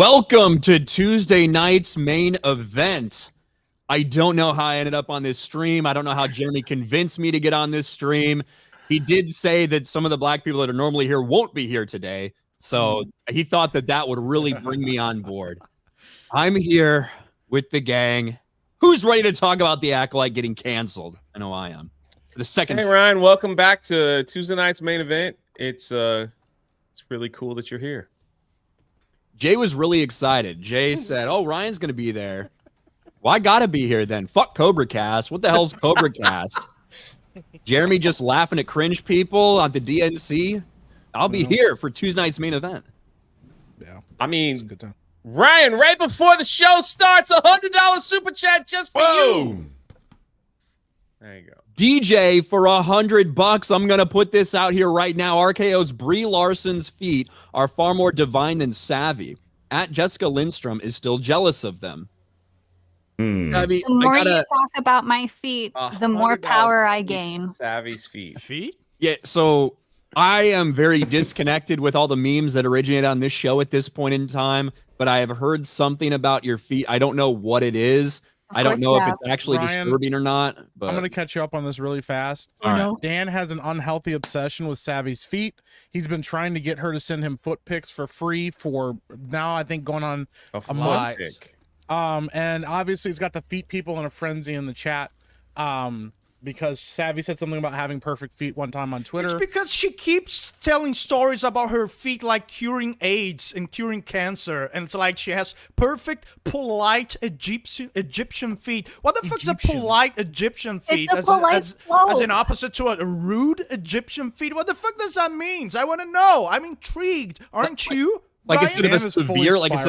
Welcome to Tuesday night's main event. I don't know how I ended up on this stream. I don't know how Jeremy convinced me to get on this stream. He did say that some of the black people that are normally here won't be here today. So he thought that that would really bring me on board. I'm here with the gang. Who's ready to talk about the Acolyte getting canceled? I know I am. The second. Hey Ryan, welcome back to Tuesday night's main event. It's really cool that you're here. Jay was really excited. Jay said, "Oh, Ryan's gonna be there. Well, I gotta be here then. Fuck Cobra Cast. What the hell's Cobra Cast?" Jeremy just laughing at cringe people on the DNC. I'll be here for Tuesday night's main event. Yeah, I mean, good time. Ryan, right before the show starts, $100 super chat just for you. There you go. DJ for $100. I'm gonna put this out here right now. RKO's Brie Larson's feet are far more divine than savvy. At Jessica Lindstrom is still jealous of them. Savvy, The more you talk about my feet, the more power I gain. Savvy's feet. Yeah, so I am very disconnected with all the memes that originate on this show at this point in time, but I have heard something about your feet. I don't know what it is. I don't know if it's actually Ryan, disturbing or not. But I'm going to catch you up on this really fast. All right. Dan has an unhealthy obsession with Savvy's feet. He's been trying to get her to send him foot pics for free for now, I think, going on a month. And obviously he's got the feet people in a frenzy in the chat. Because Savvy said something about having perfect feet one time on Twitter. It's because she keeps telling stories about her feet like curing AIDS and curing cancer. And it's like she has perfect, polite Egyptian feet. What the fuck's a polite Egyptian feet? As an opposite to a rude Egyptian feet? What the fuck does that mean? I want to know. I'm intrigued. Aren't you? Like Ryan? instead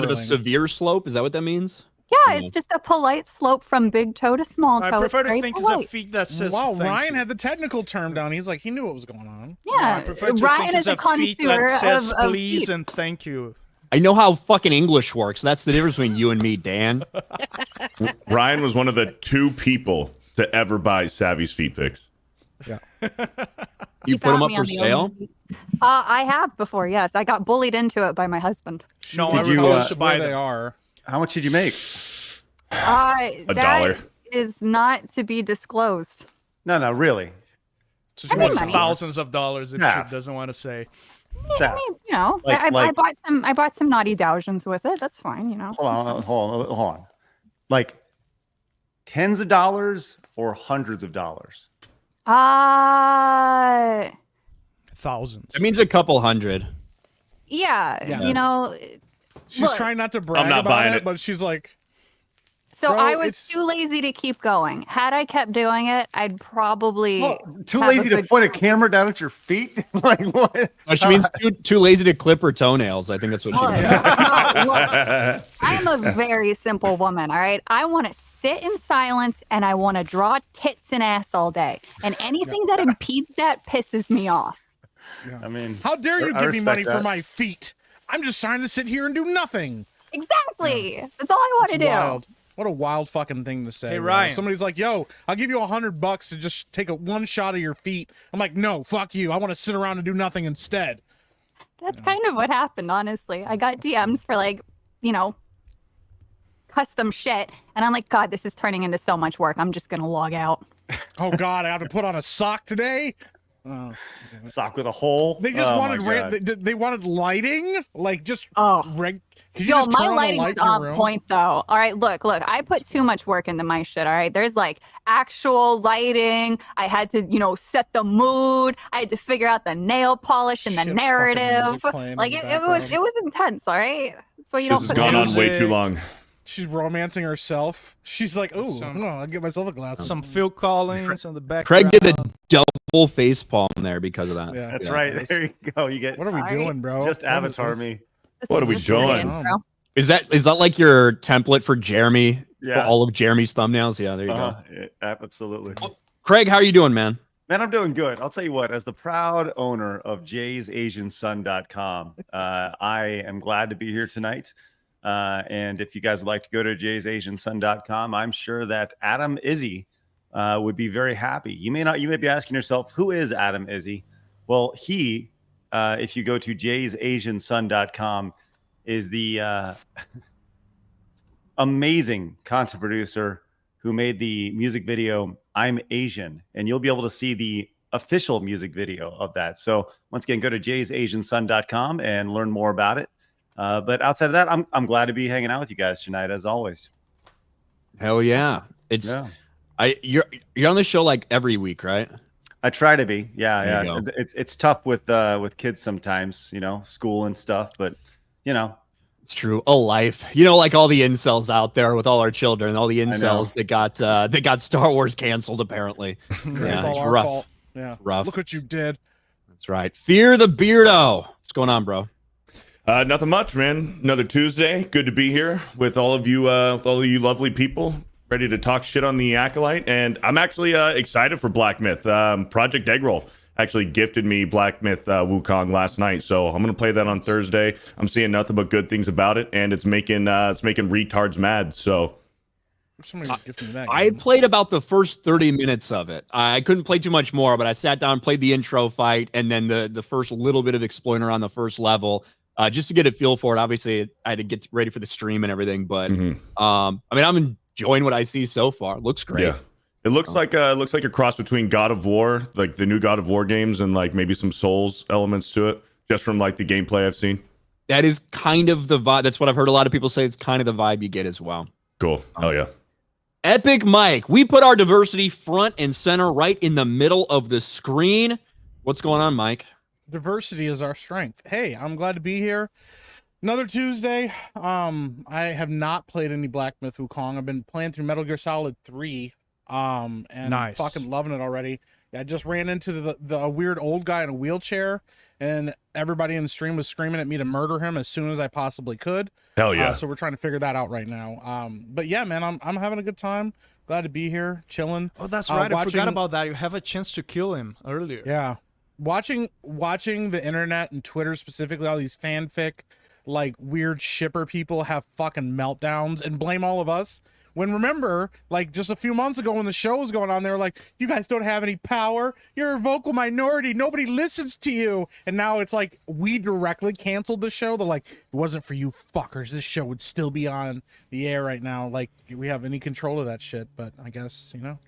of a severe slope, is that what that means? Yeah, it's just a polite slope from big toe to small toe. I prefer to Very think polite. it's a feet that says Wow, thank Ryan you. had the technical term down. He's like, he knew what was going on. Yeah, I prefer to Ryan think is it's a feet that connoisseur says of please feet. and thank you. I know how fucking English works. That's the difference between you and me, Dan. Ryan was one of the 2 people to ever buy Savvy's feet pics. Yeah. You put them up for sale? I have before, yes. I got bullied into it by my husband. No, I Did you, refuse to buy Where they them. are. How much did you make? $1. That is not to be disclosed. No, really. So I she mean, wants money. Thousands of dollars if Yeah. she doesn't want to say. I mean, you know, I bought some naughty Dowsions with it. That's fine, you know. Hold on. Like tens of dollars or hundreds of dollars? Thousands. It means a couple hundred. Yeah, you know. She's Look, trying not to brag not about buying it, it. but she's like, So Bro, I was it's- too lazy to keep going. Had I kept doing it, I'd probably Too have a lazy to good point a time. camera down at your feet? Like what? No, she means too lazy to clip her toenails. I think that's what she Look, means. no, look, I am a very simple woman, all right? I want to sit in silence and I want to draw tits and ass all day. And anything that impedes that pisses me off. I mean, how dare you I give me respect money for that. my feet? I'm just trying to sit here and do nothing. Exactly. That's all I want to do. Wild. What a wild fucking thing to say. Hey, bro. Ryan. Somebody's like, yo, I'll give you $100 to just take one shot of your feet. I'm like, no, fuck you. I want to sit around and do nothing instead. That's kind of what happened, honestly. I got DMs for like, you know, custom shit. And I'm like, God, this is turning into so much work. I'm just going to log out. Oh, God, I have to put on a sock today? Oh, sock with a hole. they just Oh, wanted my God. they wanted lighting, like just could you Yo, just my turn on a lighting light was in your on room? point though. All right, look, I put too much work into my shit. All right, there's like actual lighting. I had to, you know, set the mood. I had to figure out the nail polish and the Shit, fucking narrative. music playing in Like the it was intense. All right, that's why you This don't has put gone on music. way too long. She's romancing herself. She's like, "Ooh, Some- I'll get myself a glass." Some Phil Collins on the back. Craig did the double face palm there because of that. Yeah, That's right. There you go. You get What are we Sorry. doing, bro? just What is avatar this? me. This What is are we just a great doing? intro. Is that like your template for Jeremy? Yeah. For all of Jeremy's thumbnails? Yeah, there you go. Yeah, absolutely. Craig, how are you doing, man? Man, I'm doing good. I'll tell you what, as the proud owner of jaysasiansun.com, I am glad to be here tonight. And if you guys would like to go to jaysasiansun.com, I'm sure that Adam Izzy would be very happy. You may be asking yourself, who is Adam Izzy? Well, if you go to jaysasiansun.com, is the amazing content producer who made the music video I'm Asian, and you'll be able to see the official music video of that. So once again, go to jaysasiansun.com and learn more about it. But outside of that, I'm glad to be hanging out with you guys tonight, as always. Hell yeah. You're on the show like every week, right? I try to be. Yeah. There you go. It's tough with kids sometimes, you know, school and stuff, but you know. It's true. A life, you know, like all the incels out there with all our children, all the incels that got Star Wars canceled. Apparently, It's all our fault. Yeah, rough. Look what you did. That's right. Fear the Beardo. What's going on, bro? Nothing much, man. Another Tuesday. Good to be here with all of you lovely people, ready to talk shit on the Acolyte. And I'm actually excited for Black Myth. Project Eggroll actually gifted me Black Myth Wukong last night, so I'm gonna play that on Thursday. I'm seeing nothing but good things about it, and it's making retards mad. So I played about the first 30 minutes of it. I couldn't play too much more, but I sat down, played the intro fight, and then the first little bit of exploring around the first level, just to get a feel for it. Obviously, I had to get ready for the stream and everything, but I mean, I'm enjoying what I see so far. It looks great. Yeah. It looks like a cross between God of War, like the new God of War games, and like maybe some Souls elements to it, just from like the gameplay I've seen. That is kind of the vibe. That's what I've heard a lot of people say. It's kind of the vibe you get as well. Cool. Hell yeah. Epic Mike, we put our diversity front and center right in the middle of the screen. What's going on, Mike? Diversity is our strength. Hey, I'm glad to be here. Another Tuesday. I have not played any Black Myth Wukong. I've been playing through Metal Gear Solid 3. And nice. Fucking loving it already. I just ran into the weird old guy in a wheelchair, and everybody in the stream was screaming at me to murder him as soon as I possibly could. Hell yeah. So we're trying to figure that out right now. But yeah, man, I'm having a good time. Glad to be here, chilling. Oh, that's right. I forgot about that. You have a chance to kill him earlier. Yeah. Watching the internet and Twitter specifically, all these fanfic, like weird shipper people have fucking meltdowns and blame all of us. When remember, like just a few months ago when the show was going on, they were like, you guys don't have any power. You're a vocal minority. Nobody listens to you. And now it's like we directly canceled the show. They're like, if it wasn't for you fuckers, this show would still be on the air right now. Like we have any control of that shit. But I guess, you know.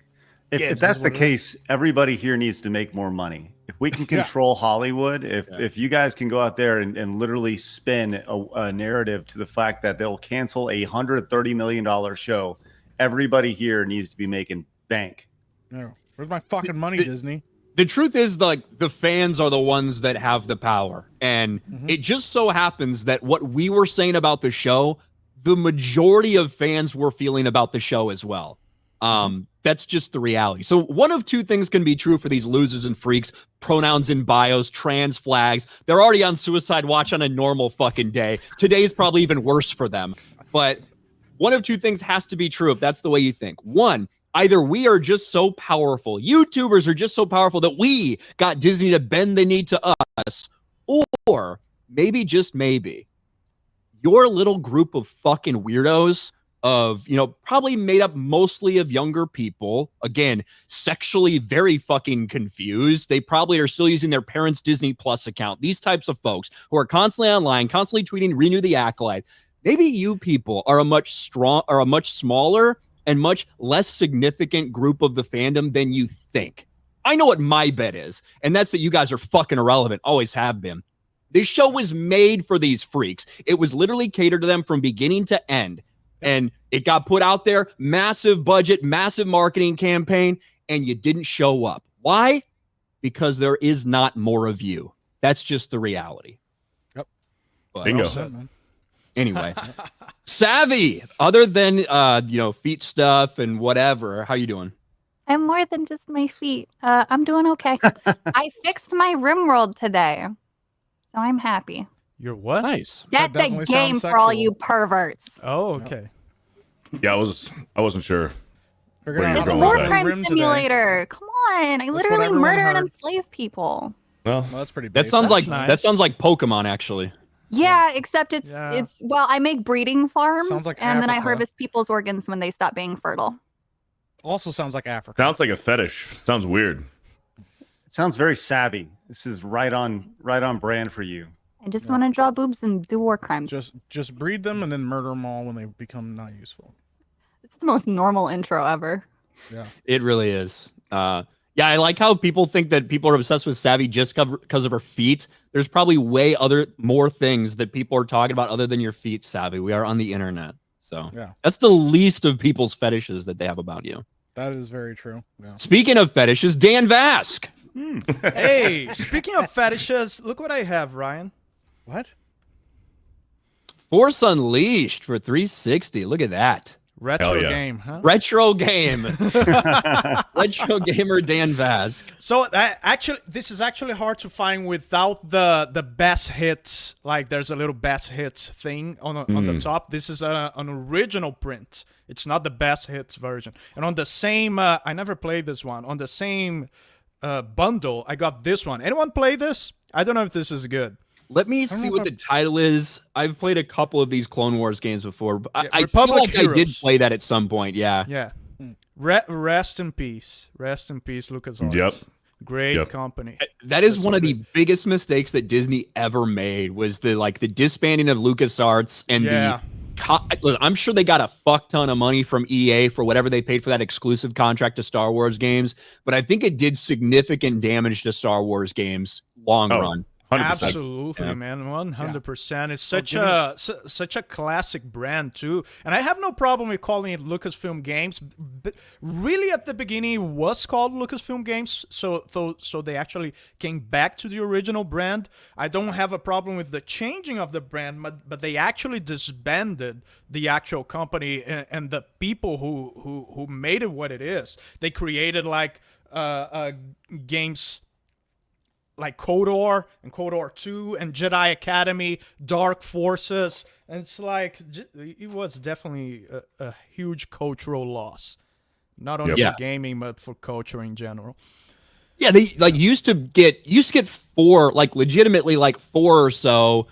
If that's the case, everybody here needs to make more money. If we can control Hollywood, if you guys can go out there and literally spin a narrative to the fact that they'll cancel a $130 million show, everybody here needs to be making bank. Yeah. Where's my fucking money, Disney? The truth is, like, the fans are the ones that have the power. And it just so happens that what we were saying about the show, the majority of fans were feeling about the show as well. That's just the reality. So one of two things can be true for these losers and freaks: pronouns in bios, trans flags. They're already on suicide watch on a normal fucking day. Today's probably even worse for them. But one of two things has to be true if that's the way you think. One, either we are just so powerful, YouTubers are just so powerful that we got Disney to bend the knee to us, or maybe, just maybe, your little group of fucking weirdos of, you know, probably made up mostly of younger people, again, sexually very fucking confused. They probably are still using their parents' Disney Plus account. These types of folks who are constantly online, constantly tweeting, renew the Acolyte. Maybe you people are a much smaller and much less significant group of the fandom than you think. I know what my bet is, and that's that you guys are fucking irrelevant, always have been. This show was made for these freaks. It was literally catered to them from beginning to end. And it got put out there, massive budget, massive marketing campaign, and you didn't show up. Why? Because there is not more of you. That's just the reality. Yep. But, Bingo. Anyway, Savvy, other than, feet stuff and whatever, how you doing? I'm more than just my feet. I'm doing okay. I fixed my RimWorld today, so I'm happy. You're what? Nice. That's a game for all you perverts. Oh, okay. Yeah, I wasn't sure. Figured Where out you're It's a going war with that. crime Rim today. simulator. Come on. I what literally everyone murder and heard. enslave people. Well, Well, that's pretty That basic. sounds like nice. that sounds like Pokemon, actually. Yeah, except it's Yeah. well, I make breeding farms Sounds like and then I Africa. harvest people's organs when they stop being fertile. Also sounds like Africa. sounds like a fetish. Sounds weird. It sounds very savvy. This is right on brand for you. I just want to draw boobs and do war crimes. Just breed them and then murder them all when they become not useful. It's the most normal intro ever. Yeah, it really is. Yeah, I like how people think that people are obsessed with Savvy just because of her feet. There's probably more things that people are talking about other than your feet, Savvy. We are on the internet. So yeah, that's the least of people's fetishes that they have about you. that is very true. Yeah. Speaking of fetishes, Dan Vask. Hey, speaking of fetishes, look what I have, Ryan. What? Force Unleashed for 360. Look at that. Retro yeah. game, huh? Retro game. Retro gamer Dan Vask. So this is actually hard to find without the best hits. Like there's a little best hits thing on the top. This is an original print. It's not the best hits version. And on the same, I never played this one. On the same bundle, I got this one. Anyone play this? I don't know if this is good. Let me see what the title is. I've played a couple of these Clone Wars games before. But Yeah, I feel Republic like I did Heroes. play that at some point. Yeah. Yeah. Rest in peace. Rest in peace, LucasArts. Yep. Great company. That is one of the biggest mistakes that Disney ever made was the disbanding of LucasArts and look, I'm sure they got a fuck ton of money from EA for whatever they paid for that exclusive contract to Star Wars games, but I think it did significant damage to Star Wars games long run. 100%. Absolutely, man, 100%. It's such a classic brand too, and I have no problem with calling it Lucasfilm Games. But really, at the beginning, it was called Lucasfilm Games, so they actually came back to the original brand. I don't have a problem with the changing of the brand, but they actually disbanded the actual company and the people who made it what it is. They created games like KOTOR and KOTOR 2 and Jedi Academy, Dark Forces, and it's like it was definitely a huge cultural loss, not only for gaming but for culture in general. Yeah, they used to get four, legitimately 4 or so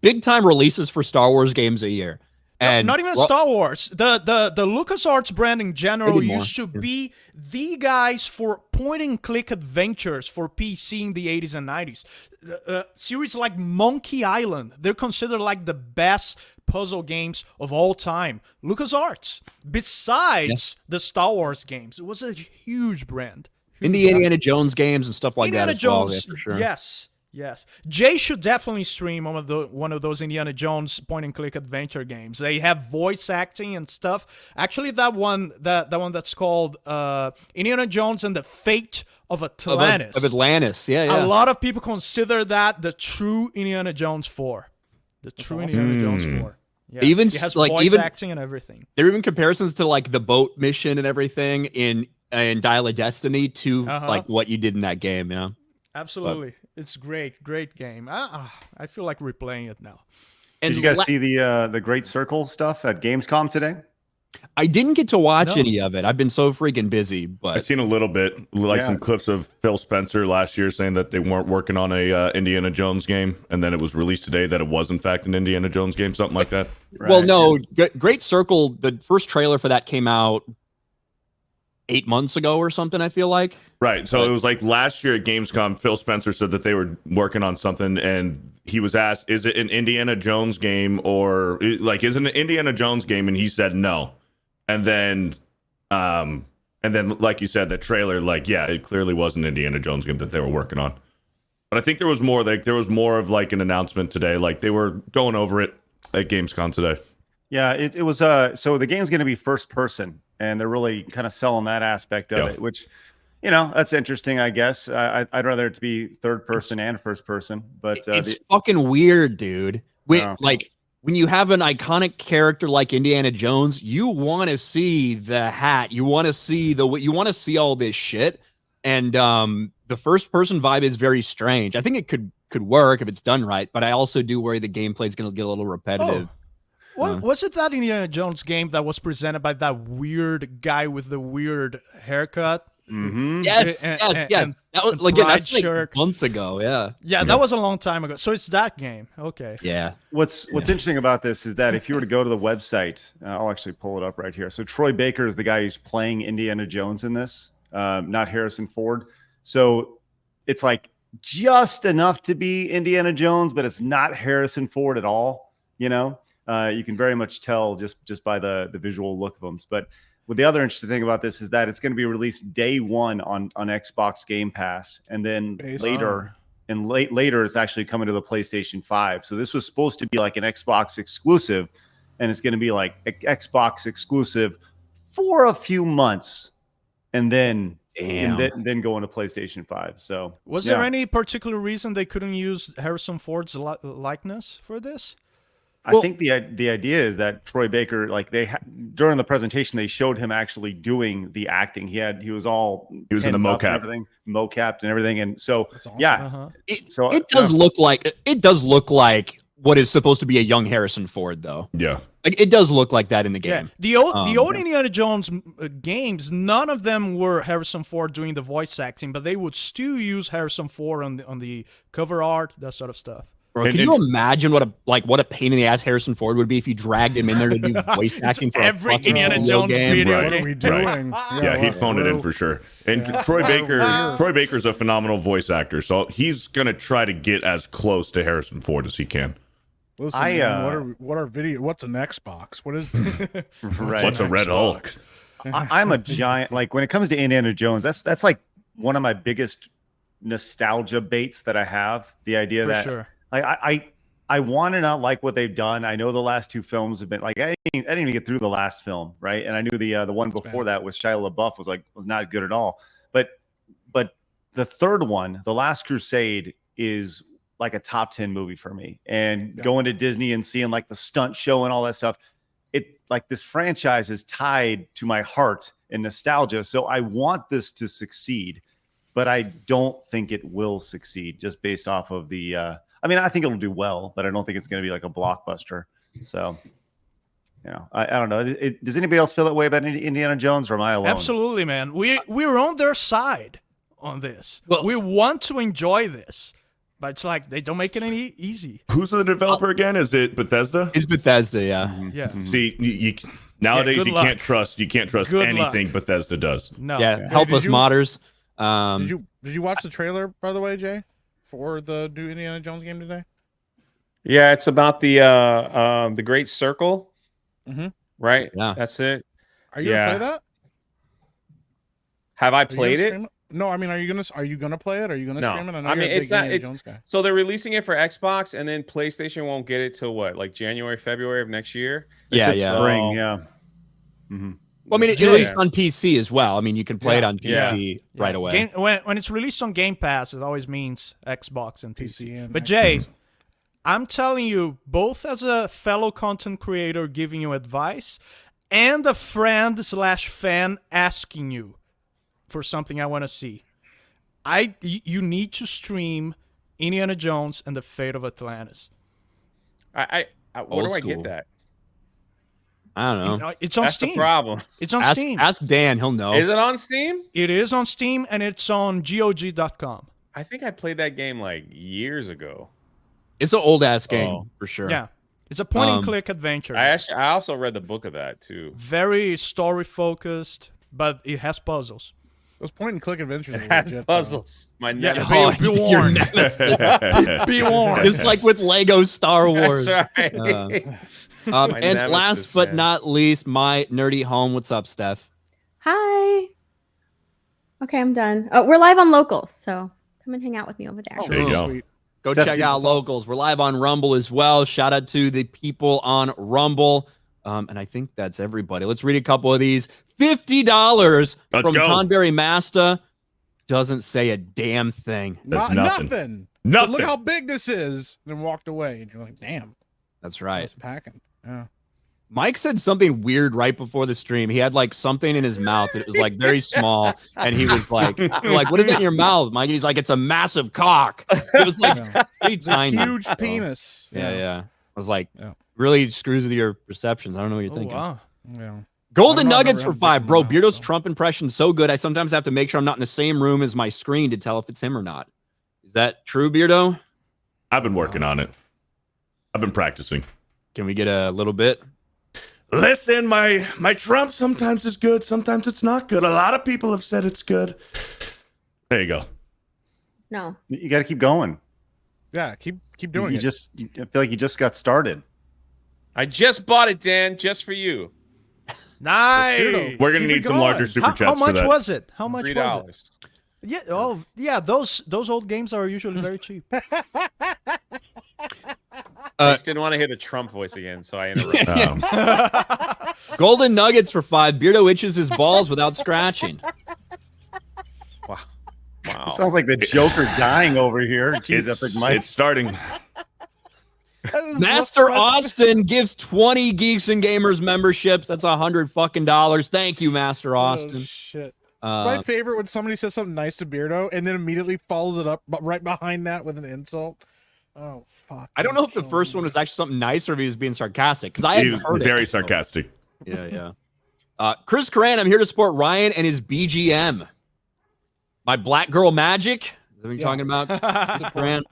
big time releases for Star Wars games a year. And not even Star Wars. The LucasArts brand in general used to be the guys for point-and-click adventures for PC in the 80s and 90s. Series like Monkey Island, they're considered like the best puzzle games of all time. LucasArts, besides the Star Wars games, it was a huge brand. In the Indiana Jones games and stuff like Indiana that as well, Jones, for sure. Yes. Jay should definitely stream one of those Indiana Jones point-and-click adventure games. They have voice acting and stuff. Actually, that one that's called Indiana Jones and the Fate of Atlantis. Of Atlantis, yeah. A lot of people consider that the true Indiana Jones 4. The true Indiana Jones 4. Yes. Even it has voice acting and everything. There are even comparisons to the boat mission and everything in Dial of Destiny to what you did in that game, yeah. Absolutely. It's great game. I feel like replaying it now. Did you guys see the Great Circle stuff at Gamescom today? I didn't get to watch any of it. I've been so freaking busy, but I've seen a little bit, some clips of Phil Spencer last year saying that they weren't working on a Indiana Jones game, and then it was released today that it was in fact an Indiana Jones game, something like that. Well, no, Great Circle. The first trailer for that came out 8 months ago or something, I feel like. Right. So it was last year at Gamescom, Phil Spencer said that they were working on something, and he was asked, is it an Indiana Jones game or is it an Indiana Jones game? And he said no. And then like you said, the trailer, it clearly was an Indiana Jones game that they were working on. But I think there was more, there was more of an announcement today. They were going over it at Gamescom today. Yeah, it was, so the game's going to be first person, and they're really kind of selling that aspect of it, which, that's interesting, I guess. I'd rather it to be third person and first person, but it's fucking weird, dude. When you have an iconic character like Indiana Jones, you want to see the hat, you want to see all this shit, and the first person vibe is very strange. I think it could work if it's done right, but I also do worry the gameplay is going to get a little repetitive. Was it that Indiana Jones game that was presented by that weird guy with the weird haircut? Mm-hmm. Yes. That was that's months ago. Yeah, that was a long time ago. So it's that game. Okay. Yeah. What's interesting about this is that if you were to go to the website, I'll actually pull it up right here. So Troy Baker is the guy who's playing Indiana Jones in this, not Harrison Ford. So it's just enough to be Indiana Jones, but it's not Harrison Ford at all. You know, you can very much tell just by the visual look of them. But what the other interesting thing about this is that it's going to be released day one on Xbox Game Pass, and then later it's actually coming to the PlayStation 5. So this was supposed to be like an Xbox exclusive, and it's going to be like Xbox exclusive for a few months, and then go into PlayStation 5. So was there any particular reason they couldn't use Harrison Ford's likeness for this? I think the idea is that Troy Baker, like during the presentation, they showed him actually doing the acting. He was in the mocapped and everything, and so it does look like what is supposed to be a young Harrison Ford, though. Yeah, like it does look like that in the game. Yeah. The old Indiana Jones games, none of them were Harrison Ford doing the voice acting, but they would still use Harrison Ford on the cover art, that sort of stuff. Bro, can you imagine what a pain in the ass Harrison Ford would be if you dragged him in there to do voice acting for every a fucking Indiana Jones video? What are we doing? Yeah, he'd phone it in for sure. And Troy Baker's a phenomenal voice actor, so he's gonna try to get as close to Harrison Ford as he can. Listen, man, what's an Xbox? What is that? Right. What's a Red Hulk? I'm a giant, like when it comes to Indiana Jones, that's like one of my biggest nostalgia baits that I have. The idea For that sure. I want to not like what they've done. I know the last two films have been like I didn't even get through the last film, right? And I knew the one before that with Shia LaBeouf was not good at all. But the third one, The Last Crusade, is like a top 10 movie for me. And going to Disney and seeing like the stunt show and all that stuff, it like this franchise is tied to my heart and nostalgia. So I want this to succeed, but I don't think it will succeed just based off of the I mean, I think it'll do well, but I don't think it's going to be like a blockbuster. So, I don't know. Does anybody else feel that way about Indiana Jones, or am I alone? Absolutely, man. We're on their side on this. Well, we want to enjoy this, but it's like they don't make it any easy. Who's the developer again? Is it Bethesda? It's Bethesda, yeah. Mm-hmm. Yeah. See, nowadays you can't trust anything Bethesda does. No. Yeah. Help us, modders. Did you watch the trailer, by the way, Jay, for the new Indiana Jones game today? Yeah, it's about the Great Circle. Mm-hmm. Right? Yeah. That's it. Are you gonna play that? Have I played it? No, I mean, are you gonna play it? Are you gonna stream it? I mean, it's not. So they're releasing it for Xbox, and then PlayStation won't get it till what, like January, February of next year? Spring, yeah. Mm-hmm. Well, I mean, it released on PC as well. I mean, you can play it on PC right away. When it's released on Game Pass, it always means Xbox and PC. But Xbox. Jay, I'm telling you, both as a fellow content creator giving you advice, and a friend/fan asking you for something I want to see, you need to stream Indiana Jones and the Fate of Atlantis. Where do I get that? I don't know. It's on That's Steam. The problem. It's on Steam. Ask Dan, he'll know. Is it on Steam? It is on Steam, and it's on GOG.com. I think I played that game like years ago. It's an old ass game for sure. Yeah, it's a point-and-click adventure. I also read the book of that too. Very story-focused, but it has puzzles. Those point-and-click adventures are Has legit, puzzles. My Yeah, nemesis. be warned. Be warned. It's like with Lego Star Wars. That's right. And last but not least, my nerdy home. What's up, Steph? Hi. Okay, I'm done. Oh, we're live on Locals, so come and hang out with me over there. There you go. Sweet. Go check out Locals. We're live on Rumble as well. Shout out to the people on Rumble. And I think that's everybody. Let's read a couple of these. $50 from Tonberry Masta. Doesn't say a damn thing. Nothing. So look how big this is. And then walked away. And you're like, damn. That's right. It's packing. Yeah. Mike said something weird right before the stream. He had like something in his mouth. It was like very small. And he was like, what is that in your mouth, Mike? He's like, it's a massive cock. It was like pretty tiny. Huge penis. Yeah. I was like, really screws with your perceptions. I don't know what you're thinking. Wow. Yeah. Golden Nuggets for 5. Bro, Beardo's Trump impression so good. I sometimes have to make sure I'm not in the same room as my screen to tell if it's him or not. Is that true, Beardo? I've been working on it. I've been practicing. Can we get a little bit? Listen, my Trump sometimes is good, sometimes it's not good. A lot of people have said it's good. There you go. No. You got to keep going. Yeah, keep doing it. I feel like you just got started. I just bought it, Dan, just for you. Nice. We're gonna need some larger super chats. How much for that. was it? How much was $3. it? Yeah. Oh, yeah. Those old games are usually very cheap. I just didn't want to hear the Trump voice again, so I interrupted. Golden nuggets for 5. Beardo itches his balls without scratching. Wow. It sounds like the Joker dying over here. Jeez, It's starting. Master Austin gives 20 Geeks and Gamers memberships. That's $100 fucking. Thank you, Master Austin. Oh, shit. My favorite when somebody says something nice to Beardo and then immediately follows it up right behind that with an insult. Oh fuck! I don't know if the first one was actually something nice or if he was being sarcastic because I hadn't heard it. Very sarcastic. Yeah. Chris Coran, I'm here to support Ryan and his BGM. My Black Girl Magic. Is that what you're talking about? Chris Coran.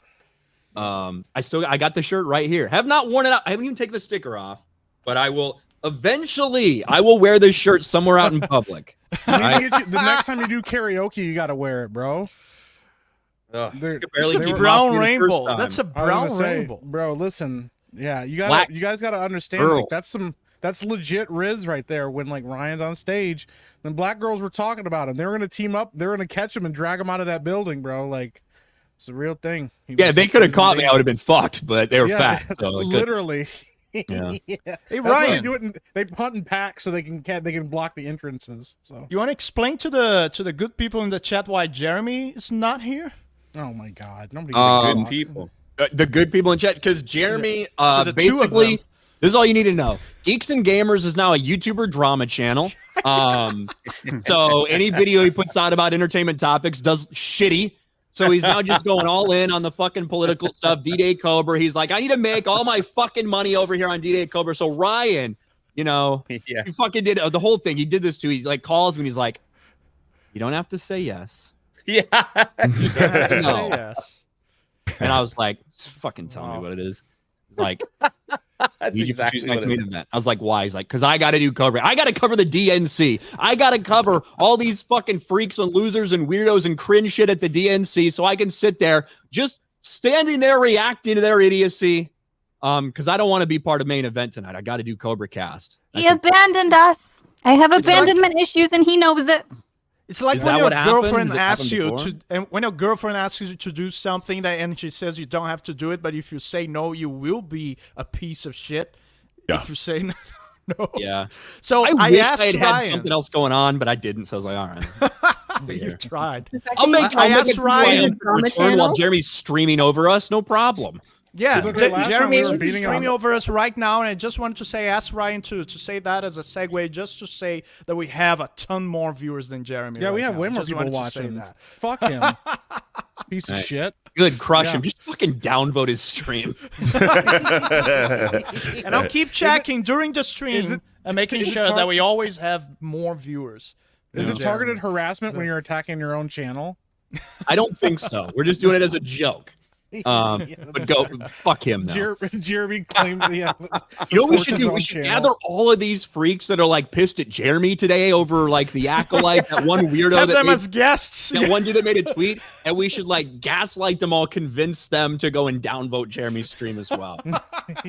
I got the shirt right here. Have not worn it out. I haven't even taken the sticker off, but I will eventually. I will wear this shirt somewhere out in public. The next time you do karaoke, you gotta wear it, bro. It's a brown rainbow. That's a brown rainbow, bro. Listen, yeah, you guys gotta understand. Like, that's legit Riz right there. When like Ryan's on stage, then black girls were talking about him. They were gonna team up. They were gonna catch him and drag him out of that building, bro. Like. It's a real thing. Yeah, they could have caught me. I would have been fucked, but they were fat. So literally. Yeah. Hey Ryan, they hunt and pack so they can block the entrances. So you want to explain to the good people in the chat why Jeremy is not here? Oh my God, nobody. Good people. The good people in chat, because Jeremy, So basically, this is all you need to know. Geeks and Gamers is now a YouTuber drama channel. So any video he puts out about entertainment topics does shitty. So he's now just going all in on the fucking political stuff. D-Day Cobra. He's like, I need to make all my fucking money over here on D-Day Cobra. So Ryan, he fucking did the whole thing. He did this too. He like calls me and he's like, you don't have to say yes. Yeah. No. Yes. And I was like, fucking tell me what it is. He's like, that's exactly what it is. I was like, why? He's like, because I got to do Cobra. I got to cover the DNC. I got to cover all these fucking freaks and losers and weirdos and cringe shit at the DNC so I can sit there just standing there reacting to their idiocy. Because I don't want to be part of main event tonight. I got to do Cobra Cast. He abandoned us. I have abandonment issues and he knows it. It's like when your girlfriend asks you when your girlfriend asks you to do something and she says you don't have to do it, but if you say no, you will be a piece of shit. Yeah. If you say no. Yeah. So I wish asked I had Ryan. something else going on, but I didn't. So I was like, all right. You tried. I'll make Ryan return while Jeremy's streaming over us. No problem. Yeah, Jeremy's streaming over us right now, and I just wanted to say, ask Ryan to say that as a segue, just to say that we have a ton more viewers than Jeremy. Yeah, we have now. way more Just people wanted to watching. say that. Fuck him. Piece of shit. Good, crush him. Just fucking downvote his stream. And I'll keep checking during the stream and making sure that we always have more viewers. Is it targeted harassment when you're attacking your own channel? I don't think so. We're just doing it as a joke. But go fuck him now. Jeremy claimed you know what we should do? We should gather all of these freaks that are like pissed at Jeremy today over like the Acolyte, that one weirdo have them as guests. That one dude that made a tweet, and we should like gaslight them all, convince them to go and downvote Jeremy's stream as well.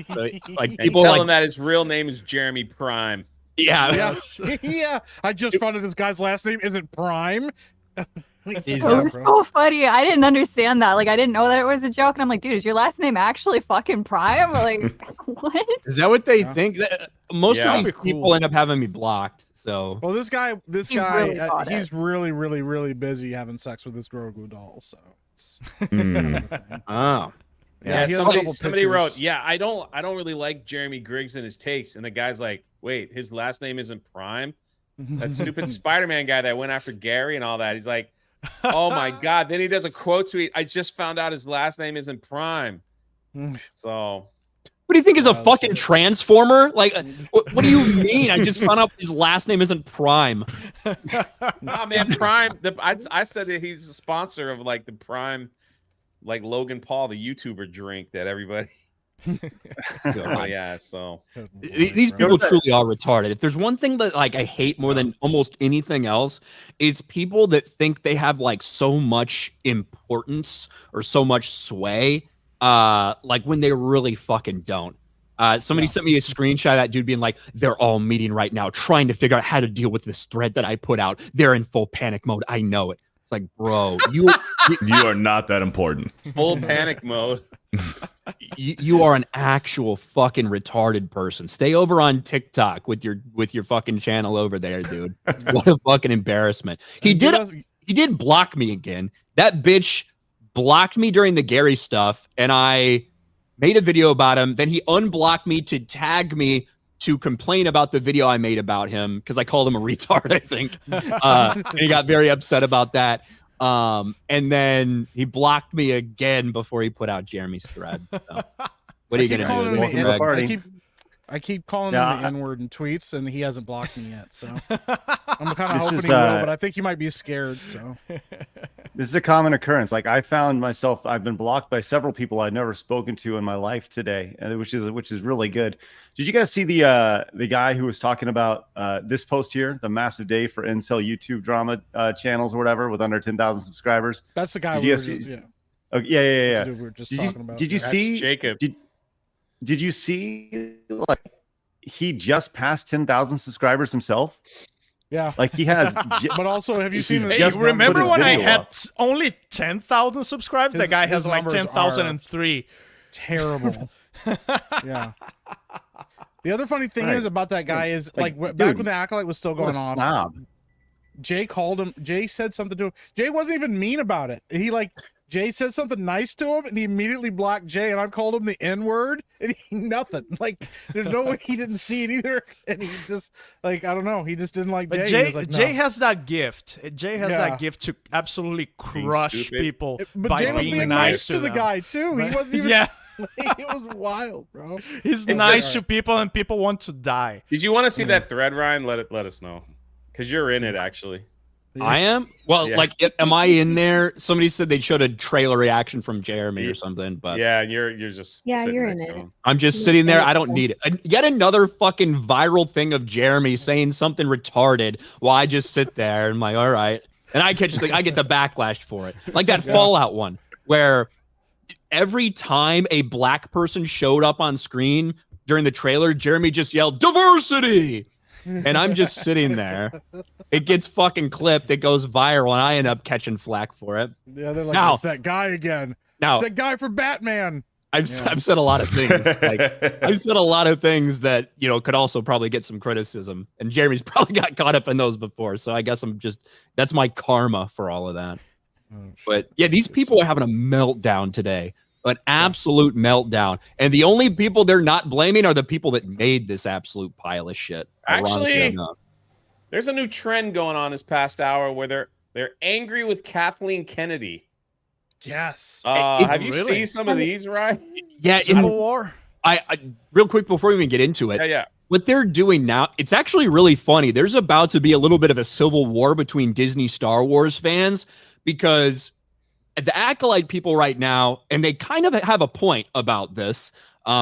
Like people tell him that his real name is Jeremy Prime. Yeah. Yeah. I just found out this guy's last name isn't Prime. It was so funny. I didn't understand that. Like, I didn't know that it was a joke. And I'm like, dude, is your last name actually fucking Prime? Like, what? Is that what they think? Most of these people end up having me blocked. So, well, this guy, he's really, really, really busy having sex with this Grogu doll. So, it's oh. Yeah, somebody wrote, I don't really like Jeremy Griggs and his takes. And the guy's like, wait, his last name isn't Prime? That stupid Spider-Man guy that went after Gary and all that. He's like, oh my God. Then he does a quote tweet. I just found out his last name isn't Prime. So what do you think is a fucking transformer? Like, what do you mean? I just found out his last name isn't Prime. Nah, man, Prime. I said that he's a sponsor of like the Prime, like Logan Paul, the YouTuber drink that everybody. Oh yeah, so these people truly are retarded. If there's one thing that like I hate more than almost anything else, it's people that think they have like so much importance or so much sway, like when they really fucking don't. Somebody sent me a screenshot of that dude being like, they're all meeting right now, trying to figure out how to deal with this thread that I put out. They're in full panic mode. I know it. It's like, bro, you are not that important. Full panic mode. You are an actual fucking retarded person. Stay over on TikTok with your fucking channel over there, dude. What a fucking embarrassment. He did block me again. That bitch blocked me during the Gary stuff, and I made a video about him. Then he unblocked me to tag me to complain about the video I made about him because I called him a retard, I think. And he got very upset about that. And then he blocked me again before he put out Jeremy's thread. So, what are you gonna do? I keep calling him the N-word in tweets, and he hasn't blocked me yet. So I'm kind of hoping he will, but I think he might be scared. So this is a common occurrence. Like I found myself, I've been blocked by several people I'd never spoken to in my life today, which is really good. Did you guys see the guy who was talking about this post here, the massive day for incel YouTube drama channels or whatever with under 10,000 subscribers? That's the guy. Did you see? Oh, yeah. We were just talking about. Did you see Jacob? Did you see like he just passed 10,000 subscribers himself? Yeah, like he has. But also, have you seen? Hey, remember when I had only 10,000 subscribers? The guy has like 10,003. Terrible. Yeah. The other funny thing is about that guy is like back when the Acolyte was still going off. Jay called him. Jay said something to him. Jay wasn't even mean about it. Jay said something nice to him, and he immediately blocked Jay, and I called him the N-word, and nothing. Like, there's no way he didn't see it either, and he just, like, I don't know, he just didn't like but Jay. Jay has that gift. Jay has that gift to absolutely crush people but Jay was being nice to the guy, too. He wasn't even... Yeah. It was wild, bro. He's nice to people, and people want to die. Did you want to see that thread, Ryan? Let us know, because you're in it, actually. I am? Well, like, am I in there? Somebody said they showed a trailer reaction from Jeremy or something, but yeah, you're just you're in it. I'm just sitting there. I don't need it. Yet another fucking viral thing of Jeremy saying something retarded while I just sit there and I'm like, all right. And I get the backlash for it. Like that Fallout one where every time a black person showed up on screen during the trailer, Jeremy just yelled, "Diversity!" And I'm just sitting there. It gets fucking clipped. It goes viral, and I end up catching flack for it. Yeah, they're like, it's that guy again. Now, it's that guy for Batman. I've said a lot of things. Like, I've said a lot of things that, you know, could also probably get some criticism. And Jeremy's probably got caught up in those before. So I guess that's my karma for all of that. But yeah, these people are having a meltdown today. An absolute meltdown. And the only people they're not blaming are the people that made this absolute pile of shit. Actually, there's a new trend going on this past hour where they're angry with Kathleen Kennedy. Yes. Have you seen some of these, right? Yeah, Civil War. I real quick before we even get into it. Yeah. What they're doing now, it's actually really funny. There's about to be a little bit of a civil war between Disney Star Wars fans because the Acolyte people right now, and they kind of have a point about this,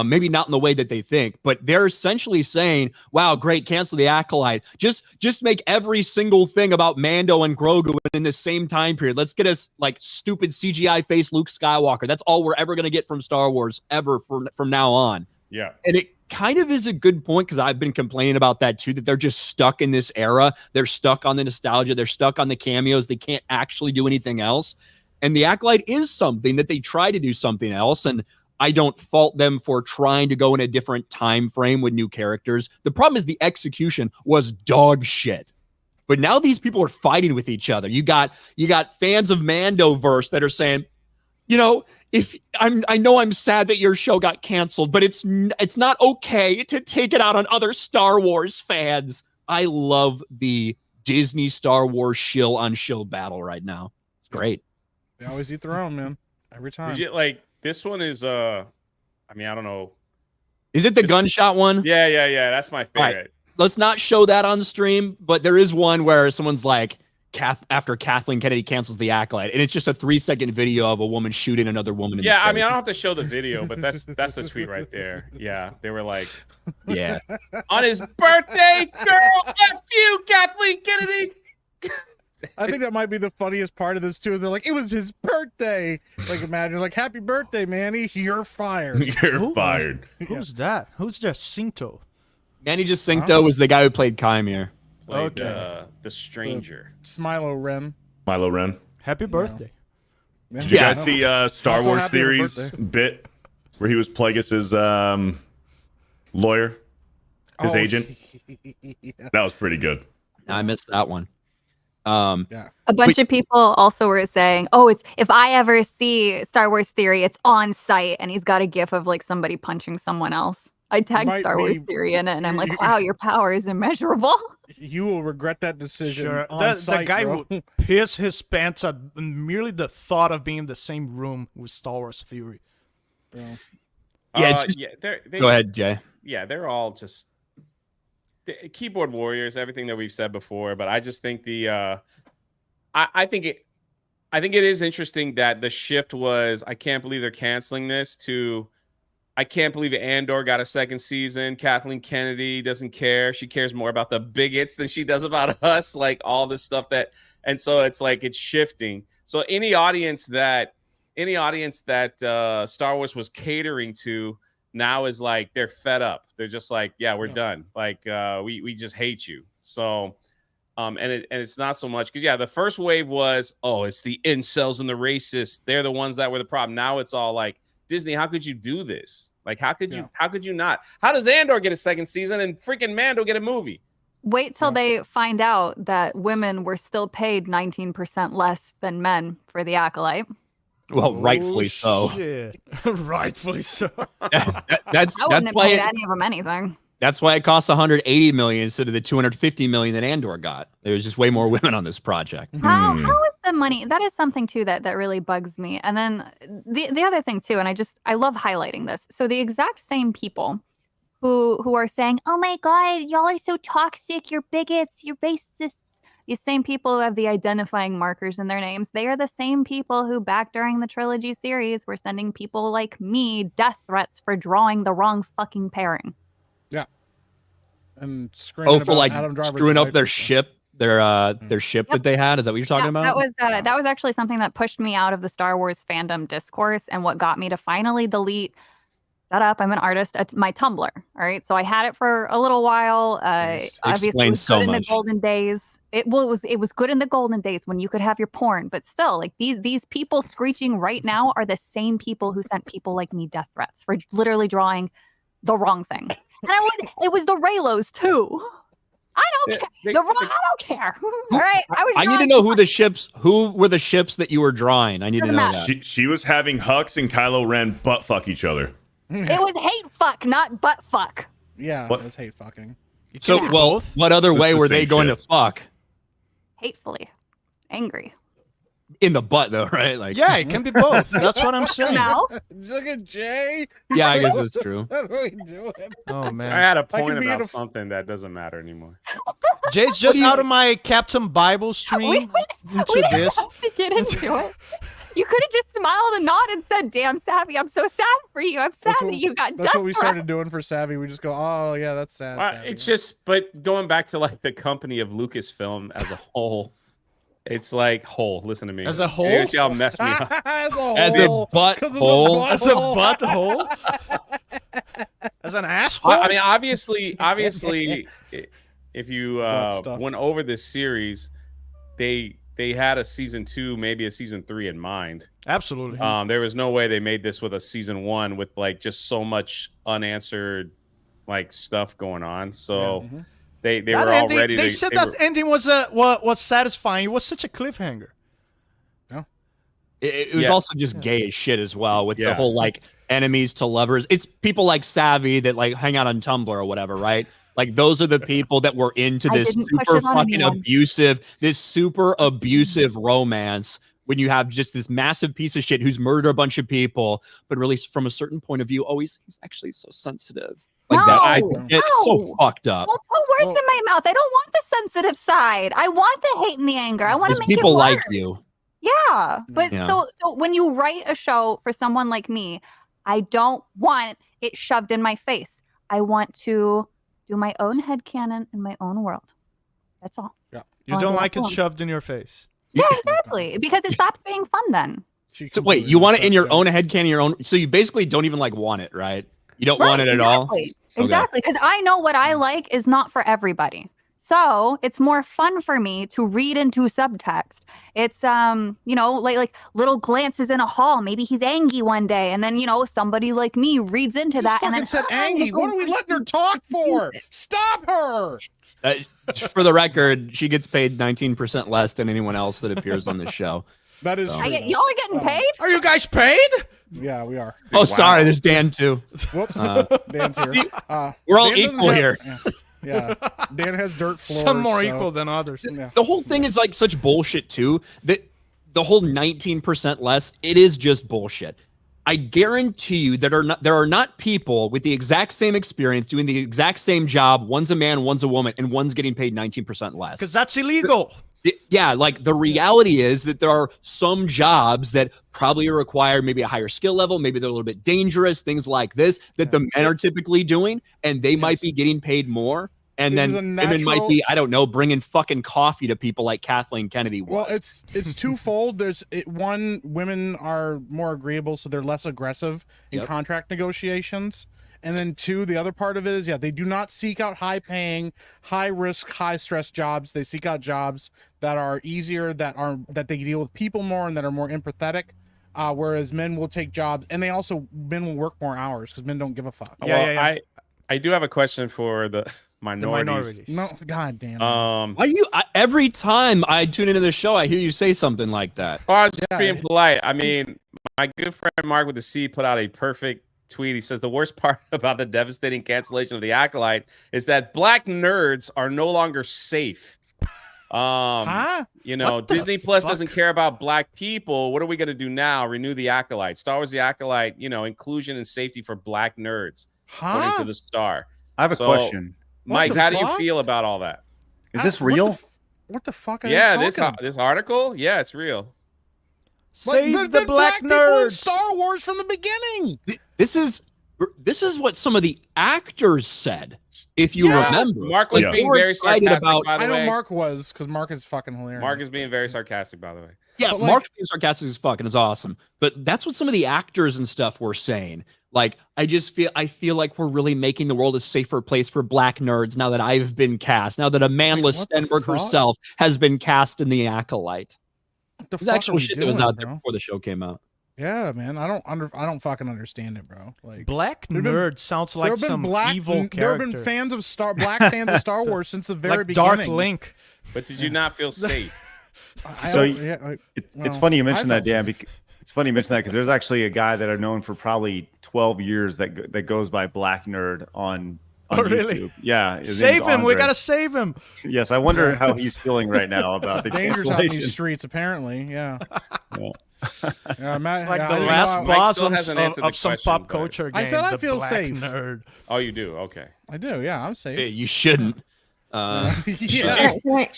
maybe not in the way that they think, but they're essentially saying, wow, great, cancel the Acolyte. Just make every single thing about Mando and Grogu in the same time period. Let's get us like stupid CGI face Luke Skywalker. That's all we're ever going to get from Star Wars ever from now on. Yeah. And it kind of is a good point because I've been complaining about that too, that they're just stuck in this era. They're stuck on the nostalgia. They're stuck on the cameos. They can't actually do anything else. And the Acolyte is something that they try to do something else. And I don't fault them for trying to go in a different time frame with new characters. The problem is the execution was dog shit. But now these people are fighting with each other. You got fans of Mandoverse that are saying, you know, I know I'm sad that your show got canceled, but it's not okay to take it out on other Star Wars fans. I love the Disney Star Wars shill on shill battle right now. It's great. They always eat their own, man. Every time. Did you, like, this one is I mean, I don't know. Is it the gunshot one? Yeah. That's my favorite. Right. Let's not show that on stream, but there is one where someone's like, after Kathleen Kennedy cancels the Acolyte, and it's just a 3-second video of a woman shooting another woman. Yeah, I mean, I don't have to show the video, but that's the tweet right there. Yeah, they were like, yeah, on his birthday, girl, F you, Kathleen Kennedy. I think that might be the funniest part of this too. They're like, it was his birthday. Like, imagine, like, happy birthday, Manny. You're fired. You're fired. Who's that? Who's Jacinto? Manny Jacinto was the guy who played Kymir. Played, the stranger. Smilo Ren. Milo Ren. Happy birthday. Did you guys see Star Wars Theories bit where he was Plagueis's lawyer, his agent? Yeah. That was pretty good. I missed that one. A bunch of people also were saying, "Oh, it's if I ever see Star Wars Theory, it's on site," and he's got a gif of like somebody punching someone else. I tagged Star Wars Theory in it, and I'm like, "Wow, your power is immeasurable." You will regret that decision. Sure. On site, the guy bro. would piss his pants at merely the thought of being in the same room with Star Wars Theory. Yeah, it's just, they, go ahead, Jay. Yeah, they're all just keyboard warriors. Everything that we've said before, but I just think I think it is interesting that the shift was, I can't believe they're canceling this, to I can't believe Andor got a second season. Kathleen Kennedy doesn't care. She cares more about the bigots than she does about us, like all this stuff that, and so it's like it's shifting. So any audience that Star Wars was catering to now is like, they're fed up. They're just like, yeah, we're done. Like we just hate you. So and it's not so much because the first wave was, oh, it's the incels and the racists. They're the ones that were the problem. Now it's all like, Disney, how could you do this? Like, how could you not? How does Andor get a second season and freaking Mando get a movie? Wait till they find out that women were still paid 19% less than men for the Acolyte. Well, rightfully so. Rightfully so. That's why any of them anything. That's why it costs 180 million instead of the 250 million that Andor got. There's just way more women on this project. How is the money? That is something too that really bugs me. And then the other thing too, and I love highlighting this. So the exact same people who are saying, "Oh my God, y'all are so toxic. You're bigots. You're racist." These same people who have the identifying markers in their names, they are the same people who back during the trilogy series were sending people like me death threats for drawing the wrong fucking pairing. Yeah. And screaming for like Adam Driver's screwing up wife. their ship, their ship that they had. Is that what you're talking about? That was actually something that pushed me out of the Star Wars fandom discourse and what got me to finally delete. Shut up! I'm an artist. It's my Tumblr. All right, so I had it for a little while. Obviously, it was good in the golden days. It was good in the golden days when you could have your porn, but still, like these people screeching right now are the same people who sent people like me death threats for literally drawing the wrong thing. And it was the Raylos too. I don't care. I don't care. All right. I need to know who were the ships that you were drawing. I need to know that. She was having Hux and Kylo Ren butt fuck each other. It was hate fuck, not butt fuck. Yeah, it was hate fucking. So, what other way were they going to fuck? Hatefully. Angry. In the butt, though, right? Like, yeah, it can be both. That's what I'm saying. Look at Jay. Yeah, I guess it's true. What are we doing? Oh man, I had a point about something that doesn't matter anymore. Jay's just out of my Captain Bible stream into this. To get into it. You could have just smiled and nodded and said, "Damn, Savvy, I'm so sad for you. I'm sad that you got." That's what we started doing for Savvy. We just go, "Oh yeah, that's sad." It's just, but going back to like the company of Lucasfilm as a whole. It's like whole. Listen to me. As a whole, y'all mess me up. As a butthole. As a butthole. As an asshole. I mean, obviously, if you went over this series, they had a season 2, maybe a season 3 in mind. Absolutely. There was no way they made this with a season 1 with like just so much unanswered like stuff going on. So. Yeah. They were all ready. They said that ending was satisfying. It was such a cliffhanger. No, it was also just gay as shit as well with the whole like enemies to lovers. It's people like Savvy that like hang out on Tumblr or whatever, right? Like those are the people that were into this super fucking abusive romance. When you have just this massive piece of shit who's murdered a bunch of people, but really from a certain point of view, he's actually so sensitive. Like that. No. It's so No. fucked up. Don't put words in my mouth. I don't want the sensitive side. I want the hate and the anger. I want to Because make people it like work. you. Yeah, but Yeah. so when you write a show for someone like me, I don't want it shoved in my face. I want to do my own headcanon in my own world. That's all. Yeah. You don't like it shoved in your face. Yeah, exactly. Because it stops being fun then. So wait, you want it in your own headcanon, your own. So you basically don't even like want it, right? You don't want it at all. Exactly, because I know what I like is not for everybody. So it's more fun for me to read into subtext. It's you know, like little glances in a hall. Maybe he's angry one day, and then you know somebody like me reads into that, and then said angry. What are we letting her talk for? Stop her. For the record, she gets paid 19% less than anyone else that appears on this show. That is true. Y'all are getting paid? Are you guys paid? Yeah, we are. Oh, sorry, there's Dan too. Whoops. Dan's here. We're all Dan equal here. Yeah. Dan has dirt floors. Some more so- equal than others. Yeah. The whole thing is like such bullshit too. That the whole 19% less, it is just bullshit. I guarantee you that there are not people with the exact same experience doing the exact same job. One's a man, one's a woman, and one's getting paid 19% less. Because that's illegal. Yeah, like the reality is that there are some jobs that probably require maybe a higher skill level, maybe they're a little bit dangerous, things like this, that the men are typically doing, and they might be getting paid more. And then women might be, I don't know, bringing fucking coffee to people like Kathleen Kennedy was. Well, it's twofold. One, women are more agreeable, so they're less aggressive in contract negotiations. And then two, the other part of it is, they do not seek out high-paying, high-risk, high-stress jobs. They seek out jobs that are easier, that they deal with people more, and that are more empathetic. Whereas men will take jobs, and men will work more hours because men don't give a fuck. I do have a question for the minorities. No, god damn. Every time I tune into the show, I hear you say something like that. Oh, I was just being polite. I mean, my good friend Mark with the C put out a perfect tweet. He says the worst part about the devastating cancellation of the Acolyte is that black nerds are no longer safe. You know, Disney Plus doesn't care about black people. What are we going to do now? Renew the Acolyte. Star Wars the Acolyte, you know, inclusion and safety for black nerds. According to the Star. I have a question. Mike, how do you feel about all that? Is this real? What the fuck are this article? Yeah, it's real. Save the black nerds. In Star Wars from the beginning. This is what some of the actors said. If you remember, Mark was being very sarcastic. By the way, I know Mark was, because Mark is fucking hilarious. Mark is being very sarcastic, by the way. Yeah, Mark's being sarcastic as fuck, and it's awesome. But that's what some of the actors and stuff were saying. Like, I feel like we're really making the world a safer place for black nerds now that I've been cast. Now that Amanda Stenberg herself has been cast in the Acolyte. There's actual shit that was out there before the show came out. Yeah, man, I don't fucking understand it, bro. Like, black nerd sounds like some evil character. There have been black fans of Star Wars since the very beginning. Dark Link. But did you not feel safe? It's funny you mentioned that, Dan. It's funny you mentioned that because there's actually a guy that I've known for probably 12 years that goes by Black Nerd on YouTube. Really? Yeah. Save him. We got to save him. Yes. I wonder how he's feeling right now about the dangers out in these streets, apparently. Yeah. Matt, it's like the last boss of some pop culture game. I said I feel safe. Nerd. Oh, you do? Okay. I do. Yeah, I'm safe. Hey, you shouldn't. Should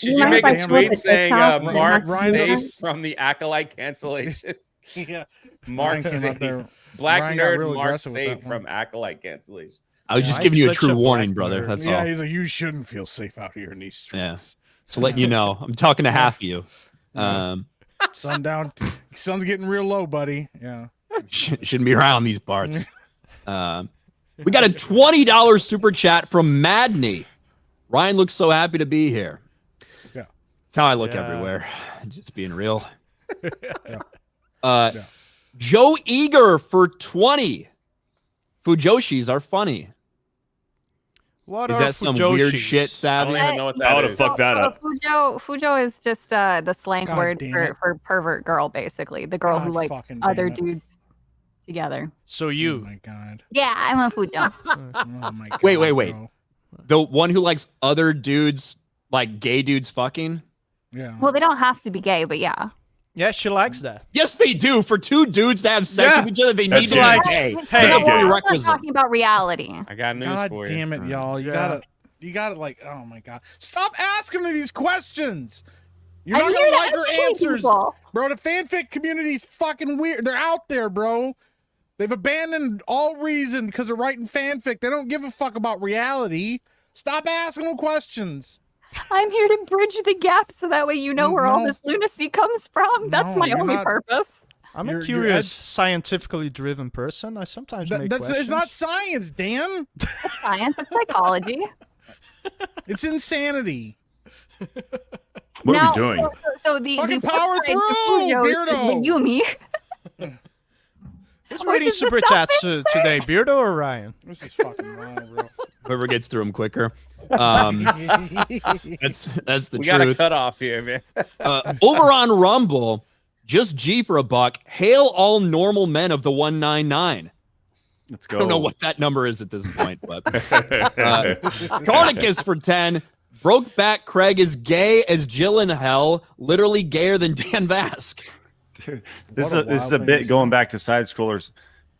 you make a tweet saying Mark safe from the Acolyte cancellation? Yeah. Mark safe. Black nerd Mark safe from Acolyte cancellation. I was just giving you a true warning, brother. That's all. Yeah, he's like, you shouldn't feel safe out here in these streets. Yeah. So letting you know, I'm talking to half of you. Sun's getting real low, buddy. Yeah. Shouldn't be around these parts. We got a $20 super chat from Madney. Ryan looks so happy to be here. Yeah. That's how I look everywhere. Just being real. Joe Eager for 20. Fujoshis are funny. What is that some weird shit, Savvy? I don't even know what that is. Fuck that up. Fujo is just the slang word for pervert girl, basically. The girl who likes other dudes together. So you. Oh my god. Yeah, I'm a Fujo. Oh my god. Wait. Bro. The one who likes other dudes, like gay dudes fucking? Yeah. Well, they don't have to be gay, but yeah. Yeah, she likes that. Yes, they do. For two dudes to have sex with each other, they need to be like, gay. hey, That's a we're not prerequisite. talking about reality. I got news God for you. damn it, y'all. You gotta like, oh my God. Stop asking me these questions. You're I'm not here gonna to like her educate answers. people. Bro, the fanfic community's fucking weird. They're out there, bro. They've abandoned all reason because of writing fanfic. They don't give a fuck about reality. Stop asking them questions. I'm here to bridge the gap so that way you know where all this lunacy comes from. That's my only purpose. I'm a curious, scientifically driven person. I sometimes make questions. It's not science, Dan. It's science, it's psychology. It's insanity. What are we doing? So the fucking power through, Beardo. Yumi. Who's reading super chats today, Beardo or Ryan? This is fucking wild, bro. Whoever gets through them quicker. That's the We truth. got a cut off here, man. Over on Rumble, just G for a buck. Hail all normal men of the 199. Let's go. I don't know what that number is at this point, but Carnicus for 10. Brokeback Craig is gay as Gyllenhaal, literally gayer than Dan Vasc. Dude, this is a bit going back to side scrollers.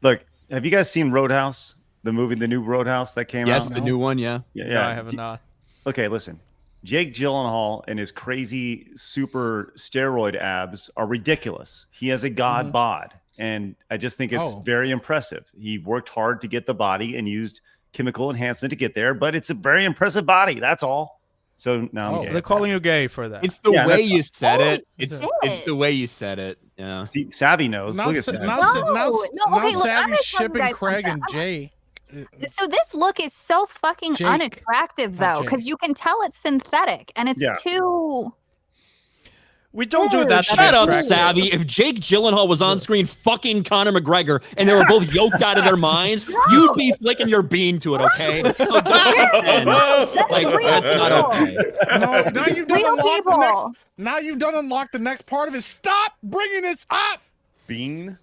Look, have you guys seen Roadhouse? The movie, the new Roadhouse that came out? Yes, the new one, yeah. Yeah, No, I have not. Okay, listen. Jake Gyllenhaal and his crazy super steroid abs are ridiculous. He has a god bod, and I just think it's very impressive. He worked hard to get the body and used chemical enhancement to get there, but it's a very impressive body. That's all. So now I'm gay. They're calling you gay for that. It's the way you said it. It's the way you said it. Yeah. See, Savvy knows. Look at Savvy. Now Savvy's shipping Craig and Jay. So this look is so fucking unattractive, though, because you can tell it's synthetic and it's too. We don't do that. Shut up, Savvy. If Jake Gyllenhaal was on screen fucking Conor McGregor and they were both yoked out of their minds, you'd be flicking your bean to it, okay? So don't pretend. That's not okay. No, now you've done unlocked the next. Now you've done unlocked the next part of it. Stop bringing this up. Bean.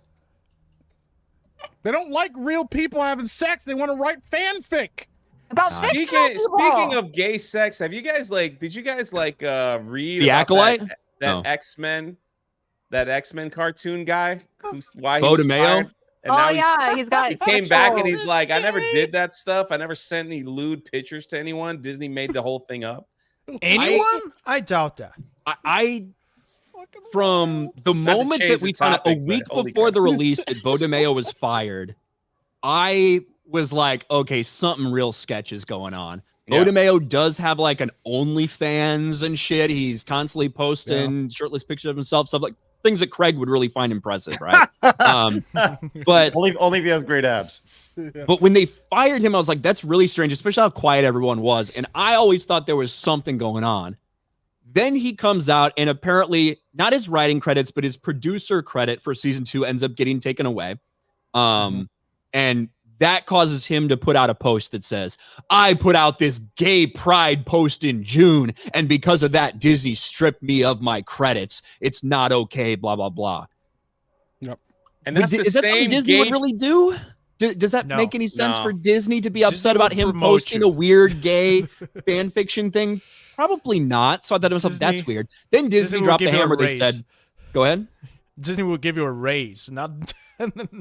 They don't like real people having sex. They want to write fanfic. About speaking of gay sex, did you guys read The Acolyte? That X-Men cartoon guy why Bo DeMeo? And he's got he came back and he's like, I never did that stuff. I never sent any lewd pictures to anyone. Disney made the whole thing up. Anyone? I doubt that. From the moment that we found out a week before the release that Bo DeMeo was fired, I was like, okay, something real sketch is going on. Bo DeMeo does have like an OnlyFans and shit. He's constantly posting shirtless pictures of himself, stuff like things that Craig would really find impressive, right? But only if he has great abs. But when they fired him, I was like, that's really strange, especially how quiet everyone was. And I always thought there was something going on. Then he comes out and apparently not his writing credits, but his producer credit for season 2 ends up getting taken away. And that causes him to put out a post that says, I put out this gay pride post in June, and because of that, Disney stripped me of my credits. It's not okay, blah, blah, blah. Yep. And that's is that something Disney would really do? Does that make any sense for Disney to be upset about him posting a weird gay fan fiction thing? Probably not. So I thought to myself, that's weird. Then Disney dropped the hammer. They said, go ahead. Disney will give you a raise, not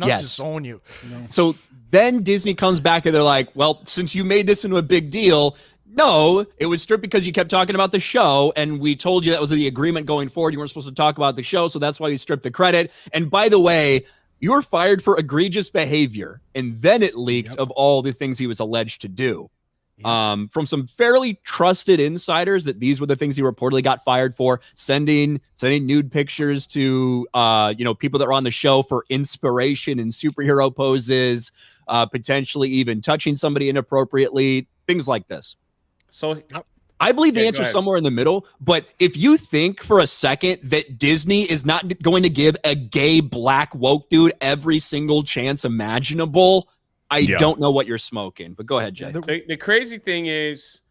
just own you. So then Disney comes back and they're like, well, since you made this into a big deal, no, it was stripped because you kept talking about the show, and we told you that was the agreement going forward. You weren't supposed to talk about the show, so that's why we stripped the credit. And by the way, you were fired for egregious behavior. And then it leaked of all the things he was alleged to do. From some fairly trusted insiders that these were the things he reportedly got fired for, sending nude pictures to people that were on the show for inspiration in superhero poses, potentially even touching somebody inappropriately, things like this. So I believe the answer is somewhere in the middle, but if you think for a second that Disney is not going to give a gay black woke dude every single chance imaginable, I don't know what you're smoking, but go ahead, Jay. The crazy thing is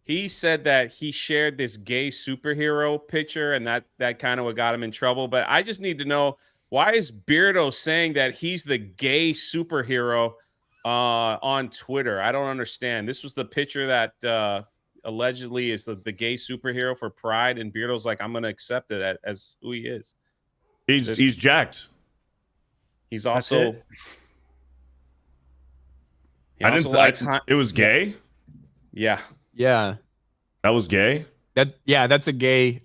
he said that he shared this gay superhero picture and that kind of what got him in trouble. But I just need to know, why is Beardo saying that he's the gay superhero on Twitter? I don't understand. This was the picture that allegedly is the gay superhero for Pride, and Beardo's like, I'm going to accept it as who he is. He's jacked. He's also. I didn't. It was gay. Yeah. Yeah. That was gay. That's a gay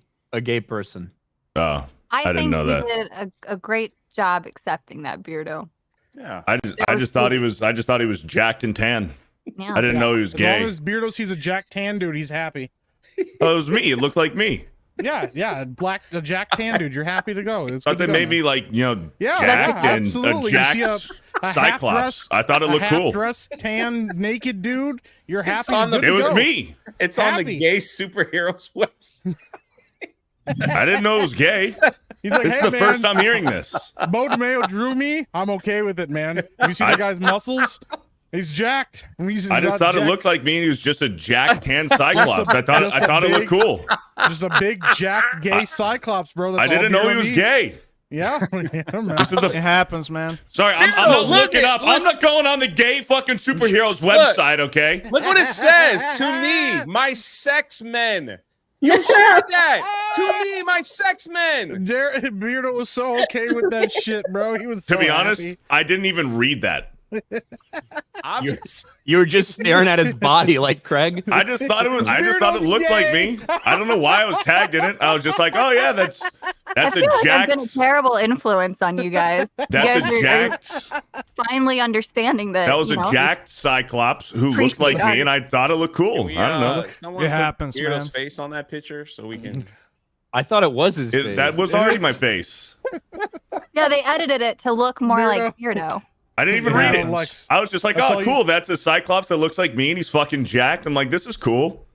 person. Oh, I didn't know that. Did a great job accepting that, Beardo. Yeah. I just thought he was jacked and tan. Yeah. I didn't know he was gay. As long as Beardo sees a Jack Tan dude, he's happy. Oh, it was me. It looked like me. Yeah, a Jack Tan dude. You're happy to go. It's Thought they made me like jacked and absolutely. a jacked You see a Cyclops. I thought it looked cool. Dressed tan naked dude. You're happy. It was me. It's on the gay superheroes website. I didn't know it was gay. He's like, This hey, is the man, first I'm hearing this. Bo DeMayo drew me. I'm okay with it, man. You see the guy's muscles? He's jacked. I just thought it looked like me and he was just a jacked tan Cyclops. I thought it looked cool. Just a big jacked gay Cyclops, bro. That's I didn't know he was gay. Yeah, man. This is It happens, man. Sorry, I'm not looking up. I'm not going on the gay fucking superheroes website, okay? Look what it says to me, my sex men. You said that to me, my sex men. Beardo was so okay with that shit, bro. He was so To be honest, happy. I didn't even read that. You were just staring at his body like Craig. I just thought it looked like me. I don't know why I was tagged in it. I was just like, oh yeah, that's I a feel like I've been a jacked. terrible influence on you guys. That's you guys a jacked. are finally understanding that. That was a jacked Cyclops who looked like me, and I thought it looked cool. We, I don't know. someone It happens, Beardo's man. face on that picture so we can. I thought it was his face. That was already my face. Yeah, they edited it to look more Beardo. like Beardo. I didn't even Yeah, read it. like- I was just like, That's oh, all you- cool. That's a Cyclops that looks like me, and he's fucking jacked. I'm like, this is cool.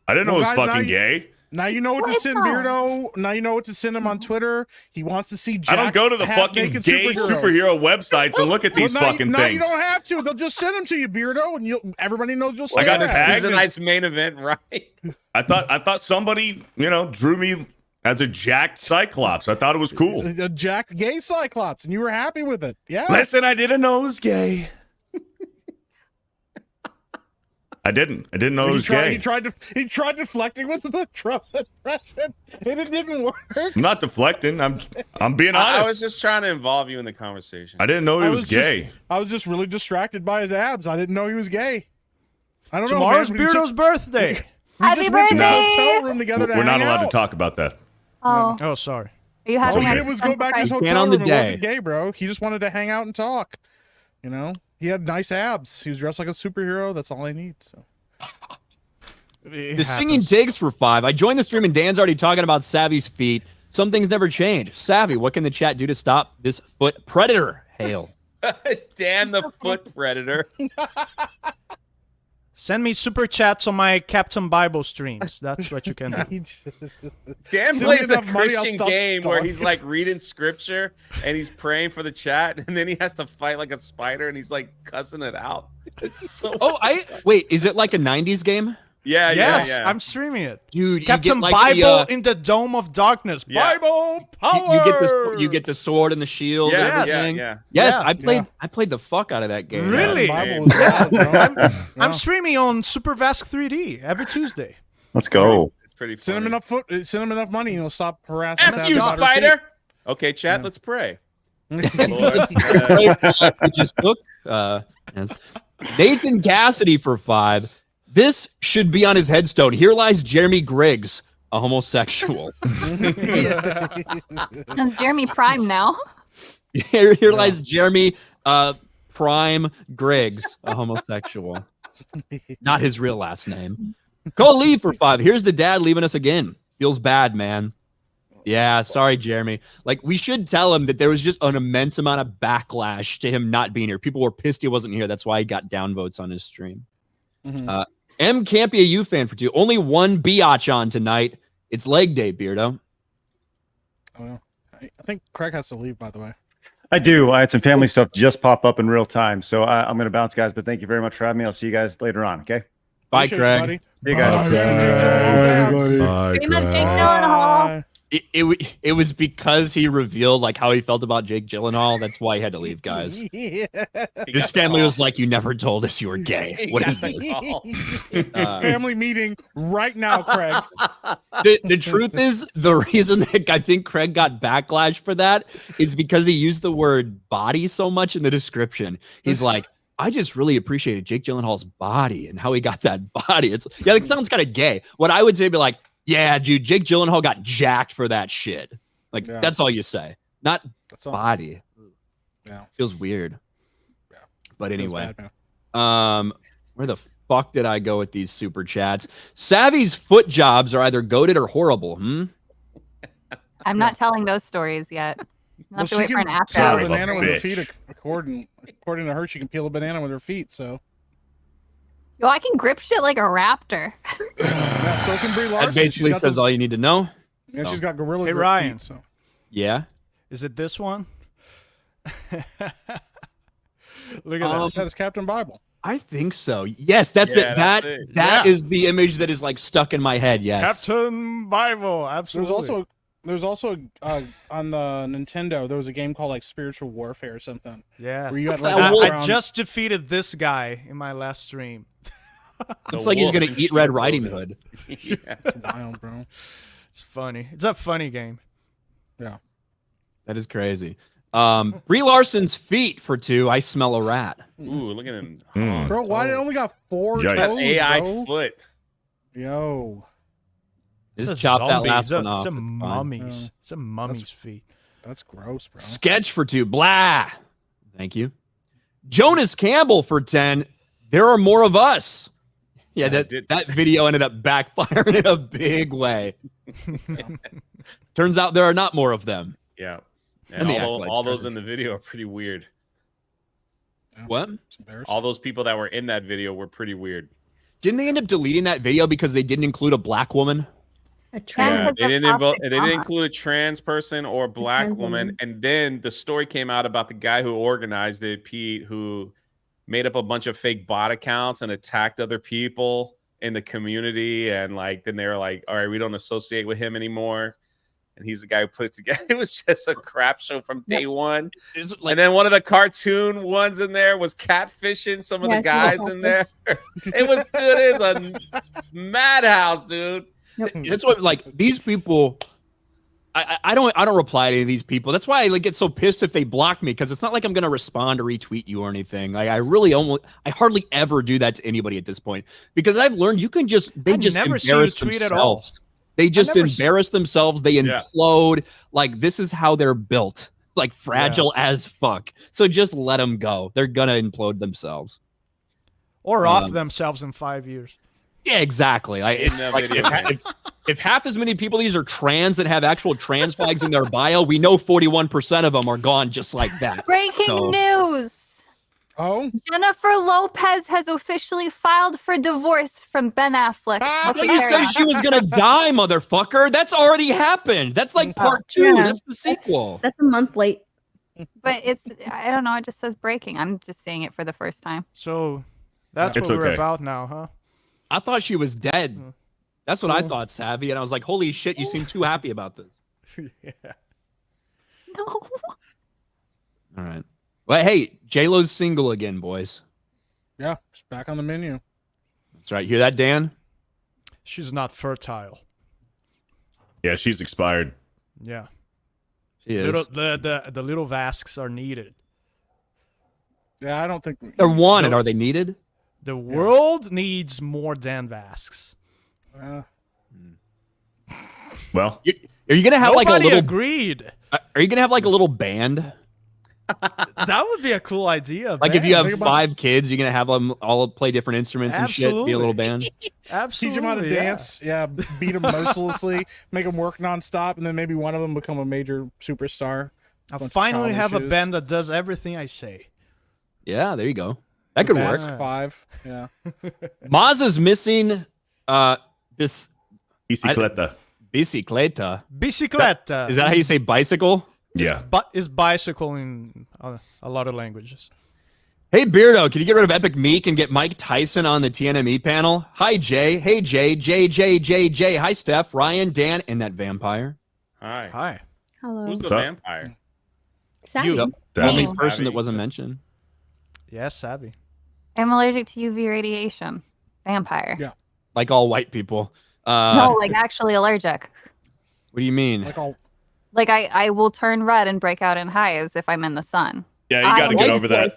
I didn't know it was Well, guys, fucking now gay. Now you know what to send Beardo. Now you know what to send him on Twitter. He wants to see Jack. I don't go to the fucking half-naked gay superheroes. superhero websites and look at these Well, now fucking you, now things. you don't have to. They'll just send them to you, Beardo, and everybody knows you'll say I got that. tagged. Tonight's main event, right? I thought somebody, drew me as a jacked Cyclops. I thought it was cool. A jacked gay Cyclops, and you were happy with it. Yeah. Listen, I didn't know it was gay. I didn't know it was gay. He tried deflecting with the Trump impression, and it didn't work. I'm not deflecting. I'm being honest. I was just trying to involve you in the conversation. I didn't know he was gay. I was just really distracted by his abs. I didn't know he was gay. I don't Tomorrow's know. Man. Beardo's birthday. Happy just went to the birthday! hotel room together to We're not hang allowed to out. talk about that. Oh, Oh, sorry. are you All having he a did was go back to his Can't hotel on room. the It wasn't day. gay, bro. He just wanted to hang out and talk. He had nice abs. He was dressed like a superhero. That's all I need. So. The singing digs for 5. I joined the stream and Dan's already talking about Savvy's feet. Some things never change. Savvy, what can the chat do to stop this foot predator? Hail. Dan the foot predator. Send me super chats on my Captain Bible streams. That's what you can do. Dan Send me plays a enough money, I'll Christian stop game where stalking. he's like reading scripture and he's praying for the chat, and then he has to fight like a spider and he's like cussing it out. It's so Wait, is it like a 90s game? yeah, Yes, yeah. I'm streaming it. Dude, Captain you get like Bible the, in the Dome of Darkness. Yeah. Bible power. you get the sword and the shield and yeah, everything. yeah. Yes, Yeah. I played the fuck out of that game. Really? Bible was bad, bro. I'm streaming on Super Vask 3D every Tuesday. Let's go. It's pretty funny. Send him enough money, and he'll stop harassing. F you, Savage. spider. Okay, chat, let's pray. Lord, It just took yes. Nathan Cassidy for 5. This should be on his headstone. Here lies Jeremy Griggs, a homosexual. That's Jeremy Prime now. Here lies Jeremy Prime Griggs, a homosexual. Not his real last name. Cole Lee for 5. Here's the dad leaving us again. Feels bad, man. Yeah, sorry, Jeremy. Like, we should tell him that there was just an immense amount of backlash to him not being here. People were pissed he wasn't here. That's why he got downvotes on his stream. M can't be a U fan for 2. Only one biatch on tonight. It's leg day, Beardo. Well, I think Craig has to leave, by the way. I do. I had some family stuff just pop up in real time. So I'm going to bounce, guys. But thank you very much for having me. I'll see you guys later on. Okay. Bye, Appreciate Craig. you, buddy. See you guys. Pretty much Jake Gyllenhaal. It was because he revealed like how he felt about Jake Gyllenhaal. That's why he had to leave, guys. Yeah. His family was like, "You never told us you were gay. What is this?" Family meeting right now, Craig. The truth is, the reason that I think Craig got backlash for that is because he used the word body so much in the description. He's like, I just really appreciated Jake Gyllenhaal's body and how he got that body. It sounds kind of gay. What I would say would be like, yeah, dude, Jake Gyllenhaal got jacked for that shit. Like, that's all you say. Not body. Yeah. Feels weird. Yeah. But anyway. Bad, where the fuck did I go with these super chats? Savvy's foot jobs are either goated or horrible. I'm not telling those stories yet. I'll have to wait for an after peel a hours. banana with her feet. According to her, she can peel a banana with her feet. So, Yo, I can grip shit like a raptor. yeah, so can Brie Larson. That basically says all you need to know. Yeah, she's got gorilla grip Ryan. feet. So. Yeah. Is it this one? Look at that. That is Captain Bible. I think so. Yes, that's it. That is the image that is like stuck in my head. Yes. Captain Bible. Absolutely. There's also on the Nintendo, there was a game called like Spiritual Warfare or something. Yeah. Where you had like I just defeated this guy in my last stream. It's like he's gonna eat Red Riding Hood. Yeah. It's wild, bro. It's funny. It's a funny game. Yeah. That is crazy. Brie Larson's feet for 2. I smell a rat. Ooh, look at him. Bro, why did it only got 4 Yikes. That's toes, AI bro? foot. Yo. Just chop that last one off. It's a It's fine. mummy's. It's a mummy's feet. That's gross, bro. Sketch for 2. Blah. Thank you. Jonas Campbell for 10. There are more of us. Yeah, that video ended up backfiring in a big way. Turns out there are not more of them. Yeah. And And the all Acolyte's those trash. in the video are pretty weird. What? It's embarrassing. All those people that were in that video were pretty weird. Didn't they end up deleting that video because they didn't include a black woman? A trans. Yeah, Because they of didn't, toxic they didn't drama. include a trans person or a black trans woman. woman. And then the story came out about the guy who organized it, Pete, who made up a bunch of fake bot accounts and attacked other people in the community. And like, then they were like, all right, we don't associate with him anymore. And he's the guy who put it together. It was just a crap show from day one. Is it And then one of the cartoon ones in there was catfishing some of the guys in there. It was good. It was a madhouse, dude. That's what like these people. I don't reply to any of these people. That's why I like get so pissed if they block me because it's not like I'm gonna respond or retweet you or anything. Like I hardly ever do that to anybody at this point because I've learned they just never see you embarrass tweet at all. themselves. They just never embarrass themselves. They implode. Like this is how they're built. Like fragile as fuck. So just let them go. They're gonna implode themselves Or off themselves in 5 years. Yeah, exactly. If half as many people these are trans that have actual trans flags in their bio, we know 41% of them are gone just like that. Breaking news. Oh, Jennifer Lopez has officially filed for divorce from Ben Affleck. I thought you said she was gonna die, motherfucker. That's already happened. That's like part 2. Yeah. That's the sequel. That's a month late. But I don't know. It just says breaking. I'm just seeing it for the first time. So that's It's what we're okay. about now, huh? I thought she was dead. That's what I thought, Savvy. And I was like, holy shit, you seem too happy about this. Yeah. No. All right. Well, hey, J-Lo's single again, boys. yeah, it's back on the menu. That's right. Hear that, Dan? She's not fertile. Yeah, she's expired. Yeah. She is. The little Vasks are needed. Yeah, I don't think They're wanted. Are they needed? The world needs more Dan Vasks. Well, Are you gonna have like a Nobody little? agreed. Are you gonna have like a little band? That would be a cool idea. Like man. if you have Think about 5 kids, you're gonna have them all play different instruments and shit. Be a little band. Absolutely, teach them how to yeah. dance. Yeah, beat them mercilessly, make them work nonstop, and then maybe one of them become a major superstar. I'll Bunch of finally have a challenges. band that does everything I say. Yeah, there you go. That could work. Fast 5. Yeah. Maz is missing this bicicleta. bicicleta. Bicicleta. Is that how you say bicycle? Yeah. But is bicycle in a lot of languages. Hey, Beardo, can you get rid of Epic Meek and get Mike Tyson on the TNME panel? Hi, Jay. Hey, Jay. Jay. Hi, Steph, Ryan, Dan, and that vampire. Hi. Hi. Hello. Who's the What's up? vampire? Savvy. You, Savvy. the only Savvy. person that wasn't mentioned. Yes, Savvy. I'm allergic to UV radiation. Vampire. Yeah. Like all white people. No, like actually allergic. What do you mean? Like all Like I will turn red and break out in hives if I'm in the sun. Yeah, you got to get over that.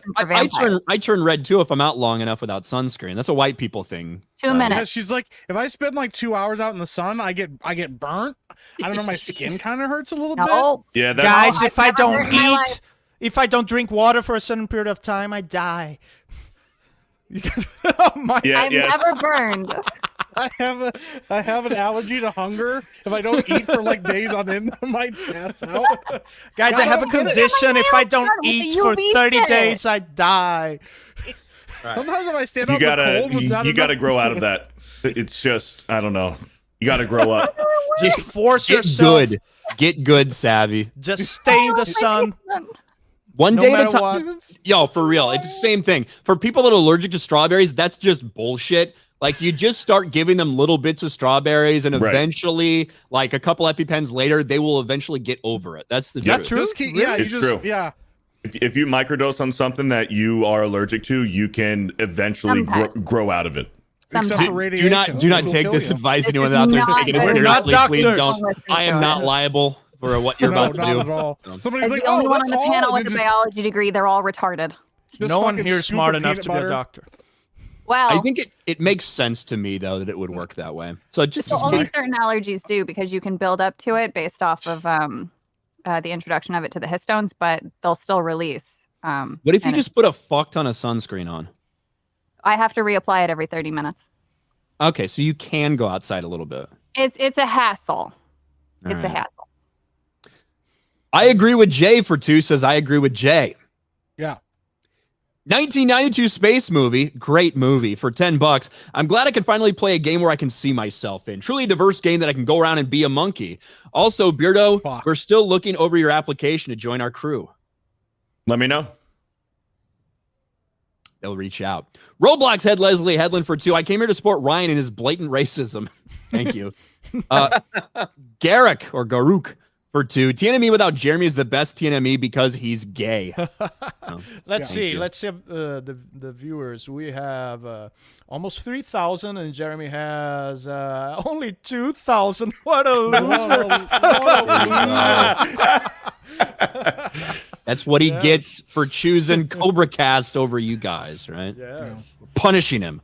I turn red too if I'm out long enough without sunscreen. That's a white people thing. 2 minutes. yeah, she's like, if I spend like 2 hours out in the sun, I get burnt. I don't know, my skin kind of hurts a little bit. No. Yeah, that's Guys, I've if I never don't heard in my eat, life. if I don't drink water for a certain period of time, I die. Oh my! yeah, I'm yes. never burned. I have an allergy to hunger. If I don't eat for like days on end, I might pass out. Guys, I have a condition. If I don't with the eat for UV 30 spit. days, I die. Sometimes if I stand You out in the gotta cold without you gotta enough- grow out of that. It's just I don't know. You gotta grow up. Just force Get yourself. good. Get good, Savvy. Just stay in the sun. One No day at a matter time. what. Yo, for real. It's the same thing. For people that are allergic to strawberries, that's just bullshit. Like, you just start giving them little bits of strawberries, and Right. eventually, like a couple EpiPens later, they will eventually get over it. That's the Is that truth. true? Just keep, yeah, you It's just true. yeah. If you microdose on something that you are allergic to, you can eventually Sometimes. grow out of it. Except Sometimes. for radiation. Do not which will take kill this you. advice. This Anyone is out there is not taking it good. We're not seriously, please doctors. don't. I am not liable for what you're No, about to not do. at all. Somebody's As like, the only oh, one that's on the all. panel and with a just- biology degree, they're all retarded. just No one fucking here is scoop smart of enough peanut to be a butter. doctor. Well, I think it makes sense to me, though, that it would work that way. So just so only certain allergies do, because you can build up to it based off of the introduction of it to the histones, but they'll still release. what if you and just put a fuck ton of sunscreen on? I have to reapply it every 30 minutes. Okay, so you can go outside a little bit. It's a hassle. All It's a right. hassle. I agree with Jay for 2 says I agree with Jay. Yeah. 1992 space movie, great movie for $10. I'm glad I can finally play a game where I can see myself in. Truly diverse game that I can go around and be a monkey. Also, Beardo, Fuck. we're still looking over your application to join our crew. Let me know. They'll reach out. Roblox head Leslie Headland for 2. I came here to support Ryan in his blatant racism. Thank you. Garrick or Garuk for 2. TNME without Jeremy is the best TNME because he's gay. Let's see. you. Let's see the viewers. We have almost 3,000, and Jeremy has only 2,000. What a loser! That's what he gets for choosing Cobra Cast over you guys, right? Yes. Punishing him.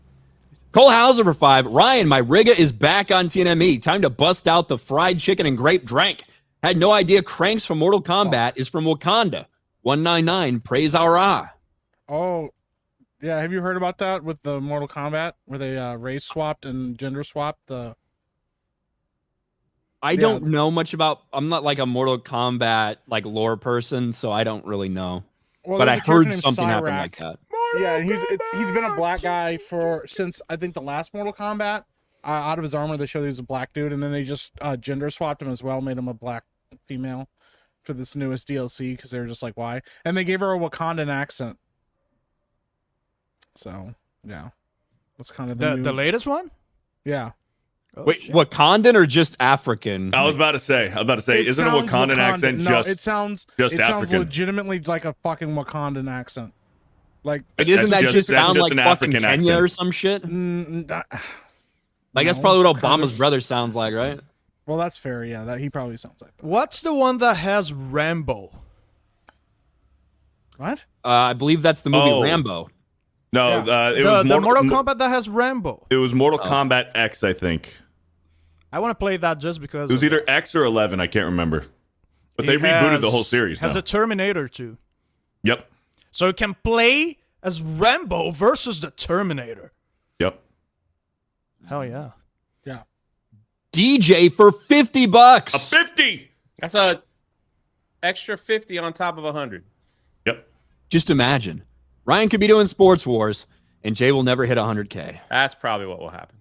Cole Hauser for 5. Ryan, my Riga is back on TNME. Time to bust out the fried chicken and grape drink. Had no idea Cranks from Mortal Kombat is from Wakanda. 199, praise our Oh, yeah. Have you heard about that with the Mortal Kombat where they race swapped and gender swapped the? I don't know much about. I'm not like a Mortal Kombat like lore person, so I don't really know. Well, But I there's a character heard named something happened Cyrac. like that. Yeah, and he's been a black guy since I think the last Mortal Kombat. Out of his armor, they showed he was a black dude, and then they just gender swapped him as well, made him a black female for this newest DLC because they were just like, why? And they gave her a Wakandan accent. So yeah, that's kind of the The latest one? yeah. Oh, Wait, shit. Wakandan or just African? I was about to say. It Isn't a sounds Wakandan accent No, just? it sounds just sounds African? legitimately like a fucking Wakandan accent. Like, Like, isn't that That's just that's sound just like an fucking African Kenya accent. or some shit? Like that's no, probably what kind Obama's of- brother sounds like, right? Well, that's fair. Yeah, that he probably sounds like that. What's the one that has Rambo? What? I believe that's the movie Oh. Rambo. No, Yeah. it was The Mortal Kombat that has Rambo. It was Mortal Oh. Kombat X, I think. I want to play that just because. It was of either that. X or 11. I can't remember. But they It rebooted the has- whole series Has now. a Terminator too, Yep. so you can play as Rambo versus the Terminator. Yep. Hell yeah! DJ for $50. A 50. That's a extra 50 on top of 100. Yep. Just imagine. Ryan could be doing Sports Wars, and Jay will never hit 100K. That's probably what will happen.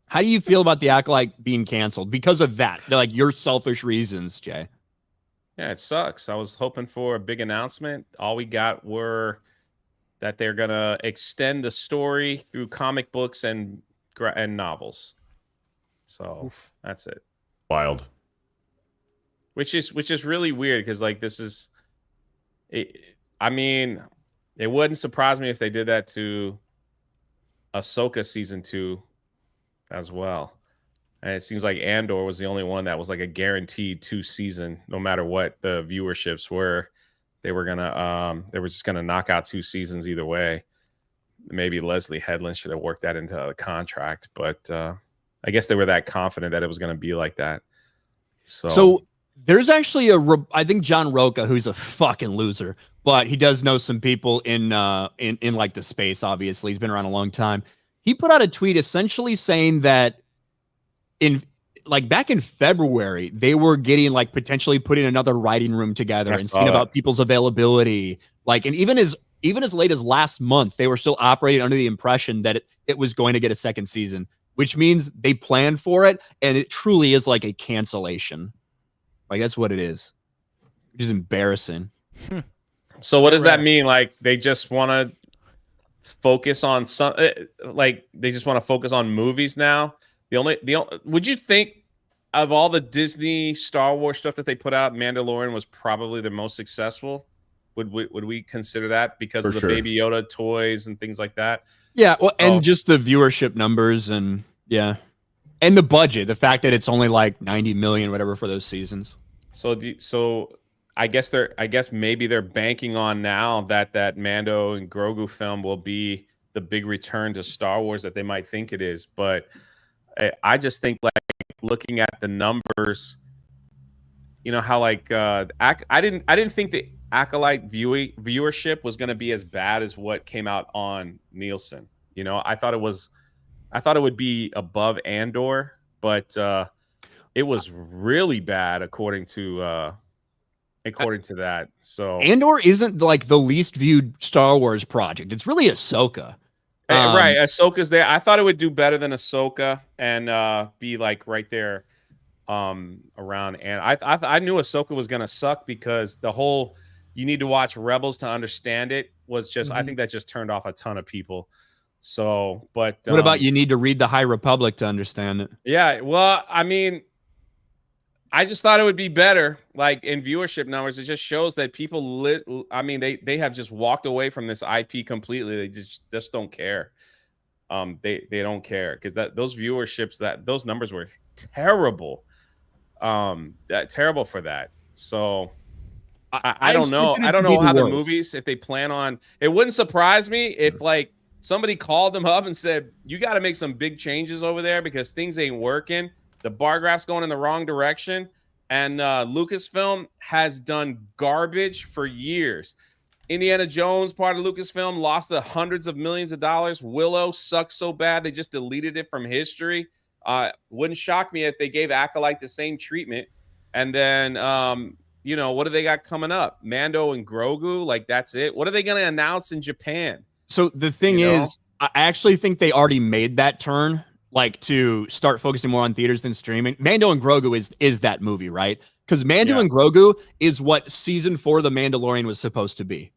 How do you feel about the Acolyte being canceled because of that? They're like your selfish reasons, Jay. Yeah, it sucks. I was hoping for a big announcement. All we got were that they're gonna extend the story through comic books and novels. So that's it. Wild. which is really weird because like this is, I mean, it wouldn't surprise me if they did that to Ahsoka season 2 as well. And it seems like Andor was the only one that was like a guaranteed 2 season, no matter what the viewerships were. They were just gonna knock out 2 seasons either way. Maybe Leslie Headland should have worked that into a contract, but I guess they were that confident that it was gonna be like that. So there's actually I think John Roca, who's a fucking loser, but he does know some people in like the space. Obviously, he's been around a long time. He put out a tweet essentially saying that back in February, they were getting like potentially putting another writing room together and seeing about people's availability. Like, and even as late as last month, they were still operating under the impression that it was going to get a second season, which means they planned for it, and it truly is like a cancellation. Like, that's what it is, which is embarrassing. So what does that mean? Like, they just want to focus on they just want to focus on movies now? Would you think of all the Disney Star Wars stuff that they put out, Mandalorian was probably the most successful? Would we consider that because of the Baby Yoda toys and things like that? Yeah, well, and just the viewership numbers and the budget, the fact that it's only like 90 million, whatever, for those seasons. So I guess maybe they're banking on now that Mando and Grogu film will be the big return to Star Wars that they might think it is, but I just think like looking at the numbers, you know how like I didn't think the Acolyte viewership was going to be as bad as what came out on Nielsen. You know, I thought it would be above Andor, but it was really bad according to that. So Andor isn't like the least viewed Star Wars project. It's really Ahsoka. Right, Ahsoka's there. I thought it would do better than Ahsoka and be like right there around. And I knew Ahsoka was gonna suck because the whole you need to watch Rebels to understand it was just I think that just turned off a ton of people. So, but what about you need to read the High Republic to understand it? Yeah, well, I mean, I just thought it would be better, like in viewership numbers. It just shows that people they have just walked away from this IP completely. They just don't care. They don't care because those viewerships, those numbers were terrible. Terrible for that. So I don't know. I don't know how the movies, if they plan on, it wouldn't surprise me if like somebody called them up and said, you got to make some big changes over there because things ain't working. The bar graph's going in the wrong direction. And Lucasfilm has done garbage for years. Indiana Jones, part of Lucasfilm, lost hundreds of millions of dollars. Willow sucks so bad they just deleted it from history. Wouldn't shock me if they gave Acolyte the same treatment. And then, what do they got coming up? Mando and Grogu, like that's it. What are they going to announce in Japan? So the thing is, I actually think they already made that turn. Like to start focusing more on theaters than streaming. Mando and Grogu is that movie, right? Because Mando and Grogu is what season 4 of The Mandalorian was supposed to be.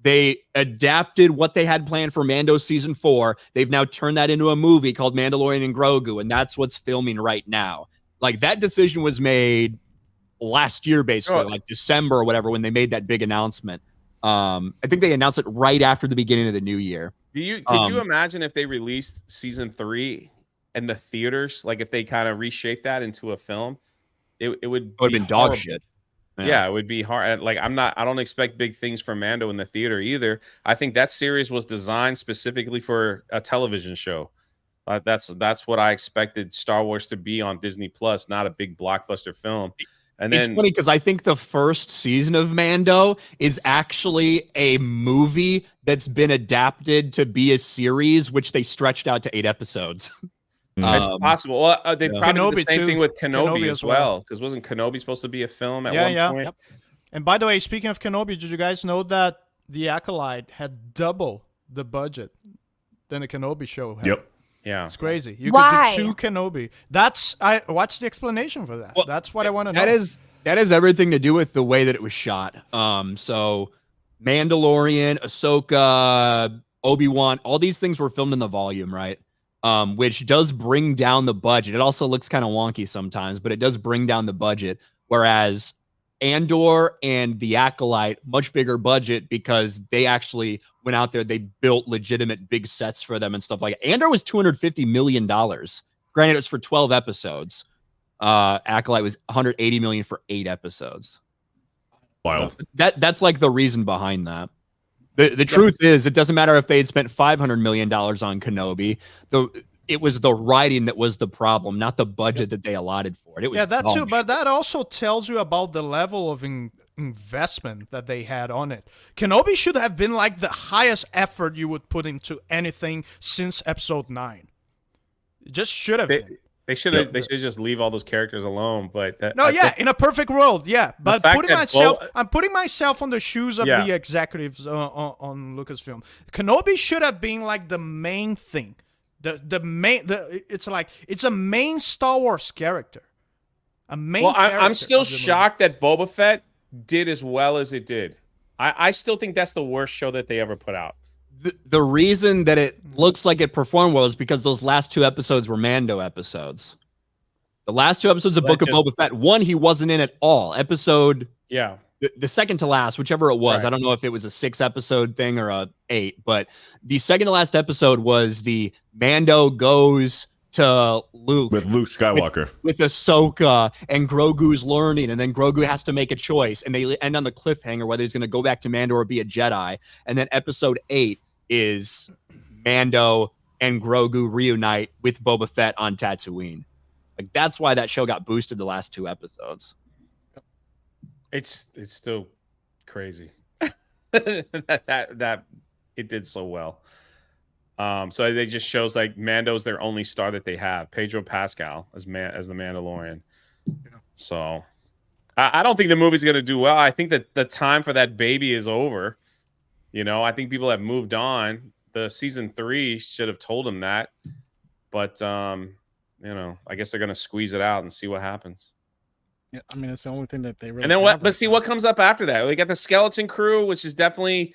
They adapted what they had planned for Mando season 4. They've now turned that into a movie called Mandalorian and Grogu, and that's what's filming right now. Like that decision was made last year, basically, like December or whatever, when they made that big announcement. I think they announced it right after the beginning of the new year. Could you imagine if they released season 3 in the theaters, like if they kind of reshape that into a film, it would have been dog shit. Yeah, it would be hard. Like I don't expect big things from Mando in the theater either. I think that series was designed specifically for a television show. That's what I expected Star Wars to be on Disney Plus, not a big blockbuster film. And then, it's funny because I think the first season of Mando is actually a movie that's been adapted to be a series, which they stretched out to 8 episodes. It's possible. Well, they probably did the same thing with Kenobi as well, because wasn't Kenobi supposed to be a film at one point? Yep. And by the way, speaking of Kenobi, did you guys know that the Acolyte had double the budget than a Kenobi show had? Yep. Yeah. It's crazy. You could do 2 Kenobi. What's the explanation for that? Well, that's what I want to know. That has everything to do with the way that it was shot. So Mandalorian, Ahsoka, Obi-Wan, all these things were filmed in the volume, right? Which does bring down the budget. It also looks kind of wonky sometimes, but it does bring down the budget. Whereas Andor and the Acolyte, much bigger budget because they actually went out there, they built legitimate big sets for them and stuff like that. Andor was $250 million. Granted, it was for 12 episodes. Acolyte was $180 million for 8 episodes. Wild. That's like the reason behind that. The truth is, it doesn't matter if they had spent $500 million on Kenobi. It was the writing that was the problem, not the budget that they allotted for it. It was that too, but that also tells you about the level of investment that they had on it. Kenobi should have been like the highest effort you would put into anything since episode 9. It just should have been. They should have. They should just leave all those characters alone. But in a perfect world, yeah. But I'm putting myself on the shoes of the executives on Lucasfilm. Kenobi should have been like the main thing. It's a main Star Wars character. I'm still shocked that Boba Fett did as well as it did. I still think that's the worst show that they ever put out. The reason that it looks like it performed well is because those last 2 episodes were Mando episodes. The last 2 episodes of Book of Boba Fett, one he wasn't in at all. Episode the second to last, whichever it was. Right. I don't know if it was a 6-episode thing or a 8, but the second to last episode was the Mando goes to Luke with Luke Skywalker with Ahsoka, and Grogu's learning, and then Grogu has to make a choice, and they end on the cliffhanger whether he's going to go back to Mando or be a Jedi. And then episode 8 is Mando and Grogu reunite with Boba Fett on Tatooine. Like, that's why that show got boosted the last 2 episodes. It's still crazy that it did so well. So they just shows like Mando's their only star that they have. Pedro Pascal as the Mandalorian. So I don't think the movie's gonna do well. I think that the time for that baby is over. I think people have moved on. The season 3 should have told them that, but I guess they're gonna squeeze it out and see what happens. Yeah, I mean, it's the only thing that they really. And then what? But see what comes up after that. We got the Skeleton Crew, which is definitely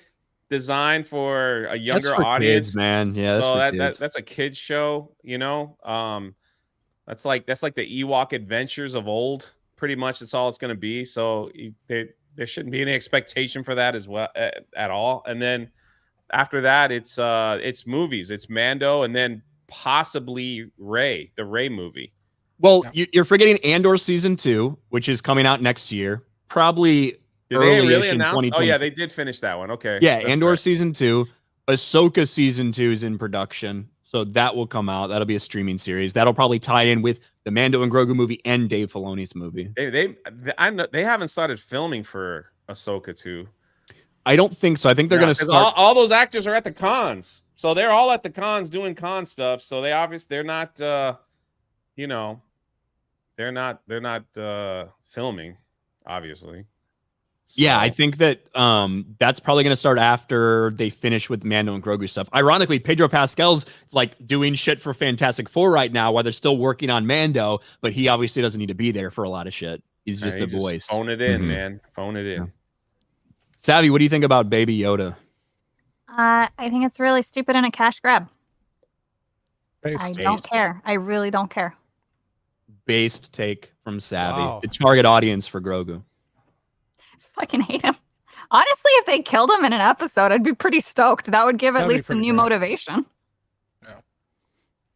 designed for a younger audience, kids, man. Yeah, that's a kids show. That's like the Ewok Adventures of old. Pretty much, that's all it's going to be. So there shouldn't be any expectation for that as well at all. And then after that, it's movies. It's Mando, and then possibly Rey, the Rey movie. Well, you're forgetting Andor season 2, which is coming out next year. Probably did they really announce? Oh yeah, they did finish that one. Okay. Yeah, Andor season 2, Ahsoka season 2 is in production, so that will come out. That'll be a streaming series. That'll probably tie in with the Mando and Grogu movie and Dave Filoni's movie. I know they haven't started filming for Ahsoka 2. I don't think so. I think they're going to start. All those actors are at the cons, so they're all at the cons doing con stuff. So they're not. They're not filming, obviously. So. Yeah, I think that that's probably going to start after they finish with Mando and Grogu stuff. Ironically, Pedro Pascal's like doing shit for Fantastic Four right now while they're still working on Mando, but he obviously doesn't need to be there for a lot of shit. He's just a voice. Phone it in, man. Phone it in. Yeah. Savvy, what do you think about Baby Yoda? I think it's really stupid and a cash grab. Based. I don't care. I really don't care. Based take from Savvy. Wow. The target audience for Grogu. Fucking hate him. Honestly, if they killed him in an episode, I'd be pretty stoked. That would give at least some new motivation.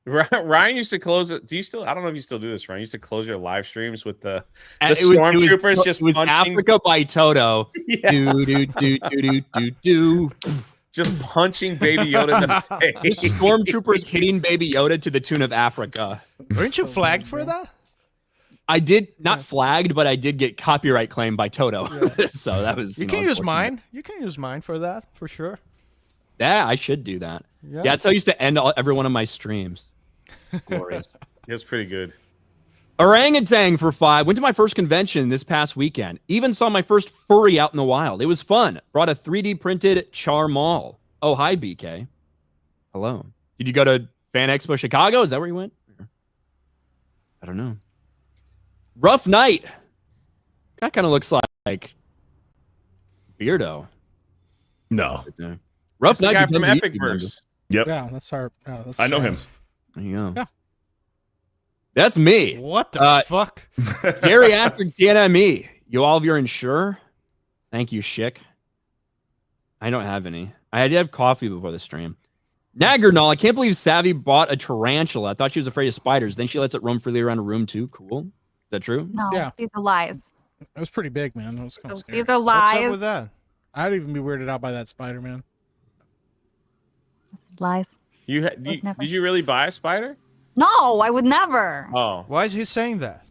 Ryan used to close it. Do you still? I don't know if you still do this, Ryan. You used to close your live streams with the stormtroopers just punching. Africa by Toto. Yeah. Do. Just punching Baby Yoda in the face. Stormtroopers hitting Baby Yoda to the tune of Africa. Weren't you flagged for that? I did not flagged, but I did get copyright claim by Toto. Yeah. So that was. You can use mine. You can use mine for that, for sure. Yeah, I should do that. Yeah, that's how I used to end every one of my streams. Glorious. It was pretty good. Orangutan for 5. Went to my first convention this past weekend. Even saw my first furry out in the wild. It was fun. Brought a 3D printed Charmal. Oh, hi, BK. Hello. Did you go to Fan Expo Chicago? Is that where you went? I don't know. Rough Night. That kind of looks like Beardo. No. Rough Night guy from Epic Verse. Yep. Yeah, that's our. That's I know him. There you go. Yeah. That's me. What the fuck? Geriatric DNME. You all of your insurer? Thank you, Schick. I don't have any. I did have coffee before the stream. Naggernall, I can't believe Savvy bought a tarantula. I thought she was afraid of spiders. Then she lets it roam freely around a room too. Cool. Is that true? No, Yeah. these are lies. It was pretty big, man. It was kind of scary. These are What's lies. up with that? I'd even be weirded out by that spider, man. This is lies. Did you really buy a spider? No, I would never. Oh, Why is he saying that?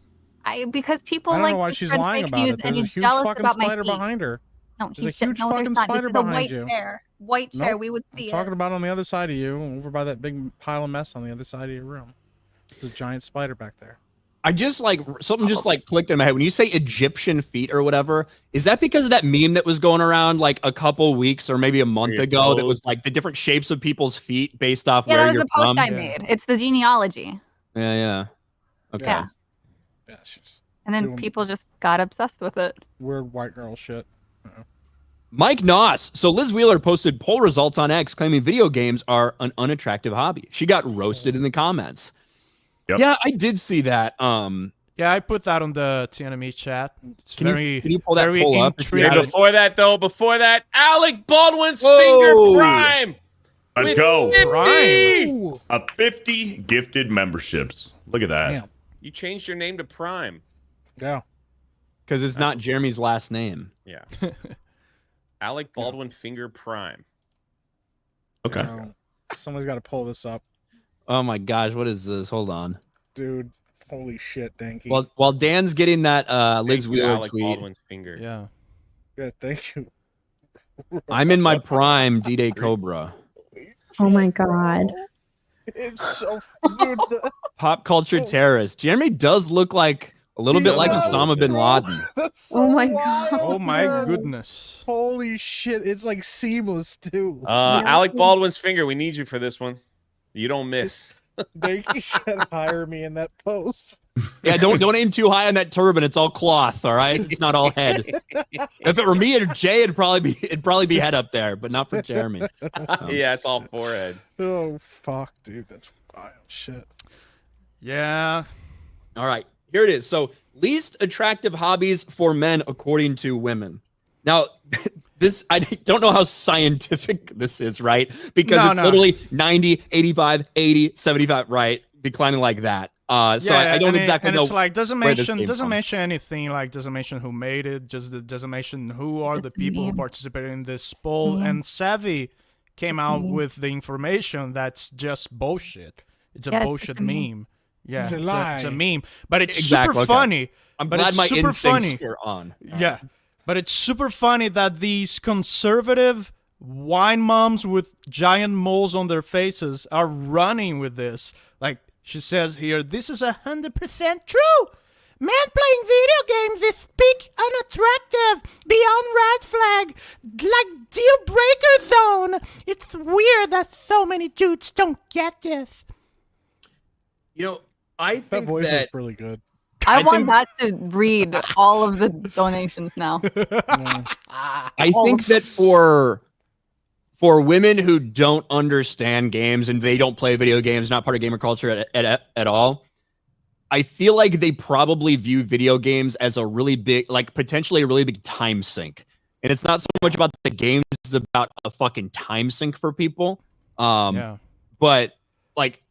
Because people I don't like know why to she's spread lying fake about news, it. and There's a he's huge jealous fucking about my spider feet. behind her. No, There's he's a huge no, fucking there's not. spider This is a behind white you. chair. White chair. Nope. We would I'm see talking it. about on the other side of you, over by that big pile of mess on the other side of your room. There's a giant spider back there. I just like something just like clicked in my head. When you say Egyptian feet or whatever, is that because of that meme that was going around like a couple weeks or maybe a month ago that was like the different shapes of people's feet based off where that was you're a post from? I made. It's the genealogy. Yeah. Okay. Yeah. Yeah, she's And then doing people just got obsessed with it. weird white girl shit. Mike Noss. So Liz Wheeler posted poll results on X claiming video games are an unattractive hobby. She got roasted in the comments. Yep. Yeah, I did see that. Yeah, I put that on the TNME chat. It's Can very, you pull that very poll up if you Hey, have it? before that, Alec Baldwin's Whoa. finger prime. Let's With go. 50. Prime. A 50 gifted memberships. Look at that. Damn. You changed your name to Prime. Yeah. Because it's not Jeremy's last name. Yeah. Alec Baldwin finger prime. Okay. Somebody's got to pull this up. Oh my gosh, what is this? Hold on. Dude, holy shit, Danky. While Dan's getting that Liz Thank you, Wheeler Alec tweet, Baldwin's finger. Yeah. Yeah, thank you. I'm in my prime D-Day Cobra. Oh my god. It's so dude. Pop culture terrorist. Jeremy does look like a little bit like Osama bin Laden. That's so Oh my wild, God. Oh my dude. goodness. Holy shit, it's like seamless too. Alec Baldwin's finger. We need you for this one. You don't miss. Danky said hire me in that post. Yeah, don't aim too high on that turban. It's all cloth, all right? It's not all head. If it were me or Jay, it'd probably be head up there, but not for Jeremy. Yeah, it's all forehead. Oh fuck, dude, that's wild shit. Yeah. All right, here it is. So, least attractive hobbies for men according to women. Now, this I don't know how scientific this is, right? Because it's literally 90, 85, 80, 75, right? Declining like that. So I don't exactly know. It's like doesn't where this mention came from. mention anything. Like doesn't mention who made it. Just doesn't mention who are the people who meme. participated in this poll. And Savvy came out with the information that's just bullshit. It's a Yeah, it's bullshit just a meme. Yeah, It's a it's a lie. meme. But it's Exactly, super okay. funny. I'm but glad it's my super instincts funny. are on. Yeah. But it's super funny that these conservative wine moms with giant moles on their faces are running with this. Like she says here, this is 100% true. Men playing video games is peak unattractive, beyond red flag, like deal breaker zone. It's weird that so many dudes don't get this. You know, I That think voice that was really good. I want think- that to read all of the donations now. Yeah. I think that for women who don't understand games and they don't play video games, not part of gamer culture at all, I feel like they probably view video games as a really big, like potentially a really big time sink. And it's not so much about the games, it's about a fucking time sink for people. But like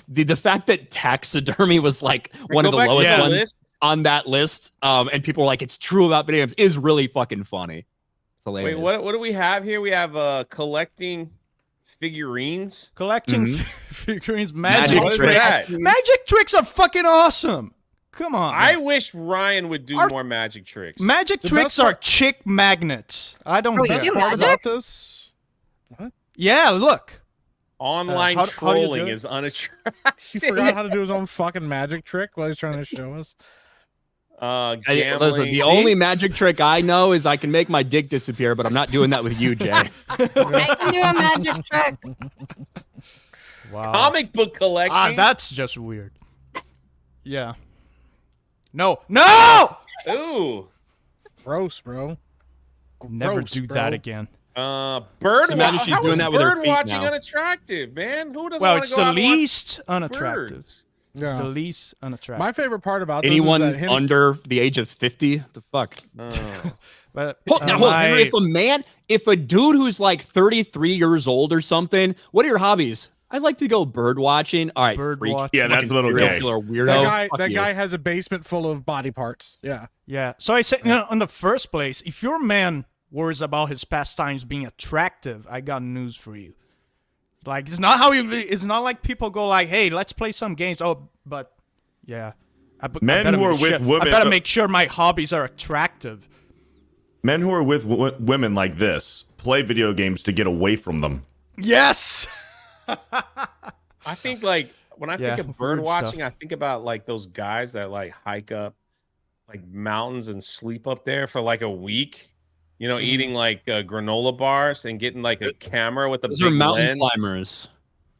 the fact that taxidermy was like one of the lowest ones on that list, and people were like, it's true about video games, is really fucking funny. It's hilarious. Wait, what do we have here? We have collecting figurines. Collecting figurines, magic Magic tricks. tricks. Magic tricks are fucking awesome. Come on. I wish Ryan would do more magic tricks. Magic tricks are chick magnets. I don't Oh, get you it. do magic? About this? Yeah, look. Online how do you trolling do it? is unattractive. He forgot how to do his own fucking magic trick while he's trying to show us. Listen, the only magic trick I know is I can make my dick disappear, but I'm not doing that with you, Jay. I can do a magic trick. Wow. comic book collecting. That's just weird. Yeah. No. No! Ooh. Gross, bro. Never Gross, do bro. that again. Bird So imagine she's how doing is that with her bird feet watching now. unattractive, man? Who doesn't Well, want it's to go the out and watch least unattractive. birds? It's the least unattractive. My favorite part about anyone this is that under the age of 50, the fuck. But Henry, if a dude who's like 33 years old or something, what are your hobbies? I like to go bird watching. All right, bird freak. watching. Yeah, that's a little gay. Weirdo. That guy has a basement full of body parts. Yeah. Yeah. So I said, in the first place, if your man worries about his pastimes being attractive, I got news for you. Like, it's not like people go like, hey, let's play some games. Oh, but yeah. Men who are with women. I better make sure my hobbies are attractive. Men who are with women like this play video games to get away from them. Yes. I think like when I think of bird watching, I think about like those guys that like hike up like mountains and sleep up there for like a week, you know, eating like granola bars and getting like a camera with a Those big are mountain lens. climbers.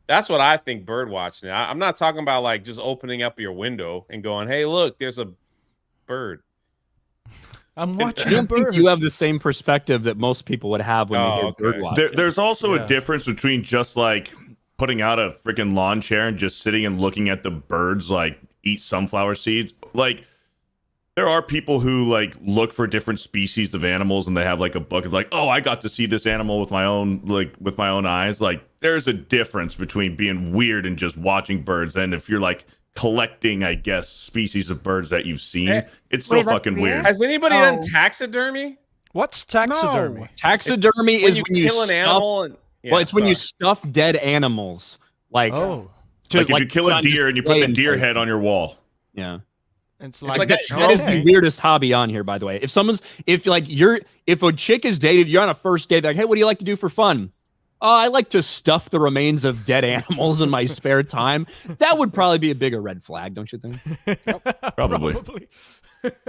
That's what I think bird watching. I'm not talking about like just opening up your window and going, hey, look, there's a bird. I'm watching I don't think you have the same perspective that most people would have when they hear bird watching. There's also a difference between just like putting out a freaking lawn chair and just sitting and looking at the birds like eat sunflower seeds. Like there are people who like look for different species of animals and they have like a book. It's like, oh, I got to see this animal with my own eyes. Like there's a difference between being weird and just watching birds. And if you're like collecting, I guess, species of birds that you've seen, it's still fucking weird. Has anybody done taxidermy? What's taxidermy? No. Taxidermy is when you kill an animal and it's when you stuff dead animals. Like, like if you kill a deer and you put the deer head on your wall. Yeah. It's like that is the weirdest hobby on here, by the way. If a chick is dated, you're on a first date, like, hey, what do you like to do for fun? I like to stuff the remains of dead animals in my spare time. That would probably be a bigger red flag, don't you think? Probably.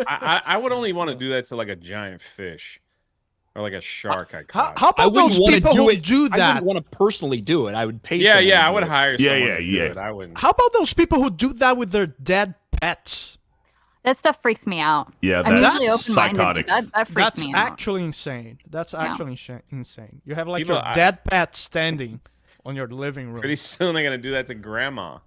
I would only want to do that to like a giant fish or like a shark. How about those people who do that? I wouldn't want to personally do it. I would pay. Yeah, I would hire someone. Yeah. To do it. I wouldn't. How about those people who do that with their dead pets? That stuff freaks me out. Yeah, I'm that's usually open-minded, psychotic. but that freaks That's me out. actually insane. That's actually insane. You have like People- your dead pet standing on your living room. Pretty soon they're gonna do that to grandma.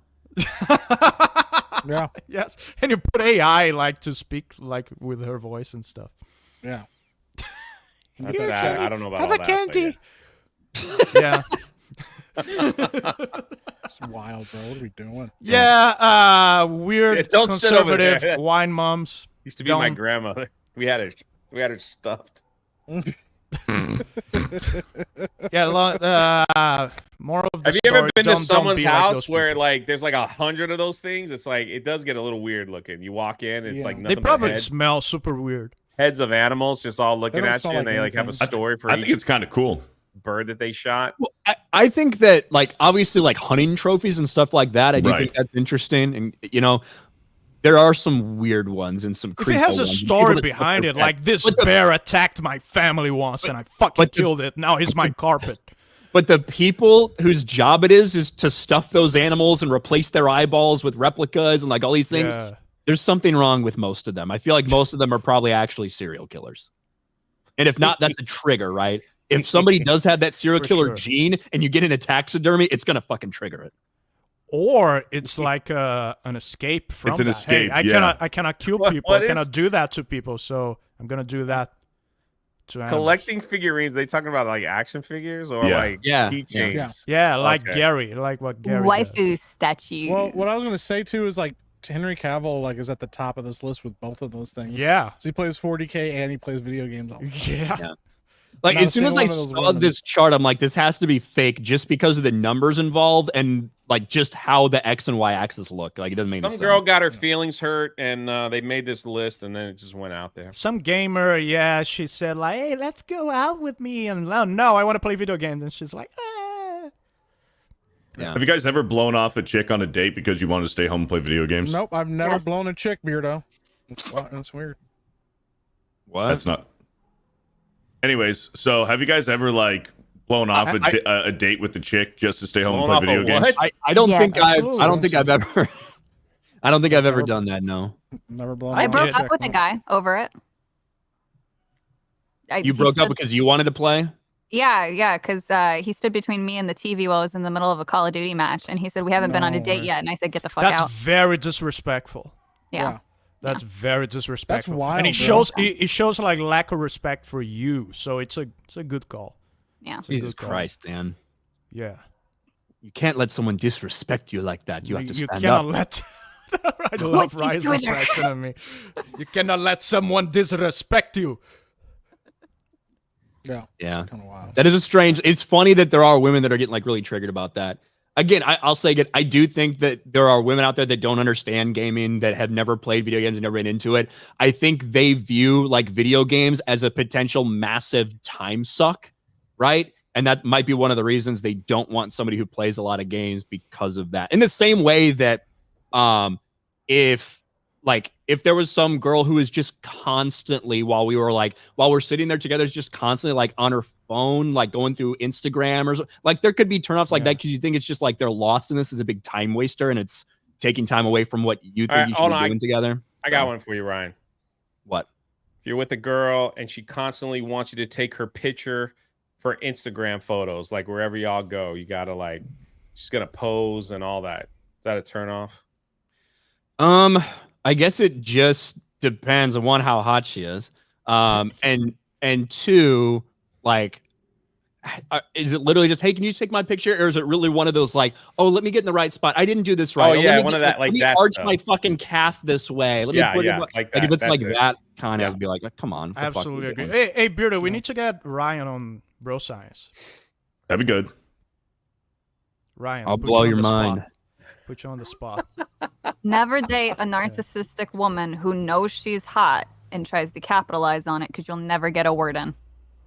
Yeah. Yes, and you put AI like to speak like with her voice and stuff. Yeah. That's sad. I don't know about Have all a that. candy. Yeah. It's wild, bro. What are we doing? Yeah. Weird. Yeah, don't sit over there. conservative wine moms. Used to be my grandmother. We had her stuffed. Yeah. More of the Have you ever story, been to don't someone's be like house those where people. like there's like 100 of those things? It's like it does get a little weird looking. You walk in, it's like they nothing but probably heads, smell super weird. heads of animals just all looking don't at you, smell and like they like have a anything. story for I think each it's kind of cool. bird that they shot. Well, I think that like obviously like hunting trophies and stuff like that. I do Right. think that's interesting, and you know, there are some weird ones and some. If it has a ones. story People that behind stuff it, their like pets. this But the- bear attacked my family once and I fucking killed it. Now he's my carpet. But the people whose job it is to stuff those animals and replace their eyeballs with replicas and like all these things. Yeah. There's something wrong with most of them. I feel like most of them are probably actually serial killers. And if not, that's a trigger, right? If somebody does have that serial For killer sure. gene and you get into taxidermy, it's gonna fucking trigger it. Or it's like an escape from It's an that. escape, Hey, yeah. I cannot kill What- people. what I cannot is- do that to people. So I'm gonna do that to animals. Collecting figurines. They talking about like action figures or Yeah. like Yeah. keychains? Yeah, like Okay. Gary, like what Gary. does. Waifu statue. Well, what I was gonna say too is like Henry Cavill like is at the top of this list with both of those things. Yeah. So he plays 40K and he plays video games all the time. Yeah. Like Not a as soon as single I one of those saw women. this chart, I'm like, this has to be fake just because of the numbers involved and like just how the X and Y axis look. Like it doesn't make any Some sense. girl got her feelings hurt, and they made this list, and then it just went out there. Some gamer, yeah, she said like, "Hey, let's go out with me," and no, I want to play video games, and she's like, "Ah." Yeah. Have you guys ever blown off a chick on a date because you wanted to stay home and play video games? Nope, I've never Yes. blown a chick, Beardo. That's weird. What? That's not. Anyways, so have you guys ever like blown off a date with a chick just to stay home and Blown play off video a games? what? I don't Yeah, think absolutely. I don't think I've ever I don't think I've ever done that, no. Never blown. I a broke chick, up with a no. guy over it. You broke up because you wanted to play? Yeah, because he stood between me and the TV while I was in the middle of a Call of Duty match, and he said, we haven't been on a date yet, and I said, get the fuck out. That's very disrespectful. Yeah. That's very disrespectful. That's wild, and it shows like lack of respect for you. So it's a good call. Yeah. Jesus Christ, man. Yeah. You can't let someone disrespect you like that. You have to stand up. You cannot let. I love Ryan's impression of me. You cannot let someone disrespect you. Yeah. Kind of wild. That is a strange. It's funny that there are women that are getting like really triggered about that. Again, I'll say again, I do think that there are women out there that don't understand gaming, that have never played video games and never been into it. I think they view like video games as a potential massive time suck, right? And that might be one of the reasons they don't want somebody who plays a lot of games because of that. In the same way that if there was some girl who is just constantly while we're sitting there together is just constantly like on her phone, like going through Instagram or so, like there could be turnoffs like that because you think it's just like they're lost in this as a big time waster and it's taking time away from what you think you should be doing together. I got one for you, Ryan. What? If you're with a girl and she constantly wants you to take her picture for Instagram photos, like wherever y'all go, you gotta like, she's gonna pose and all that. Is that a turnoff? I guess it just depends on one, how hot she is, and two, like, is it literally just, hey, can you take my picture, or is it really one of those like, oh, let me get in the right spot, I didn't do this right, oh yeah, one of that, like, let me arch my fucking calf this way, let me put it like that. Like if it's like that kind of, I'd be like, come on, I absolutely agree. Hey Beardo, we need to get Ryan on Bro Science. That'd be good. Ryan, I'll blow your mind. Put you on the spot. Never date a narcissistic woman who knows she's hot and tries to capitalize on it, because you'll never get a word in.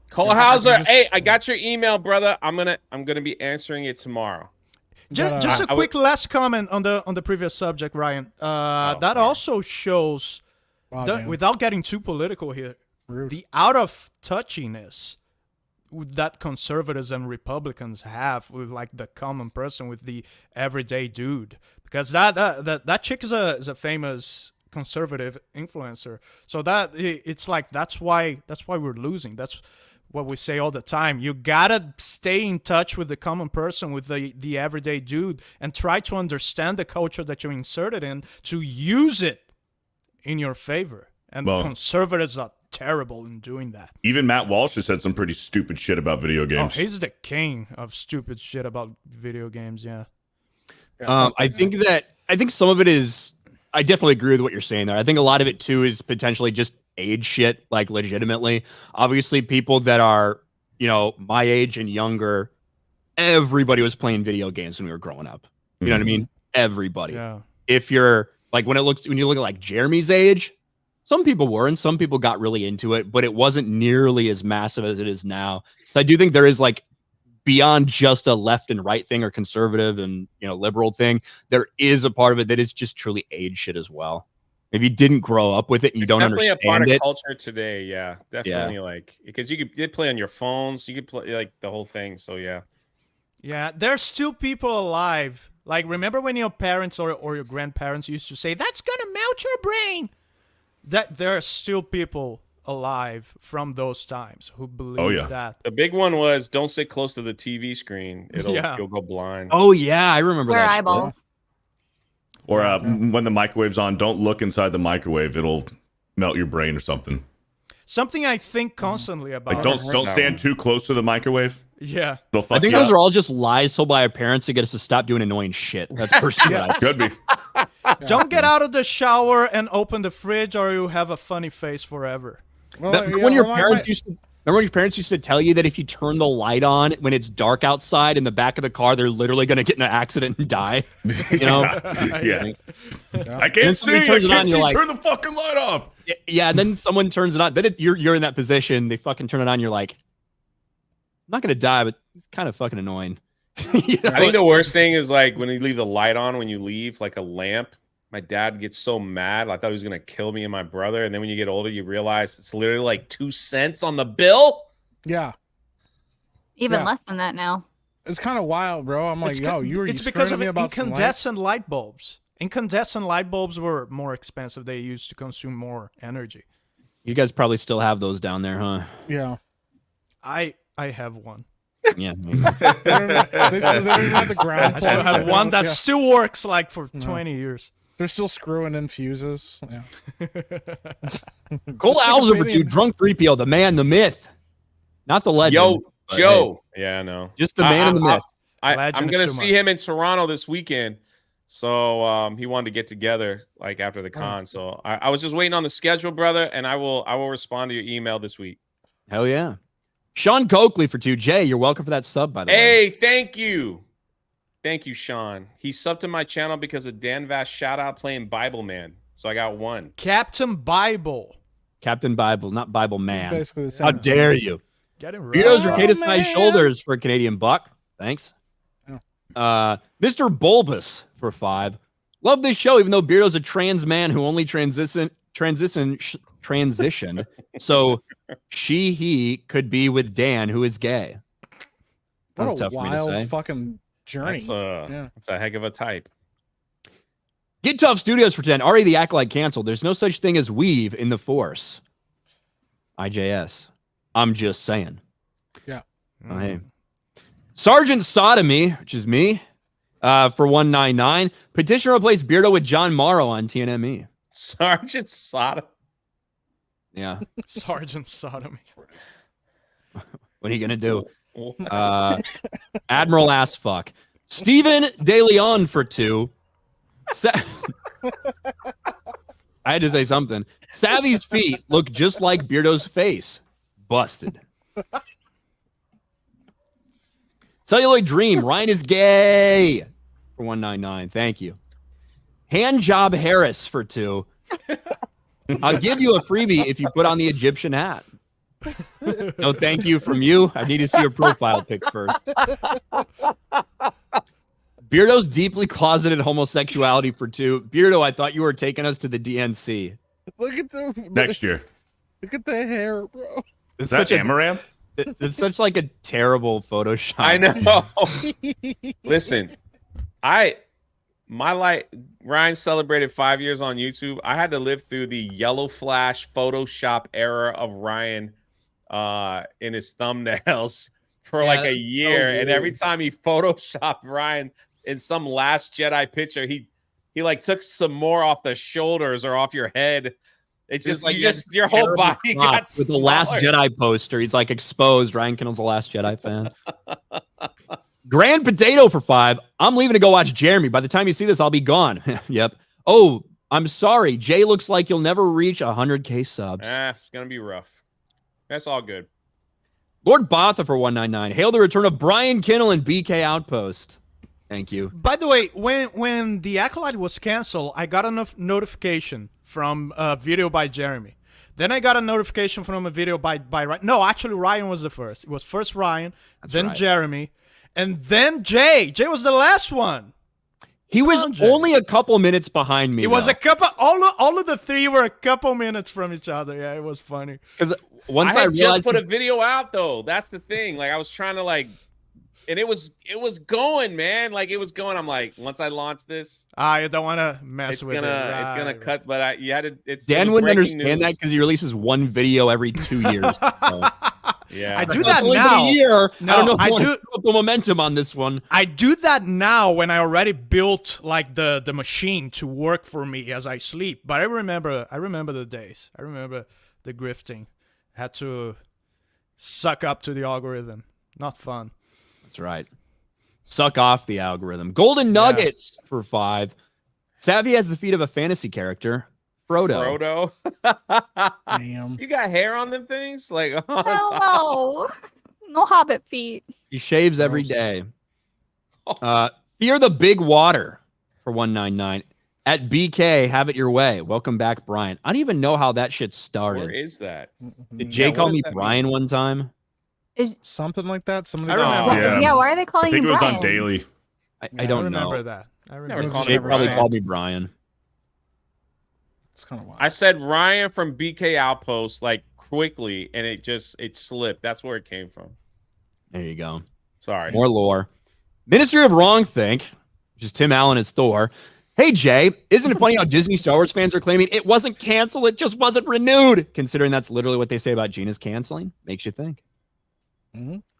Cole Hauser, hey, I got your email, brother. I'm gonna be answering it tomorrow. Just a quick last comment on the previous subject, Ryan. That also shows, without getting too political here, the out of touchiness that conservatives and Republicans have with like the common person, with the everyday dude, because that chick is a famous conservative influencer. So that it's like that's why we're losing. That's what we say all the time. You gotta stay in touch with the common person, with the everyday dude, and try to understand the culture that you're inserted in to use it in your favor. And conservatives are terrible in doing that. Even Matt Walsh has said some pretty stupid shit about video games. Oh, he's the king of stupid shit about video games. Yeah. I think some of it is, I definitely agree with what you're saying there. I think a lot of it too is potentially just age shit, like legitimately. Obviously, people that are, my age and younger, everybody was playing video games when we were growing up. You know what I mean? Everybody. Yeah. If you're like, when you look at like Jeremy's age, some people were, and some people got really into it, but it wasn't nearly as massive as it is now. So I do think there is like, beyond just a left and right thing or conservative and liberal thing, there is a part of it that is just truly age shit as well. If you didn't grow up with it and you don't understand it, definitely a part of culture today. Yeah, definitely. Like, because you could play on your phones, you could play like the whole thing. So yeah, there's still people alive. Like, remember when your parents or your grandparents used to say, "That's gonna melt your brain." That there are still people alive from those times who believe that. The big one was, don't sit close to the TV screen. You'll go blind. Oh yeah, I remember that. Eyeballs. Shit. Or when the microwave's on, don't look inside the microwave. It'll melt your brain or something. Something I think constantly about. Like don't stand too close to the microwave. Yeah. I think those are all just lies told by our parents to get us to stop doing annoying shit. That's personally Could be. Don't get out of the shower and open the fridge, or you have a funny face forever. When your parents used to Remember when your parents used to tell you that if you turn the light on when it's dark outside in the back of the car, they're literally going to get in an accident and die? You know? Yeah. I can't see. Turns it on, you're like, turn the fucking light off. Yeah, and then someone turns it on. Then you're in that position. They fucking turn it on. You're like, I'm not going to die, but it's kind of fucking annoying. You know? I think the worst thing is like when you leave the light on when you leave, like a lamp. My dad gets so mad. I thought he was going to kill me and my brother. And then when you get older, you realize it's literally like 2 cents on the bill. Yeah. Even less than that now. It's kind of wild, bro. I'm like, it's because of incandescent light bulbs. Incandescent light bulbs were more expensive. They used to consume more energy. You guys probably still have those down there, huh? Yeah. I I have one. Yeah. They still have the ground. I still have one that still works like for 20 years. They're still screwing in fuses. Yeah. Cole Owls over to Drunk 3PO, the man, the myth. Not the legend. Yo, Joe. Hey, yeah, I know. Just the man and the myth. I'm going to see him in Toronto this weekend. So he wanted to get together like after the con. So I was just waiting on the schedule, brother, and I will respond to your email this week. Hell yeah. Sean Coakley for 2. Jay, you're welcome for that sub, by the way. Hey, thank you. Thank you, Sean. He subbed to my channel because of Dan Vass shout out playing Bible Man. So I got one. Captain Bible. Captain Bible, not Bible Man. Basically the same. How dare you? Get him right. Beardo's Arcadis Nice Shoulders for a Canadian buck. Thanks. Mr. Bulbous for 5. Love this show, even though Beardo's a trans man who only transitioned. So he could be with Dan, who is gay. That's what a tough for me to say. wild fucking journey. That's a heck of a type. Get Tough Studios for 10. Already the Acolyte canceled. There's no such thing as weave in the Force. IJS. I'm just saying. Yeah. Oh, hey. Sergeant Sodomy, which is me, for 199. Petition to replace Beardo with John Morrow on TNME. Sergeant Sodomy. Yeah. Sergeant Sodomy. What are you gonna do? Admiral ass fuck. Steven De Leon for 2. I had to say something. Savvy's feet look just like Beardo's face. Busted. Celluloid Dream. Ryan is gay for 199. Thank you. Handjob Harris for 2. I'll give you a freebie if you put on the Egyptian hat. No thank you from you. I need to see your profile pic first. Beardo's deeply closeted homosexuality for 2. Beardo, I thought you were taking us to the DNC. Look at the Next year. Look at the hair, bro. Is that Amaranth? It's such like a terrible Photoshop. I know. Listen, Ryan celebrated 5 years on YouTube. I had to live through the yellow flash Photoshop era of Ryan in his thumbnails for like a year. And every time he Photoshopped Ryan in some Last Jedi picture, he like took some more off the shoulders or off your head. It's just like your whole body got with the Last Jedi poster. He's like exposed. Ryan Kindle's a Last Jedi fan. Grand Potato for 5. I'm leaving to go watch Jeremy. By the time you see this, I'll be gone. Yep. Oh, I'm sorry. Jay looks like you'll never reach 100K subs. It's gonna be rough. That's all good. Lord Botha for 199. Hail the return of Brian Kindle and BK Outpost. Thank you. By the way, when the Acolyte was canceled, I got a notification from a video by Jeremy. Then I got a notification from a video by Ryan. No, actually, Ryan was the first. It was first Ryan, then Jeremy, and then Jay. Jay was the last one. He was only a couple minutes behind me. It was a couple. All of the three were a couple minutes from each other. Yeah, it was funny. Because once I realized, just put a video out though. That's the thing. Like I was trying to and it was going, man. Like it was going. I'm like, once I launch this, you don't want to mess with it. It's gonna cut. But you had to. Dan wouldn't understand that because he releases one video every 2 years. So. Yeah, I do that now. No, I don't know if I do put the momentum on this one. I do that now when I already built like the machine to work for me as I sleep. But I remember the days. I remember the grifting. Had to suck up to the algorithm. Not fun. That's right. Suck off the algorithm. Golden Nuggets for 5. Savvy has the feet of a fantasy character. Frodo. Damn. You got hair on them things? Like, no hobbit feet. He shaves every day. Fear the Big Water for 199. At BK, have it your way. Welcome back, Brian. I don't even know how that shit started. Where is that? Did Jay call me Brian one time? Something like that? I remember. Yeah, why are they calling you Brian? I think it was on Daily. I don't remember know. that. I remember. Jay probably called me Brian. It's kind of wild. I said Ryan from BK Outpost like quickly, and it slipped. That's where it came from. There you go. Sorry. More lore. Ministry of Wrongthink, which is Tim Allen as Thor. Hey, Jay, isn't it funny how Disney Star Wars fans are claiming it wasn't canceled, it just wasn't renewed? Considering that's literally what they say about Gina's canceling. Makes you think.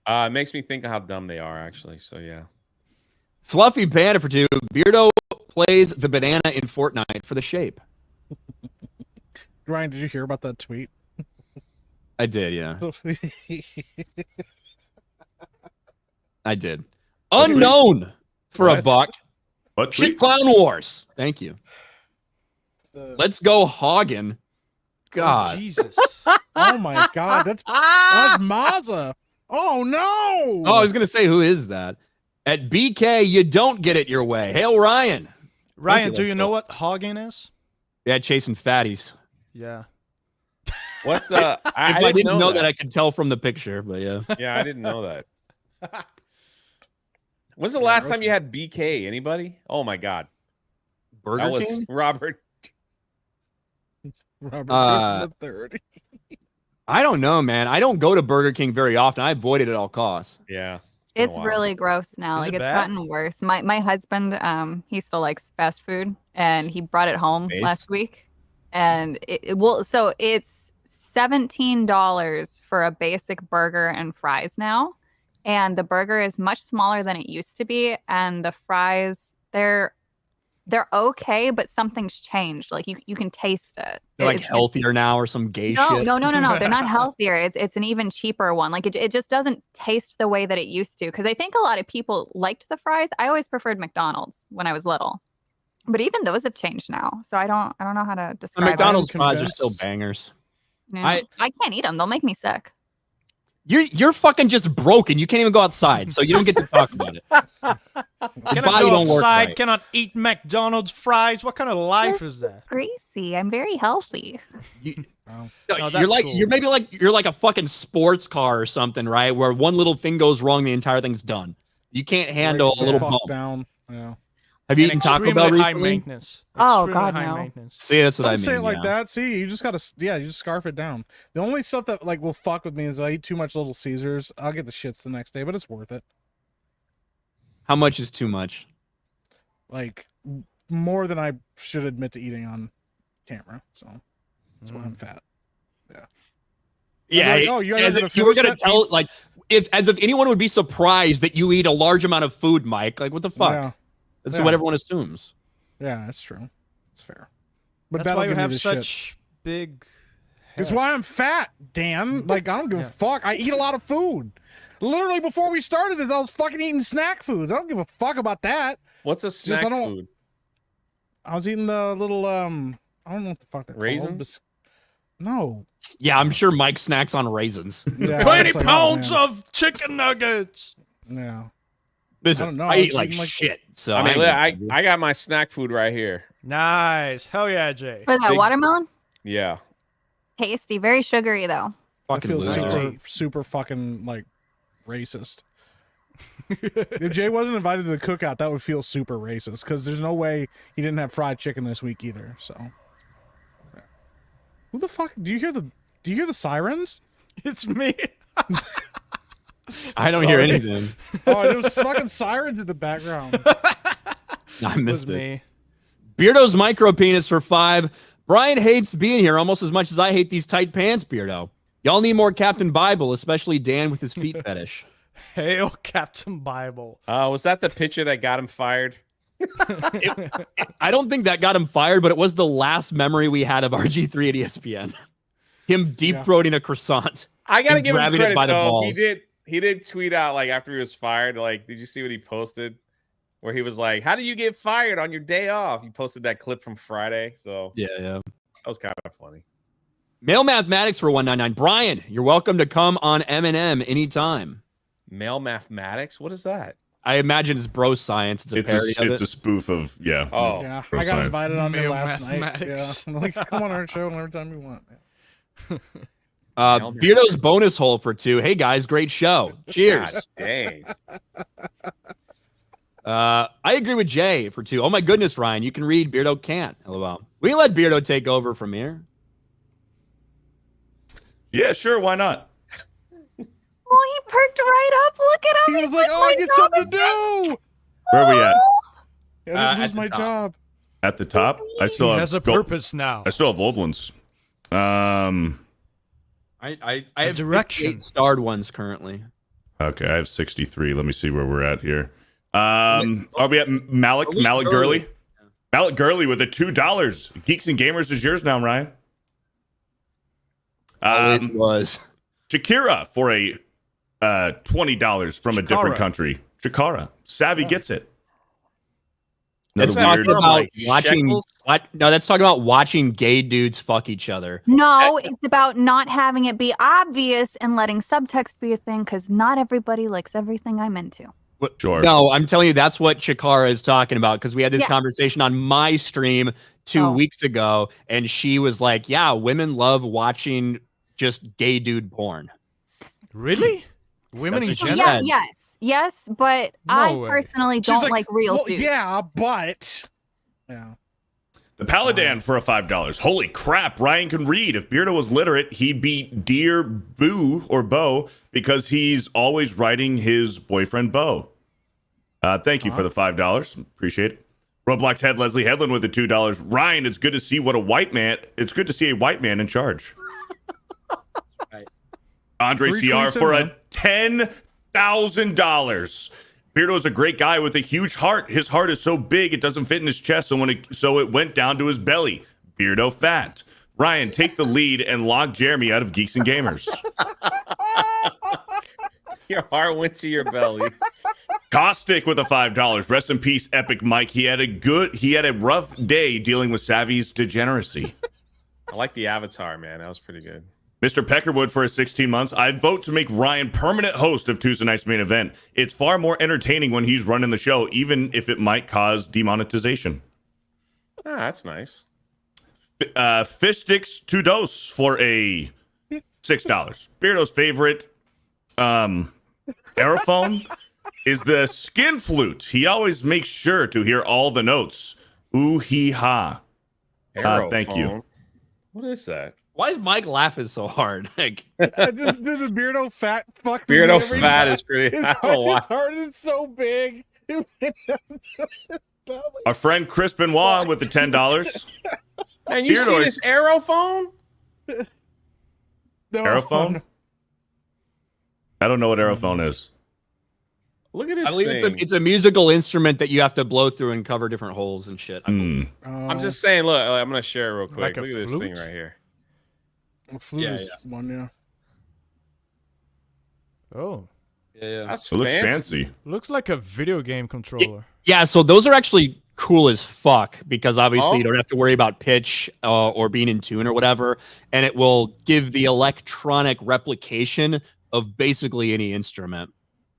It makes me think of how dumb they are, actually. So yeah. Fluffy Panda for 2. Beardo plays the banana in Fortnite for the shape. Ryan, did you hear about that tweet? I did, yeah. I did. Unknown for a buck. What Shit tweet? Clown Wars. Thank you. Let's go Hagen. God. Oh, Jesus. Oh my God, that's Mazza. Oh no. Oh, I was gonna say, who is that? At BK, you don't get it your way. Hail Ryan. Ryan, do you know what Hagen is? Yeah, chasing fatties. Yeah. What the? I didn't know that, I could tell from the picture, but yeah. Yeah, I didn't know that. When's the last time you had BK? Anybody? Oh my God. Burger That was King? Robert. Robert the third. I don't know, man. I don't go to Burger King very often. I avoid it at all costs. Yeah. It's really gross now. Is Like it it's bad? gotten worse. My husband, he still likes fast food, and he brought it home Based? last week, and so it's $17 for a basic burger and fries now, and the burger is much smaller than it used to be, and the fries they're okay, but something's changed. Like you can taste it. They're like It's- healthier now or some gay no, shit. no. They're not healthier. It's an even cheaper one. Like it just doesn't taste the way that it used to. Because I think a lot of people liked the fries. I always preferred McDonald's when I was little, but even those have changed now. So I don't know how to The describe McDonald's I'm fries are convinced. still bangers. it. Yeah. I can't eat them. They'll make me sick. You're fucking just broken. You can't even go outside, so you don't get to talk about it. Your Cannot body go don't work outside, right. cannot eat McDonald's fries. What kind of life is that? Gracie, I'm very healthy. You, Oh. no, No, you're that's like cool. you're like a fucking sports car or something, right? Where one little thing goes wrong, the entire thing's done. You can't handle Breaks a the little fuck bump. down. Yeah. Have you And eaten Taco extremely Bell high recently? maintenance. Oh, Extremely God, high no. maintenance. See, that's what I Don't mean. say it like yeah. that. See, you just gotta, you just scarf it down. The only stuff that like will fuck with me is I eat too much Little Caesars. I'll get the shits the next day, but it's worth it. How much is too much? Like more than I should admit to eating on camera. So that's why I'm fat. Yeah, like, oh, you as gonna if you were finish gonna that tell, pizza? like, as if anyone would be surprised that you eat a large amount of food, Mike. Like, what the fuck? Yeah, That's Yeah. what everyone assumes. yeah, that's true. It's fair. But That's that'll why you give me have the such shits. big. It's head. why I'm fat, Dan. Like I don't give a fuck. I eat a lot of food. Literally before we started this, I was fucking eating snack foods. I don't give a fuck about that. What's a Just, snack I don't- food? I was eating the little I don't know what the fuck they're Raisins? called. No. Yeah, I'm sure Mike snacks on raisins. Yeah, 20 it's like, oh, pounds man. of chicken nuggets. Yeah. Listen, don't know, I I was eat like eating, like- shit. So I mean, ain't look, gonna I tell you. I got my snack food right here. Nice. Hell yeah, Jay. For that Big- watermelon, Yeah. tasty, very sugary though. That fucking feels loser. super fucking like racist. If Jay wasn't invited to the cookout, that would feel super racist because there's no way he didn't have fried chicken this week either. So, yeah. Who the fuck? Do you hear the sirens? It's me. I don't hear Sorry. anything. Oh, there was fucking sirens in the background. I It was missed it. me. Beardo's micro penis for 5. Brian hates being here almost as much as I hate these tight pants, Beardo. Y'all need more Captain Bible, especially Dan with his feet fetish. Hail Captain Bible. Was that the picture that got him fired? I don't think that got him fired, but it was the last memory we had of RG3 at ESPN. Him deep throating a croissant. I gotta and give him grabbing it credit by the though. balls. He did tweet out like after he was fired. Like, did you see what he posted? Where he was like, "How do you get fired on your day off?" He posted that clip from Friday. So Yeah. that was kind of funny. Male mathematics for 199. Brian, you're welcome to come on M&M anytime. Male mathematics? What is that? I imagine it's bro science. It's a parody of It's it. a spoof of Oh, Yeah, Gross I got science. invited on there Male last night. mathematics. Yeah, I'm like, come on our show every time you want. Beardo's bonus hole for 2. Hey guys, great show. Cheers. God dang. I agree with Jay for 2. Oh my goodness, Ryan, you can read. Beardo can't. LOL. We let Beardo take over from here. Yeah, sure, why not? Well, he perked right up. Look at him. He He's was like, "Oh, I "My get job something is to do." Where are we at? I at didn't lose the my top. job. At the top? I still He have has a gold- purpose now. I still have old ones. I have direction. 58 starred ones currently. Okay, I have 63. Let me see where we're at here. Are we at Malik Gurley? Malik Gurley with a $2. Geeks and Gamers is yours now, Ryan. Was Shakira for a $20 from a different country. Shakira. Savvy gets it. That's talking about watching. No, that's talking about watching gay dudes fuck each other. No, it's about not having it be obvious and letting subtext be a thing because not everybody likes everything I'm into. Sure. No, I'm telling you, that's what Shakira is talking about because we had this conversation on my stream 2 weeks ago, and she was like, "Yeah, women love watching just gay dude porn." Really? Women in general? Yeah, yes, but I personally don't like real dudes. Yeah, but The Paladin for a $5. Holy crap, Ryan can read. If Beardo was literate, he'd be Dear Boo or Bo because he's always writing his boyfriend Bo. Thank you for the $5. Appreciate it. Roblox Head Leslie Headland with the $2. Ryan, it's good to see a white man in charge. Right. Andre CR for a $10,000. Beardo is a great guy with a huge heart. His heart is so big it doesn't fit in his chest, so it went down to his belly. Beardo fat. Ryan, take the lead and lock Jeremy out of Geeks and Gamers. Your heart went to your belly. Caustic with a $5. Rest in peace, Epic Mike. He had a rough day dealing with Savvy's degeneracy. I like the avatar, man. That was pretty good. Mr. Peckerwood for 16 months. I vote to make Ryan permanent host of Tuesday Night's Main Event. It's far more entertaining when he's running the show, even if it might cause demonetization. Ah, that's nice. Fish Sticks 2 Dos for a $6. Beardo's favorite aerophone is the skin flute. He always makes sure to hear all the notes. Ooh hee ha. Thank you. What is that? Why is Mike laughing so hard? Like, this Beardo fat fuck. Beardo fat is pretty. His heart is so big. Our friend Chris Benoit with the $10. And you see this aerophone? Aerophone? I don't know what aerophone is. Look at this I believe thing. it's a musical instrument that you have to blow through and cover different holes and shit. Mm. I'm just saying, look, I'm going to share it real quick. Like Look a at this flute? thing right here. One, Oh, Yeah. That's It looks fancy. looks like a video game controller. Yeah, so those are actually cool as fuck because obviously you don't have to worry about pitch or being in tune or whatever, and it will give the electronic replication of basically any instrument.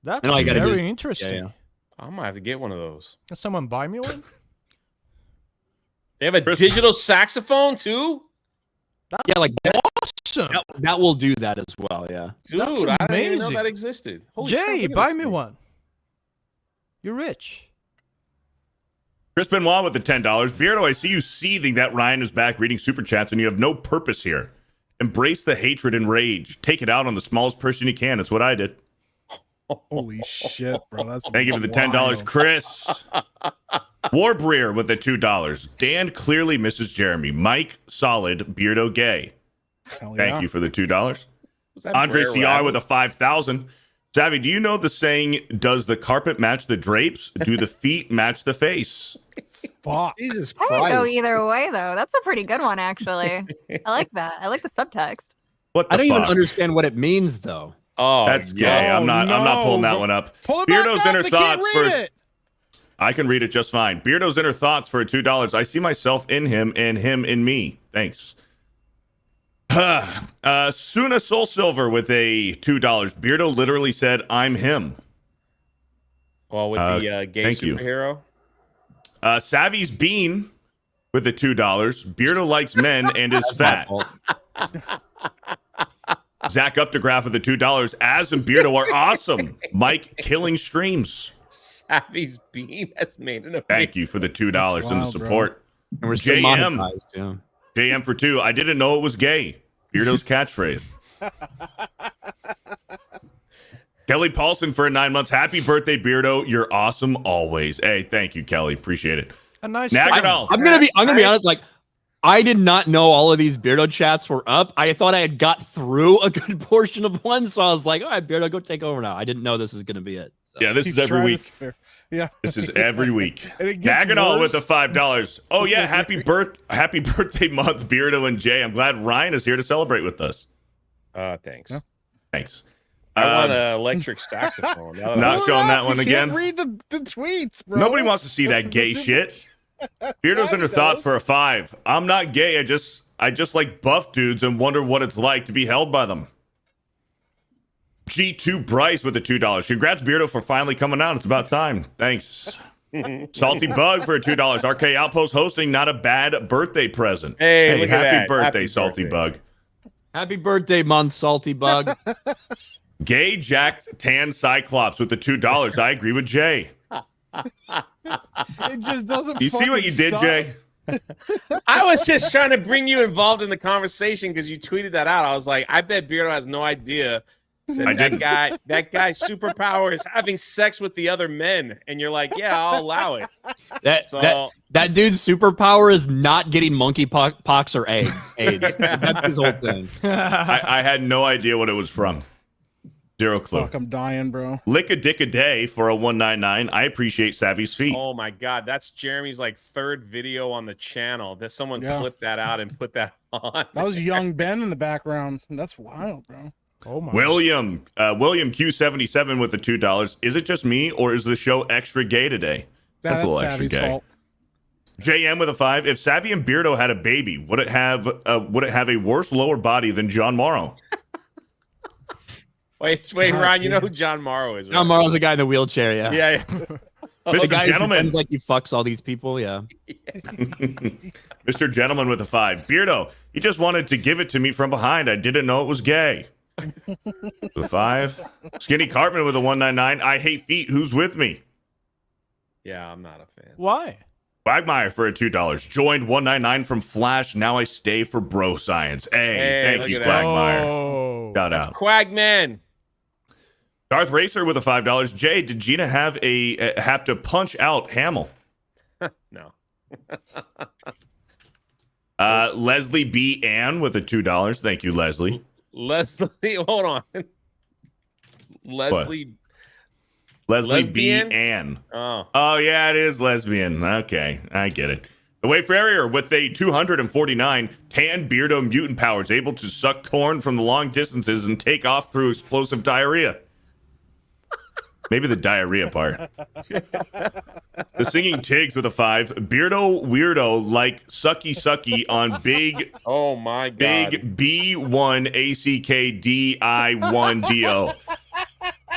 That's And all you gotta do very is- interesting. yeah. I might have to get one of those. Can someone buy me one? They have a digital saxophone too? That's Yeah, like that, awesome. that will do that as well. Yeah. Dude, That's I didn't even know amazing. that existed. Holy crap, Jay, look at buy this me thing. one. You're rich. Chris Benoit with the $10. Beardo, I see you seething that Ryan is back reading super chats and you have no purpose here. Embrace the hatred and rage. Take it out on the smallest person you can. It's what I did. holy shit, bro. That's Thank you for the $10, Chris. Warbreer with the $2. Dan clearly misses Jeremy. Mike, solid. Beardo, gay. Thank you for the $2. Was that Andre Brer CR Rabbit? with a 5,000. Savvy, do you know the saying, does the carpet match the drapes? Do the feet match the face? Fuck. Jesus I would go either way, though. That's a pretty good one, actually. I like that. I like the subtext. What the I don't even fuck? understand what it means though. Oh, That's gay. yeah. I'm not pulling that no. one up. Pull it back Beardo's up. inner They can't thoughts read for it. I can read it just fine. Beardo's inner thoughts for $2. I see myself in him and him in me. Thanks. Suna Soul Silver with a $2. Beardo literally said, I'm him. Well, with the gay thank you. superhero. Savvy's Bean with the $2. Beardo likes men and is fat. Zach Updegraff with the $2. Az and Beardo are awesome. Mike killing streams. Savvy's beam has made an Thank you for the $2 and the wild, support. And we're still JM. monetized, yeah. JM for 2. I didn't know it was gay. Beardo's catchphrase. Kelly Paulson for 9 months. Happy birthday, Beardo. You're awesome always. Hey, thank you, Kelly. Appreciate it. A nice Nagradal. I'm gonna be honest. Like, I did not know all of these Beardo chats were up. I thought I had got through a good portion of one, so I was like, all right, Beardo, go take over now. I didn't know this is going to be it. So. Yeah, this is every week. Yeah, this is every week. Daganol with the $5. Oh yeah, happy birthday month, Beardo and Jay. I'm glad Ryan is here to celebrate with us. Thanks. Yeah. Thanks. I want an electric saxophone. Not showing that one again. Can't read the tweets, bro. Nobody wants to see that gay shit. Beardo's under thoughts for a 5. I'm not gay. I just like buff dudes and wonder what it's like to be held by them. G2 Bryce with the $2. Congrats, Beardo, for finally coming out. It's about time. Thanks. Salty Bug for a $2. RK Outpost hosting, not a bad birthday present. Hey, look at happy that. birthday, Happy Salty birthday. Bug. Happy birthday month, Salty Bug. Gay Jacked Tan Cyclops with the $2. I agree with Jay. It just doesn't. You see what you did, Jay? I was just trying to bring you involved in the conversation because you tweeted that out. I was like, I bet Beardo has no idea that guy's superpower is having sex with the other men, and you're like, yeah, I'll allow it. That dude's superpower is not getting monkey pox or AIDS. That's his whole thing. I had no idea what it was from. Zero clue. Fuck, I'm dying, bro. Lick a dick a day for a 199. I appreciate Savvy's feet. Oh my god, that's Jeremy's like 3rd video on the channel. That someone clipped that out and put that on. That was young Ben in the background. That's wild, bro. Oh my. William Q77 with the $2. Is it just me or is the show extra gay today? That's a little extra Savvy's gay. fault. JM with a 5. If Savvy and Beardo had a baby, would it have a worse lower body than John Morrow? Wait, Ron, you know who John Morrow is, right? John Morrow's the guy in the wheelchair, yeah. Yeah. Mr. Guy Gentleman. pretends like he fucks all these people, yeah. Mr. Gentleman with a 5. Beardo, he just wanted to give it to me from behind. I didn't know it was gay. With a 5. Skinny Cartman with a 199. I hate feet. Who's with me? Yeah, I'm not a fan. Why? Quagmire for a $2. Joined 199 from Flash. Now I stay for bro science. Hey, thank you, Quagmire. Oh. Shout out. Quagman. Darth Racer with a $5. Jay, did Gina have to punch out Hamill? No. Leslie B. Ann with a $2. Thank you, Leslie. Leslie, hold on. Leslie Lesbian? B. Ann. Oh, yeah, it is lesbian. Okay, I get it. The Way Farrier with a 249. Tan Beardo mutant powers, able to suck corn from the long distances and take off through explosive diarrhea. Maybe the diarrhea part. The Singing Tigs with a 5. Beardo weirdo like sucky on big. Oh my god. Big B1 ACKDI1DO.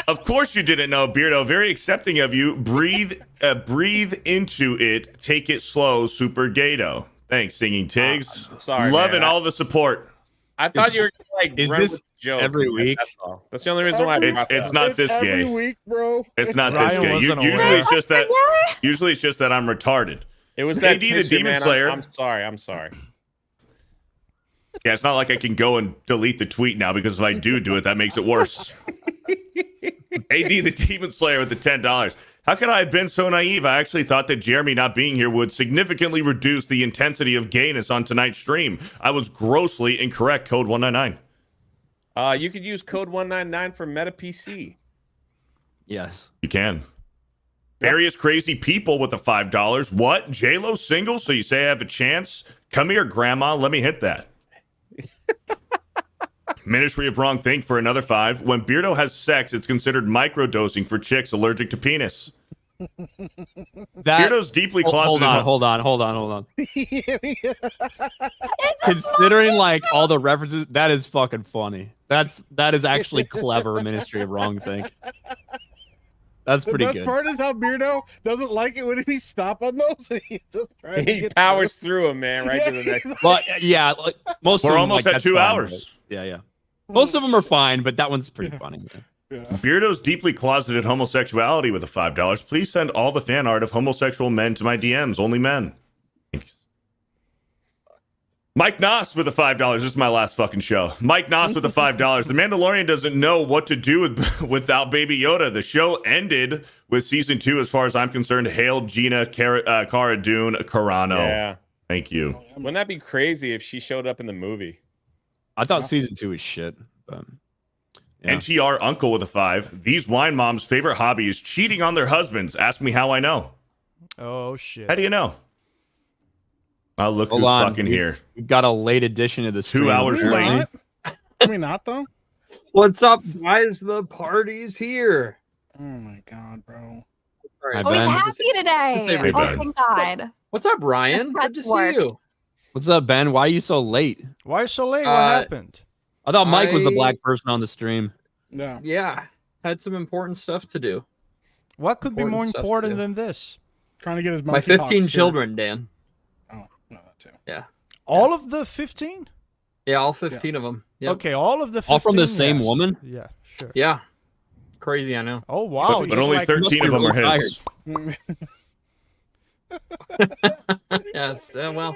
Of course you didn't know, Beardo. Very accepting of you. Breathe into it. Take it slow, Super Gato. Thanks, Singing Tigs. Sorry, loving man. all the support. I thought you were like, is run this with the joke every week? That's all. That's the only reason why I brought that It's up. not this gay. Every week, bro. It's not Ryan this gay. wasn't Usually aware. it's just that. Usually it's just that I'm retarded. It was that AD the picture, Demon man. Slayer. I'm sorry. Yeah, it's not like I can go and delete the tweet now because if I do it, that makes it worse. AD the Demon Slayer with the $10. How could I have been so naive? I actually thought that Jeremy not being here would significantly reduce the intensity of gayness on tonight's stream. I was grossly incorrect. Code 199. You could use code 199 for Meta PC. Yes. You can. Various crazy people with the $5. What? J-Lo single? So you say I have a chance? Come here, Grandma. Let me hit that. Ministry of Wrong Think for another 5. When Beardo has sex, it's considered microdosing for chicks allergic to penis. Beardo's deeply closeted. Hold on. Considering like all the references, that is fucking funny. That is actually clever. Ministry of Wrong Think. That's pretty good. The best part is how Beardo doesn't like it when he stop on those. He just tries to He get powers through them, man, right to the next. But yeah, like, most We're of them, almost like, at that's 2 fine, hours. but- Yeah. Most of them are fine, but that one's pretty funny. Yeah. Beardo's deeply closeted homosexuality with a $5. Please send all the fan art of homosexual men to my DMs. Only men. Thanks. Mike Noss with a $5. This is my last fucking show. Mike Noss with a $5. The Mandalorian doesn't know what to do without Baby Yoda. The show ended with season 2, as far as I'm concerned. Hail Gina, Cara Dune, Carano. Yeah. Thank you. Wouldn't that be crazy if she showed up in the movie? I thought season 2 was shit. But, yeah. NTR Uncle with a 5. These wine moms' favorite hobby is cheating on their husbands. Ask me how I know. Oh shit. How do you know? Oh, look Hold who's on. fucking here. We've got a late edition of the stream. 2 hours Are we late. not? Are we not though? What's up, guys? The party's here. Oh my god, bro. Right, Hi, Oh, he's Ben. happy today. say Hey, Oh, Ben. thank God. What's up, Ryan? That's Good to see worked. you. What's up, Ben? Why are you so late? Why are you so late? What Uh, happened? I thought Mike was the I- black person on the stream. Yeah. Yeah, had some important stuff to do. What could be more important stuff to important do. than this? Trying to get his My monkeypox 15 cured. children, Dan. Oh, no, that too. All of the 15? Yeah, all 15 of them. Yep. Okay, all of the 15. All from the same yes. woman? Yeah, sure. Yeah. Crazy, I know. Oh wow. But just only like- 13 of them really are his. Yeah, it's, well,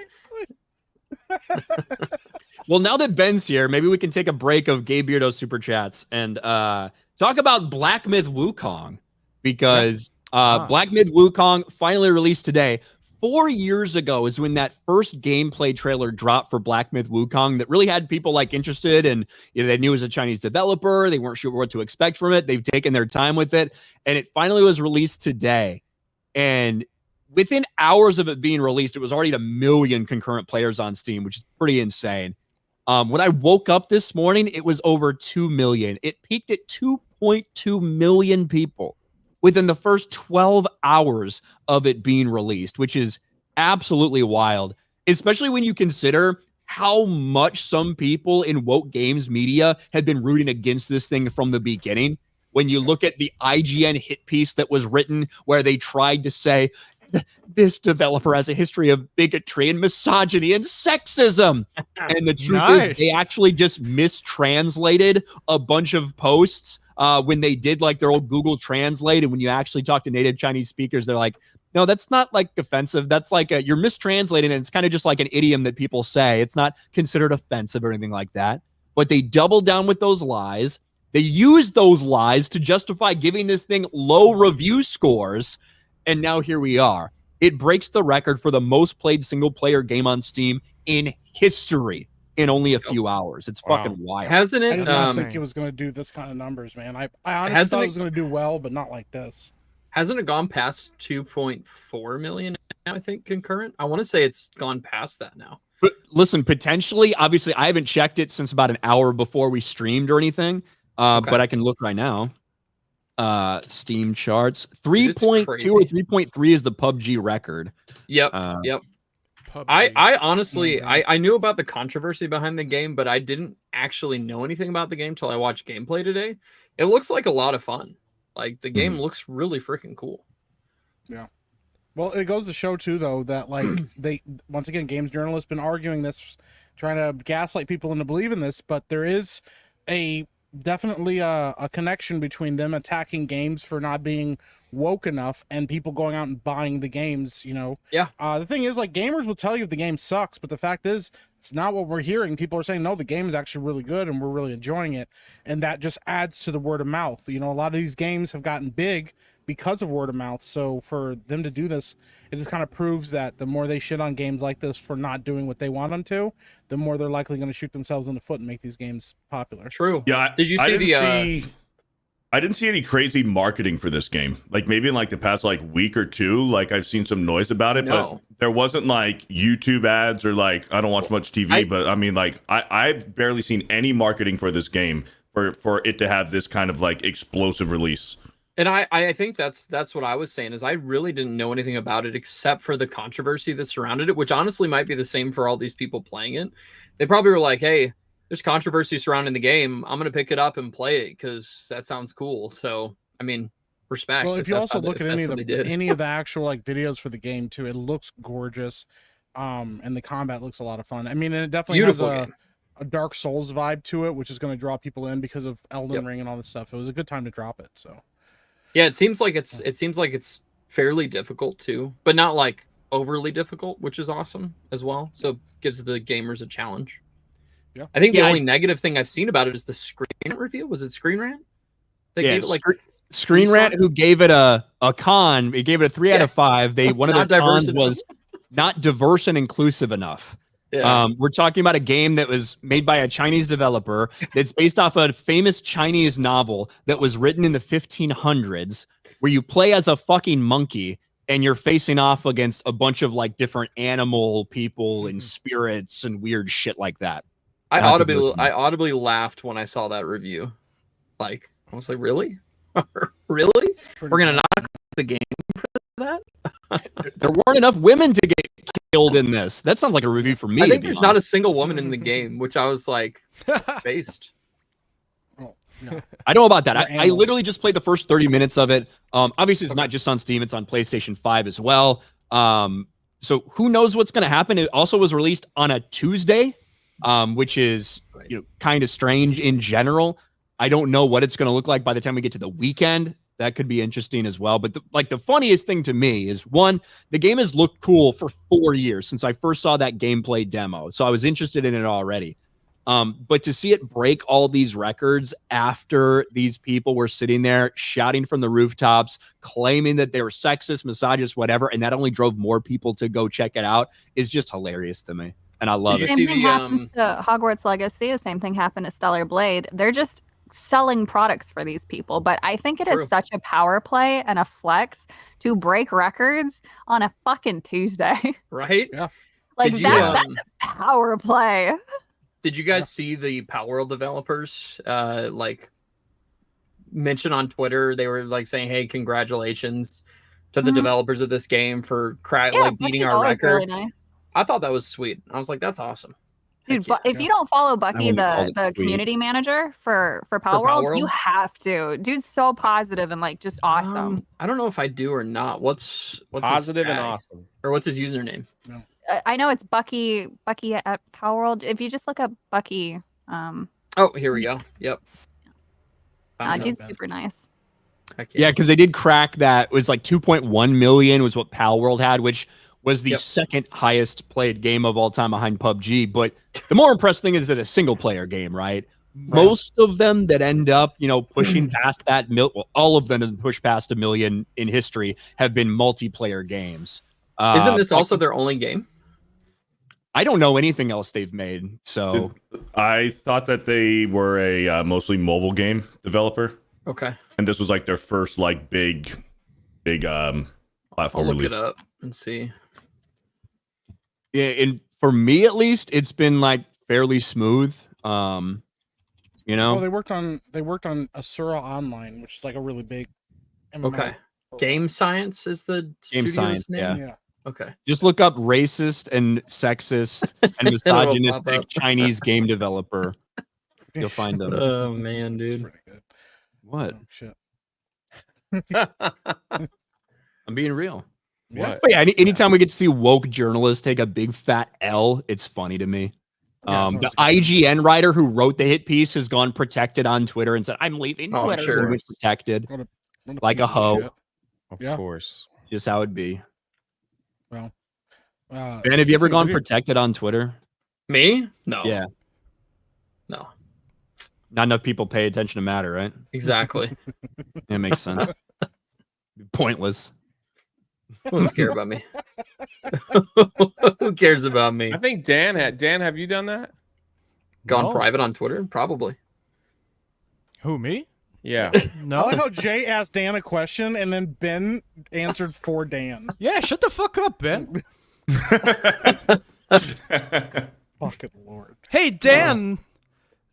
Well, now that Ben's here, maybe we can take a break of Gay Beardo super chats and talk about Black Myth Wukong, because Black Myth Wukong finally released today. 4 years ago is when that first gameplay trailer dropped for Black Myth Wukong that really had people like interested, and they knew it was a Chinese developer. They weren't sure what to expect from it. They've taken their time with it, and it finally was released today. And within hours of it being released, it was already 1 million concurrent players on Steam, which is pretty insane. When I woke up this morning, it was over 2 million. It peaked at 2.2 million people within the first 12 hours of it being released, which is absolutely wild, especially when you consider how much some people in woke games media had been rooting against this thing from the beginning. When you look at the IGN hit piece that was written where they tried to say, this developer has a history of bigotry and misogyny and sexism. And the truth is they actually just mistranslated a bunch of posts when they did like their old Google Translate. And when you actually talk to native Chinese speakers, they're like, no, that's not like offensive. That's like you're mistranslating. And it's kind of just like an idiom that people say. It's not considered offensive or anything like that. But they doubled down with those lies. They used those lies to justify giving this thing low review scores. And now here we are. It breaks the record for the most played single player game on Steam in history in only a few hours. It's fucking wild. hasn't I it? did not think it was going to do this kind of numbers, man. I honestly thought it was going to do well, but not like this. Hasn't it gone past 2.4 million now, I think, concurrent? I want to say it's gone past that now. But listen, potentially, obviously, I haven't checked it since about an hour before we streamed or anything, but I can look right now. Steam charts 3.2 or 3.3 is the PUBG record. Yep. Yep. I honestly I knew about the controversy behind the game, but I didn't actually know anything about the game till I watched gameplay today. It looks like a lot of fun. Like the game looks really freaking cool. Yeah. Well, it goes to show too, though, that like they once again, games journalists been arguing this, trying to gaslight people into believing this, but there is definitely a connection between them attacking games for not being woke enough and people going out and buying the games, Yeah. The thing is, like, gamers will tell you if the game sucks, but the fact is it's not what we're hearing. People are saying, no, the game is actually really good and we're really enjoying it, and that just adds to the word of mouth. A lot of these games have gotten big because of word of mouth, so for them to do this, it just kind of proves that the more they shit on games like this for not doing what they want them to, the more they're likely going to shoot themselves in the foot and make these games popular. True. Yeah. Did you see I didn't see any crazy marketing for this game. Like maybe in like the past like week or two, like I've seen some noise about it, but there wasn't like YouTube ads or like I don't watch much TV, but I mean like I've barely seen any marketing for this game for it to have this kind of like explosive release. And I think that's what I was saying is I really didn't know anything about it except for the controversy that surrounded it, which honestly might be the same for all these people playing it. They probably were like, hey, there's controversy surrounding the game. I'm going to pick it up and play it because that sounds cool. So, I mean, respect. Well, if you also look at any of the actual like videos for the game too, it looks gorgeous. And the combat looks a lot of fun. I mean, and it definitely has a Dark Souls vibe to it, which is going to draw people in because of Elden Ring and all this stuff. It was a good time to drop it. So, yeah, it seems like it's fairly difficult too, but not like overly difficult, which is awesome as well. So it gives the gamers a challenge. Yeah. I think the only negative thing I've seen about it is the Screen Rant review. Was it Screen Rant? They gave it like Screen Rant, who gave it a con. It gave it a 3 out of 5. One of their cons was not diverse and inclusive enough. Yeah. We're talking about a game that was made by a Chinese developer that's based off a famous Chinese novel that was written in the 1500s, where you play as a fucking monkey and you're facing off against a bunch of like different animal people and spirits and weird shit like that. I audibly laughed when I saw that review. Like, I was like, really? Really? We're gonna knock the game for that? There weren't enough women to get killed in this. That sounds like a review for me. I think there's not a single woman in the game, which I was like, based. Oh, no. I know about that. I literally just played the first 30 minutes of it. Obviously, it's not just on Steam; it's on PlayStation 5 as well. So who knows what's going to happen? It also was released on a Tuesday, which is kind of strange in general. I don't know what it's going to look like by the time we get to the weekend. That could be interesting as well. But the funniest thing to me is, one, the game has looked cool for 4 years since I first saw that gameplay demo. So I was interested in it already. But to see it break all these records after these people were sitting there shouting from the rooftops, claiming that they were sexist, misogynist, whatever, and that only drove more people to go check it out, is just hilarious to me. And I love it. The same thing happens to Hogwarts Legacy. The same thing happened to Stellar Blade. They're just selling products for these people, but I think it is such a power play and a flex to break records on a fucking Tuesday. Right? Yeah. Like that's a power play. Did you guys see the Power World developers like mention on Twitter? They were like saying, "Hey, congratulations to the developers of this game for beating our record." Really nice. I thought that was sweet. I was like, "That's awesome." Dude, but if you don't follow Bucky, the community manager for Power World, you have to. Dude's so positive and like just awesome. I don't know if I do or not. What's positive and awesome, or what's his username? No. I know it's Bucky at Power World. If you just look up Bucky, oh, here we go. Yep. Dude's super nice. Yeah, because they did crack that. It was like 2.1 million was what Power World had, which was the second highest played game of all time behind PUBG. But the more impressive thing is that a single player game, right? Most of them that end up, pushing past that all of them that push past 1 million in history have been multiplayer games. Isn't this also their only game? I don't know anything else they've made. So I thought that they were a mostly mobile game developer. Okay. And this was like their first like big platform I'll look release. it up and see. Yeah, and for me at least, it's been like fairly smooth. Well, they worked on Asura Online, which is like a really big MMO. Okay. Game Science is the Game studio's Science, name? yeah. Okay. Just look up racist and sexist and misogynistic Chinese game developer. You'll find them. Oh man, dude. Pretty good. What? Oh, shit. I'm being real. Yeah. But yeah, anytime we get to see woke journalists take a big fat L, it's funny to me. The IGN writer who wrote the hit piece has gone protected on Twitter and said, "I'm leaving Twitter." Sure. And was protected What like a piece of hoe. shit. Of course. Just how it'd be. Well, Ben, have you ever gone protected on Twitter? Me? No. Yeah. No. Not enough people pay attention to matter, right? Exactly. It makes sense. Pointless. Who doesn't care about me? Who cares about me? I think Dan have you done that? Gone private on Twitter? Probably. Who, me? Yeah. I No. like how Jay asked Dan a question and then Ben answered for Dan. Yeah, shut the fuck up, Ben. Fucking Lord. Hey, Dan.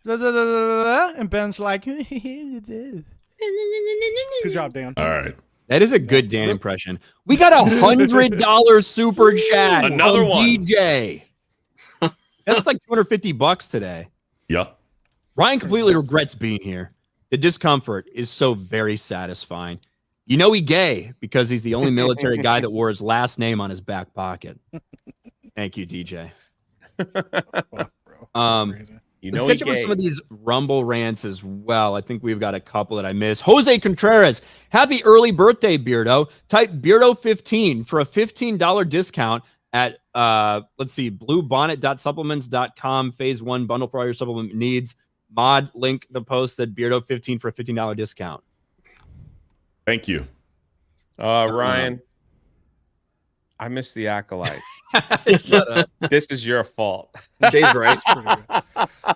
And Ben's like, Good job, Dan. All right. That is a good Dan impression. We got $100 super chat. Another from one. DJ. That's like $250 today. Yeah. Ryan completely regrets being here. The discomfort is so very satisfying. You know he gay because he's the only military guy that wore his last name on his back pocket. Thank you, DJ. Fuck, bro. That's crazy. Let's catch up with some of these Rumble rants as well. I think we've got a couple that I missed. Jose Contreras, happy early birthday, Beardo. Type Beardo15 for a $15 discount at, let's see, bluebonnet.supplements.com, phase 1 bundle for all your supplement needs. Mod, link the post at Beardo15 for a $15 discount. Thank you. Ryan, I missed the Acolyte. Shut up. This is your fault. Jay's right.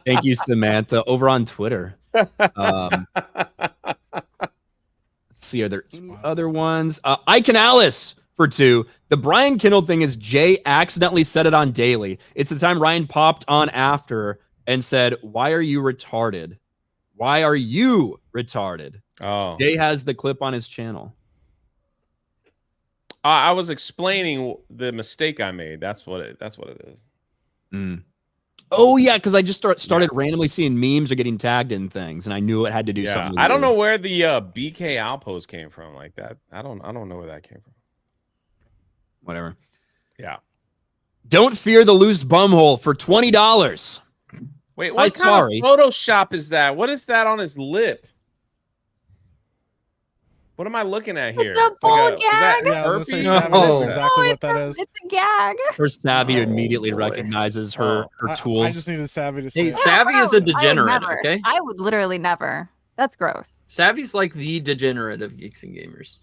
Thank you, Samantha. Over on Twitter. Let's see, are there any other ones? Ike and Alice for 2. The Brian Kindle thing is Jay accidentally said it on Daily. It's the time Ryan popped on after and said, "Why are you retarded? Why are you retarded?" Oh, Jay has the clip on his channel. I was explaining the mistake I made. That's what it is. Mm. Oh yeah, because I just started randomly seeing memes or getting tagged in things, and I knew it had to do something. I don't know where the BK outpost came from like that. I don't know where that came from. Whatever. Yeah. Don't fear the loose bumhole for $20. Wait, what kind of Photoshop is that? What is that on his lip? What am I looking at here? It's a bull gag. Yeah, I was gonna say, Savvy knows exactly what that is. It's a gag. First, Savvy immediately recognizes her tools. I just needed Savvy to say. Hey, Savvy is a degenerate. Never. Okay, I would literally never. That's gross. Savvy's like the degenerate of Geeks and Gamers.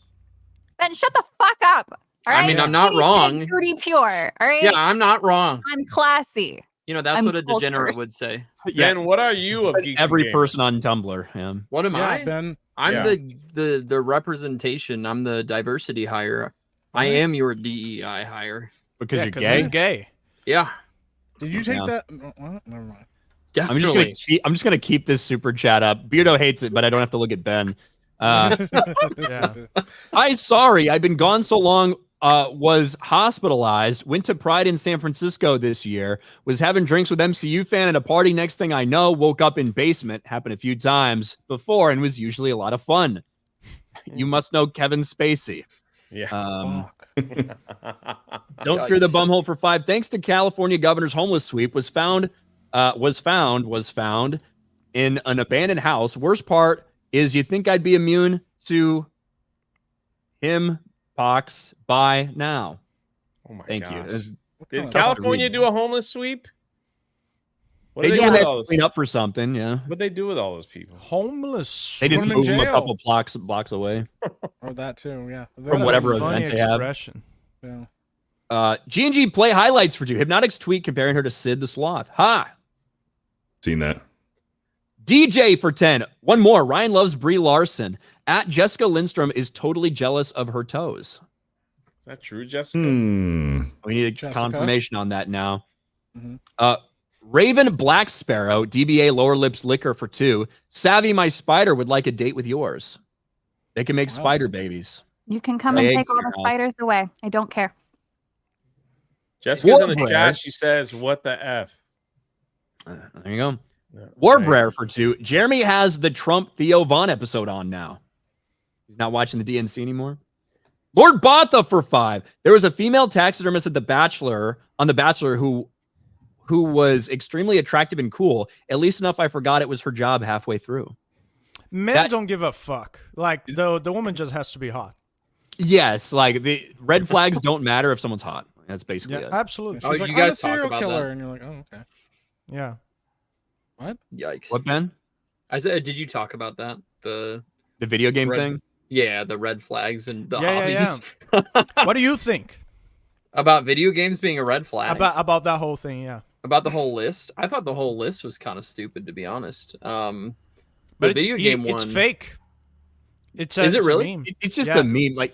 Then shut the fuck up. All right? I mean, I'm not wrong. Pretty pure. All right. Yeah, I'm not wrong. I'm classy. You know, that's what a degenerate would say. Ben, what are you of Geeks every and Gamers? person on Tumblr? Yeah. What am I? Ben. I'm the representation. I'm the diversity hire. I am your DEI hire. Because you're 'cause gay. he's gay. Yeah. Did you take Yeah. that? Well, never mind. Definitely. I'm just gonna keep this super chat up. Beardo hates it, but I don't have to look at Ben. Yeah. Hi, sorry, I've been gone so long. Was hospitalized. Went to Pride in San Francisco this year. Was having drinks with MCU fan at a party. Next thing I know, woke up in basement. Happened a few times before, and was usually a lot of fun. You must know Kevin Spacey. Yeah. Don't fear the bumhole for 5. Thanks to California governor's homeless sweep, was found in an abandoned house. Worst part is you think I'd be immune to him pox by now. Oh my Thank gosh. you. Did California do a homeless sweep? What They do do they when do they with all those? clean up for something, yeah. What they do with all those people? Homeless. They just Put 'em in move them a jail. couple blocks away. Or that too, yeah. From whatever Funny event they have. expression. Yeah. G&G play highlights for 2. Hypnotic's tweet comparing her to Sid the Sloth. Ha! Seen that. DJ for 10. One more. Ryan loves Brie Larson. At Jessica Lindstrom is totally jealous of her toes. Is that true, Jessica? We need a Jessica? confirmation on that now. Mhm. Raven Black Sparrow, DBA Lower Lips Liquor for 2. Savvy My Spider would like a date with yours. They can make spider babies. You can come Lay and eggs take all in your the house. spiders away. I don't care. Jessica's in the Warbringer. chat. She says, "What the f?" There you go. Yeah, Warbrer for 2. Jeremy has the Trump Theo Vaughn episode on now. He's not watching the DNC anymore. Lord Botha for 5. There was a female taxidermist at The Bachelor who was extremely attractive and cool. At least enough I forgot it was her job halfway through. Men don't give a fuck. Like the woman just has to be hot. Yes, like the red flags don't matter if someone's hot. That's basically it. Absolutely. She's like, you I'm a guys talk serial about killer, that. and you're like, oh, okay. Yeah. What? Yikes. What, Ben? I said, did you talk about that? The video game red, thing? Yeah, the red flags and the Yeah. hobbies. What do you think About video games being a red flag? about that whole thing? Yeah. About the whole list? I thought the whole list was kind of stupid, to be honest. But The video game it's one. fake. Is it really? A meme. It's just Yeah. a meme. Like,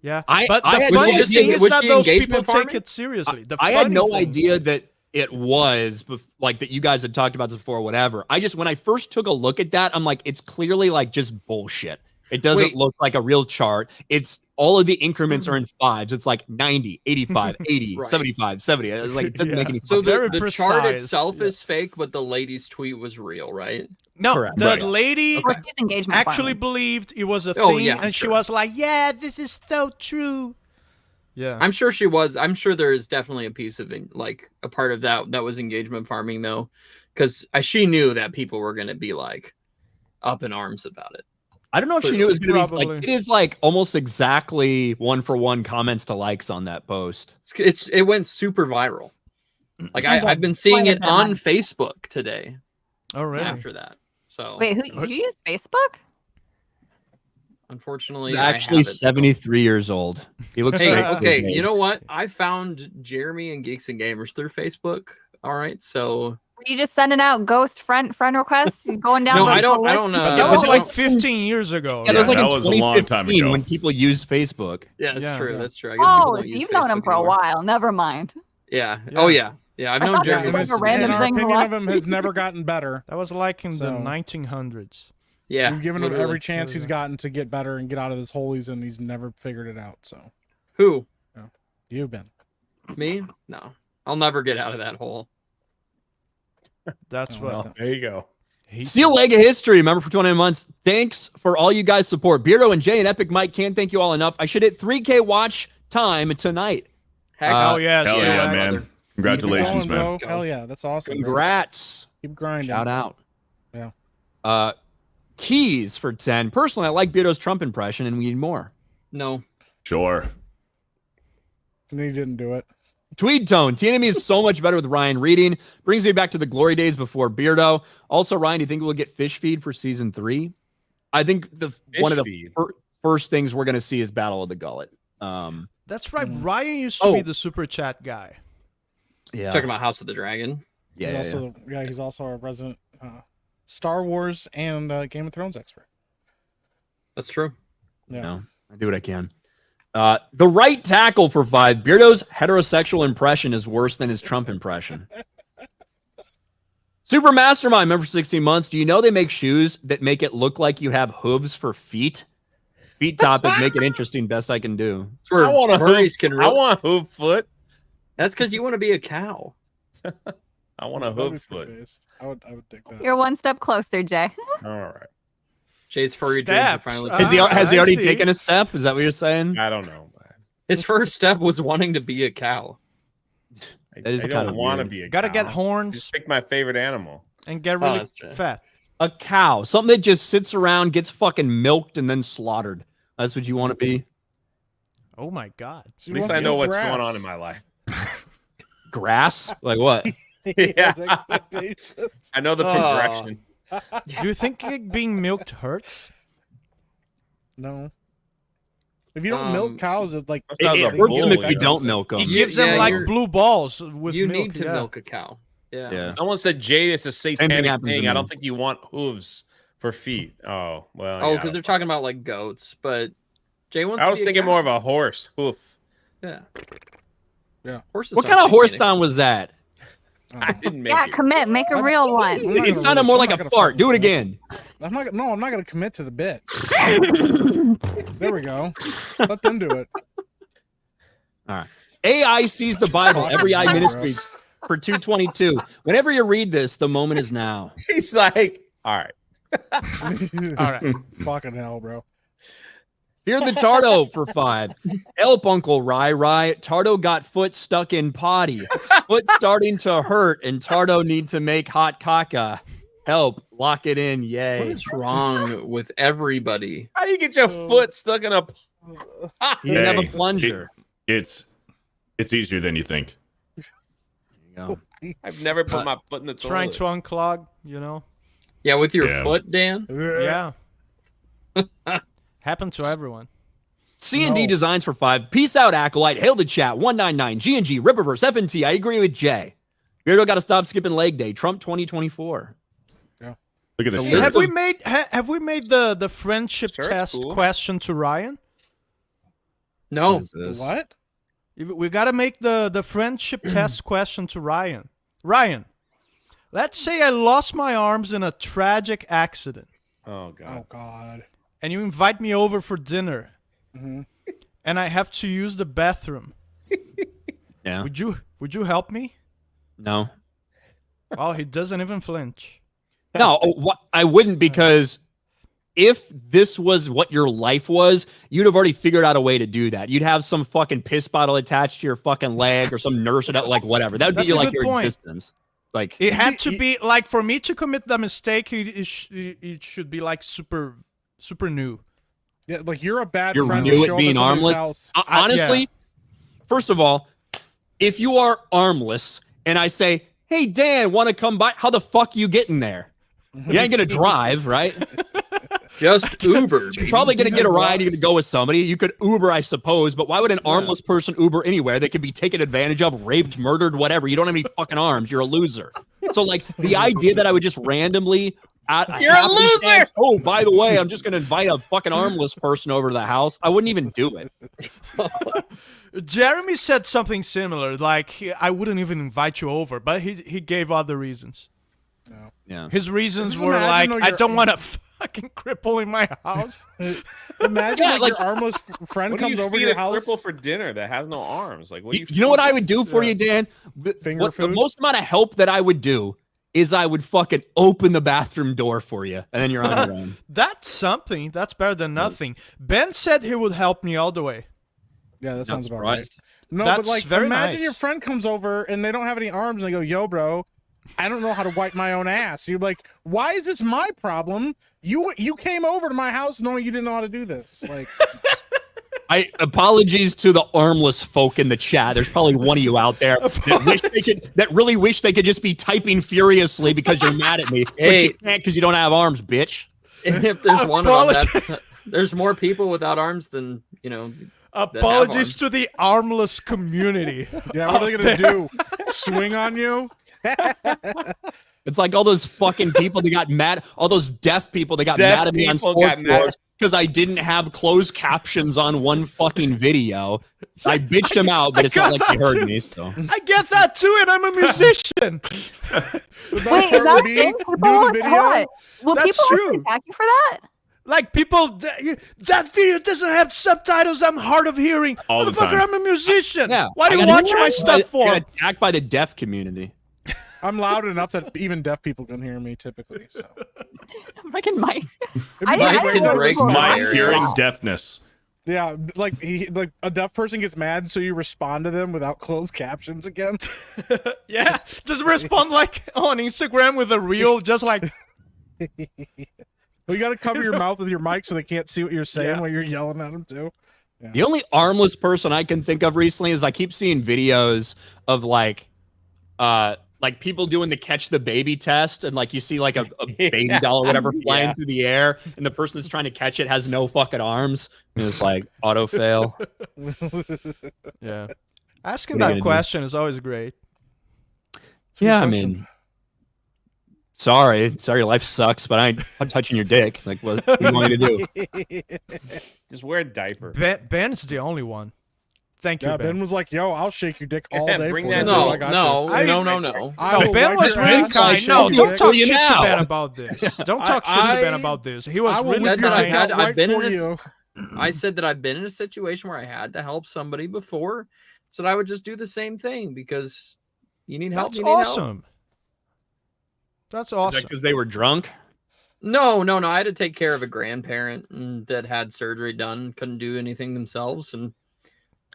Yeah. I But had the no funny idea thing that- is was that she those people engagement take farming? it seriously. The I had funny no thing- idea that it was like that. You guys had talked about this before, or whatever. When I first took a look at that, I'm like, it's clearly like just bullshit. It doesn't Wait. look like a real chart. It's all of the increments are in 5s. It's like 90, 85, 80, Right. 75, 70. It's like, it doesn't make any So sense. Very the chart precise. itself is fake, but the lady's tweet was real, right? No, Correct. the Right. lady Or she's engagement actually farming. believed it was a Oh, thing, yeah, and she sure. was like, "Yeah, this is so true." Yeah. I'm sure she was. I'm sure there is definitely a piece of like a part of that was engagement farming, though, because she knew that people were going to be like up in arms about it. I don't know if she knew it was going to be Probably. like, it is like almost exactly 1-for-1 comments to likes on that post. It went super viral. Like I've been seeing it on Facebook today Oh, really? after that. So Wait, you use Facebook? Unfortunately, He's actually 73 years old. He looks Hey, great. okay, you know what? I found Jeremy and Geeks and Gamers through Facebook. All right, so Were you just sending out ghost friend requests, going down? no, the I don't list? know. But that was like 15 years ago. Yeah, that was like that in was a long time 2015 ago. when people used Facebook. Yeah, that's Yeah, true. yeah. That's true. I guess people Oh, don't so use you've known him Facebook for a anymore. while. Never mind. Yeah. Yeah. Oh yeah. Yeah, I've I known thought Jeremy. this was since like a random and our thing to opinion watch. of him has never gotten better. That was like in the So- 1900s. Yeah, We've given him literally. every chance he's gotten to get better and get out of this hole he's in. He's never figured it out. So Who? you've been. Me? No, I'll never get out of that hole. That's Oh, what. well. There you go. Seal leg of history. Remember for 29 months. Thanks for all you guys' support. Beardo and Jay and Epic Mike can't thank you all enough. I should hit 3K watch time tonight. Heck, Oh yeah, Hell Stu, yeah, I- man. Congratulations, Keep it going, man. bro. Hell yeah, that's awesome. bro. Congrats. Keep grinding. Shout out. Yeah. Keys for 10. Personally, I like Beardo's Trump impression, and we need more. No. Sure. And he didn't do it. Tweed Tone. TNME is so much better with Ryan reading. Brings me back to the glory days before Beardo. Also, Ryan, do you think we'll get fish feed for season 3? I think one of the first things we're going to see is Battle of the Gullet. That's right. Ryan used to be the super chat guy. Yeah. Talking about House of the Dragon. He's also our resident Star Wars and Game of Thrones expert. That's true. Yeah. No, I do what I can. The right tackle for 5. Beardo's heterosexual impression is worse than his Trump impression. Super Mastermind, member for 16 months. Do you know they make shoes that make it look like you have hooves for feet? Feet topic, make it interesting. Best I can do. That's where I want a furries hoof. can I really- want a hoof foot. That's because you want to be a cow. I want a That'd be hoof foot. based. I would dig that. You're one step closer, Jay. All right. Jay's furry dreams are Steps. finally. Has he I already see. taken a step? Is that what you're saying? I don't know. His first step was wanting to be a cow. That is I kinda don't want to weird. be a Gotta cow. get horns Just pick my favorite animal. and get really that's true. fat. A cow. Something that just sits around, gets fucking milked, and then slaughtered. That's what you want to be? Oh my god. At least I know what's going on in my life. Grass? Like what? Yeah. I know the Oh. progression. Do you think being milked hurts? No. If you don't milk cows, it like That sounds It a hurts them if bull, you don't milk them. It gives them yeah, like you're- blue balls with You milk. need to yeah. milk a cow. Yeah. Yeah. Someone said, Jay, it's a thing satanic happens to thing. I me. don't think you want hooves for feet. Oh, well. Oh, yeah. because they're talking about like goats, but Jay wants. I to was be a thinking cow. more of a horse hoof. Yeah. Yeah. Horses What sound kind of horse satanic. sound was that? I didn't make Yeah, it. commit. Make a real one. I'm not It gonna sounded more I'm like not a gonna fart. fucking Do it commit. again. I'm not gonna commit to the bit. There we go. Let them do it. All right. AI sees the Bible. Every eye ministries for 222. Whenever you read this, the moment is now. He's like, all right. All right. Fucking hell, bro. Fear the Tardo for 5. Help, Uncle Rai. Tardo got foot stuck in potty. Foot starting to hurt, and Tardo need to make hot caca. Help. Lock it in. What Yay. is wrong with everybody? How do you get your foot stuck in a... He didn't have a Hey, plunger. It's easier than you think. There you go. I've never put my foot in the Trying toilet. to unclog, you know? Yeah, with your Yeah. foot, Dan. Yeah. Happened to everyone. C&D No. Designs for 5. Peace out, Acolyte. Hail the chat. 199. G&G. Ripperverse. FNT. I agree with Jay. Beardo got to stop skipping leg day. Trump 2024. Look at this. So shirt. Have we made the friendship Sure, it's test cool. question to Ryan? No. What is this? What? We got to make the friendship test question to Ryan. Ryan, let's say I lost my arms in a tragic accident, Oh, God. Oh God. and you invite me over for dinner, Mm-hmm. and I have to use the bathroom. Yeah. Would you help me? No. Oh, he doesn't even flinch. No, I wouldn't, because if this was what your life was, you'd have already figured out a way to do that. You'd have some fucking piss bottle attached to your fucking leg or some nurse, like whatever. That would That's be a like good your point. existence. Like It had to be like, for me to commit the mistake, it should be like super new. Yeah, like you're a bad You're friend. new to at show up being somebody's armless? house. honestly, first of all, if you are armless and I say, "Hey Dan, want to come by?" How the fuck you getting there? You ain't gonna drive, right? Just Uber. You're probably going to get a ride. You're going to go with somebody. You could Uber, I suppose, but why would an armless person Uber anywhere? They could be taken advantage of, raped, murdered, whatever. You don't have any fucking arms. You're a loser. So, like, the idea that I would just randomly... You're a loser! Chance, oh, by the way, I'm just going to invite a fucking armless person over to the house. I wouldn't even do it. Jeremy said something similar, like, I wouldn't even invite you over, but he gave other reasons. No. Yeah. His reasons Just were like, imagine I don't want a fucking cripple in my house. Imagine like your armless friend What do comes you over feed to a your house. cripple for dinner that has no arms? Like, what do you? You know what I would do for you, Dan? Finger The food? most amount of help that I would do is I would fucking open the bathroom door for you, and then you're on your own. That's something. That's better than nothing. Ben said he would help me all the way. Yeah, that Not sounds about right. surprised. No, That's but like, very imagine nice. your friend comes over and they don't have any arms, and they go, "Yo, bro, I don't know how to wipe my own ass." You're like, "Why is this my problem? You came over to my house knowing you didn't know how to do this." Like, Apologies to the armless folk in the chat. There's probably one of you out there that really wish they could just be typing furiously because you're mad at me, but you can't because you don't have arms, bitch. If there's one of them, there's more people without arms than Apologies to the armless community. yeah, what are they gonna do? Swing on you? It's like all those fucking people that got mad, all those deaf people that got Deaf mad at me on people Sports got mad. Wars because I didn't have closed captions on one fucking video. I bitched them out, but it's not like they heard me. So I get that too, and I'm a musician. Wait, is that a thing? People, what? Will That's people true. actually attack you for that? Like people, that video doesn't have subtitles. I'm hard of hearing. All the Motherfucker, time. I'm a musician. yeah, Why do you watch my stuff I for? got attacked by the deaf community. I'm loud enough that even deaf people can hear me typically. So Freaking Mike. I Mike can break My my hearing ears. deafness. yeah, like a deaf person gets mad, so you respond to them without closed captions again. Yeah, just respond like on Instagram with a reel, just like. You got to cover your mouth with your mic so they can't see what you're saying Yeah. while you're yelling at them too. Yeah. The only armless person I can think of recently is I keep seeing videos of like people doing the catch the baby test, and like you see like a baby doll or whatever flying through the air, and the person that's trying to catch it has no fucking arms, and it's like auto fail. Yeah, asking What are you that gonna question is always great. It's a good Yeah, I question. mean, sorry, your life sucks, but I'm touching your dick. Like, what are you going to do? Just wear a diaper. Ben's the only one. Thank you, Yeah, Ben. Ben was like, "Yo, I'll shake your dick all Yeah, day bring for that you." No, I got no, you. no. I No, will Ben wipe was your really ass, kind. I'll No, shake don't your talk dick. shit to now. Ben about this. Don't talk shit to Ben about this. He was I will really whip your that dick I out had- right I've been for in a- you. I said that I've been in a situation where I had to help somebody before, so that I would just do the same thing because you need help. That's you need help. awesome. That's Is that awesome. because they were drunk? No. I had to take care of a grandparent that had surgery done, couldn't do anything themselves, and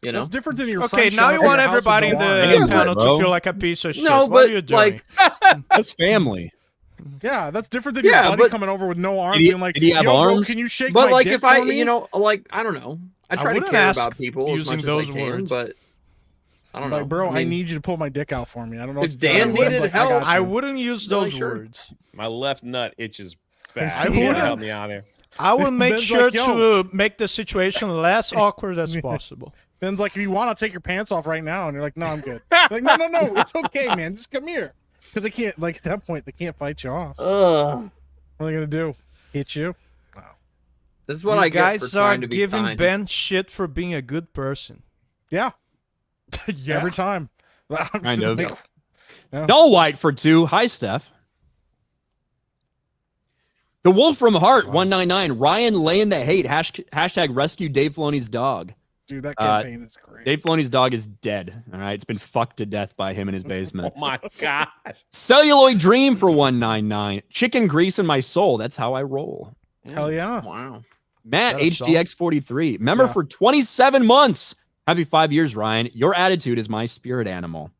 That's different than your Okay, friend now showing you up at want your house with everybody in no the arms. panel bro. to feel like a piece of shit. No, What are but you doing? That's family. Yeah, that's different than your Yeah, buddy but- coming over with no arms, Did he- being like, did he have "Yo, bro, arms? can you shake But my like dick if I, for me?" like I don't know, I try to wouldn't care ask about people as using much those as I can, words. but I don't know. Like, bro, I mean, need you to pull my dick out for me. I don't know If what to tell Dan you. Ben's needed like, help- got I you. wouldn't use Really those sure. words. My left nut itches bad. I You gotta wouldn't. help me on there. I will make Ben's sure like, "Yo." to make the situation less awkward as possible. Ben's like, "If you want, I'll take your pants off right now." And you're like, "No, I'm good." Like, no, it's okay, man. Just come here. Because they can't, like, at that point, they can't fight you off. So what are they gonna do? Hit you? this is what You I get for guys are trying to be giving kind. Ben shit for being a good person. Yeah, Yeah. every time. Kind of. Like, No white for 2. Hi, Steph. The Wolf from Heart 199. Ryan laying the hate. Hashtag rescue Dave Filoni's dog. dude, that campaign is great. Dave Filoni's dog is dead. All right, it's been fucked to death by him in his basement. Oh my gosh. Celluloid Dream for 199. Chicken grease in my soul. That's how I roll. Hell yeah. Wow. Matt Is that a HDX43. Member Yeah. for 27 months. Happy 5 years, Ryan. Your attitude is my spirit animal.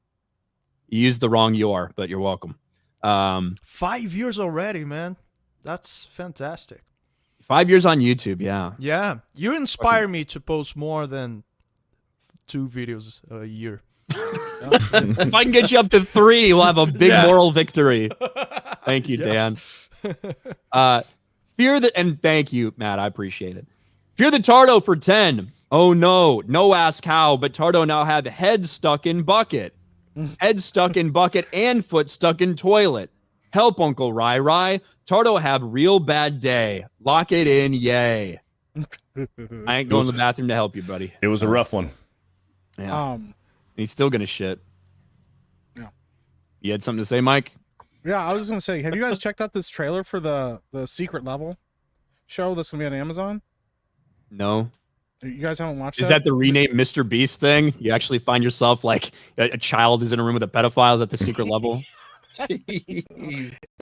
You used the wrong your, but you're welcome. 5 years already, man. That's fantastic. 5 years on YouTube, yeah. Yeah, you inspire me to post more than 2 videos a year. If I can get you up to 3, we'll have a big moral victory. Thank you, Dan. And thank you, Matt. I appreciate it. Fear the Tardo for 10. Oh no, no ask how, but Tardo now have head stuck in bucket. Head stuck in bucket and foot stuck in toilet. Help Uncle Rai Rai. Tardo have real bad day. Lock it in, yay. I ain't going to the bathroom to help you, buddy. It was a rough one. Yeah. He's still gonna shit. Yeah. You had something to say, Mike? Yeah, I was gonna say, have you guys checked out this trailer for the secret level show that's gonna be on Amazon? No. You guys haven't watched Is that the rename Mr. Beast thing? You actually find yourself like a child is in a room with a pedophile at the secret level?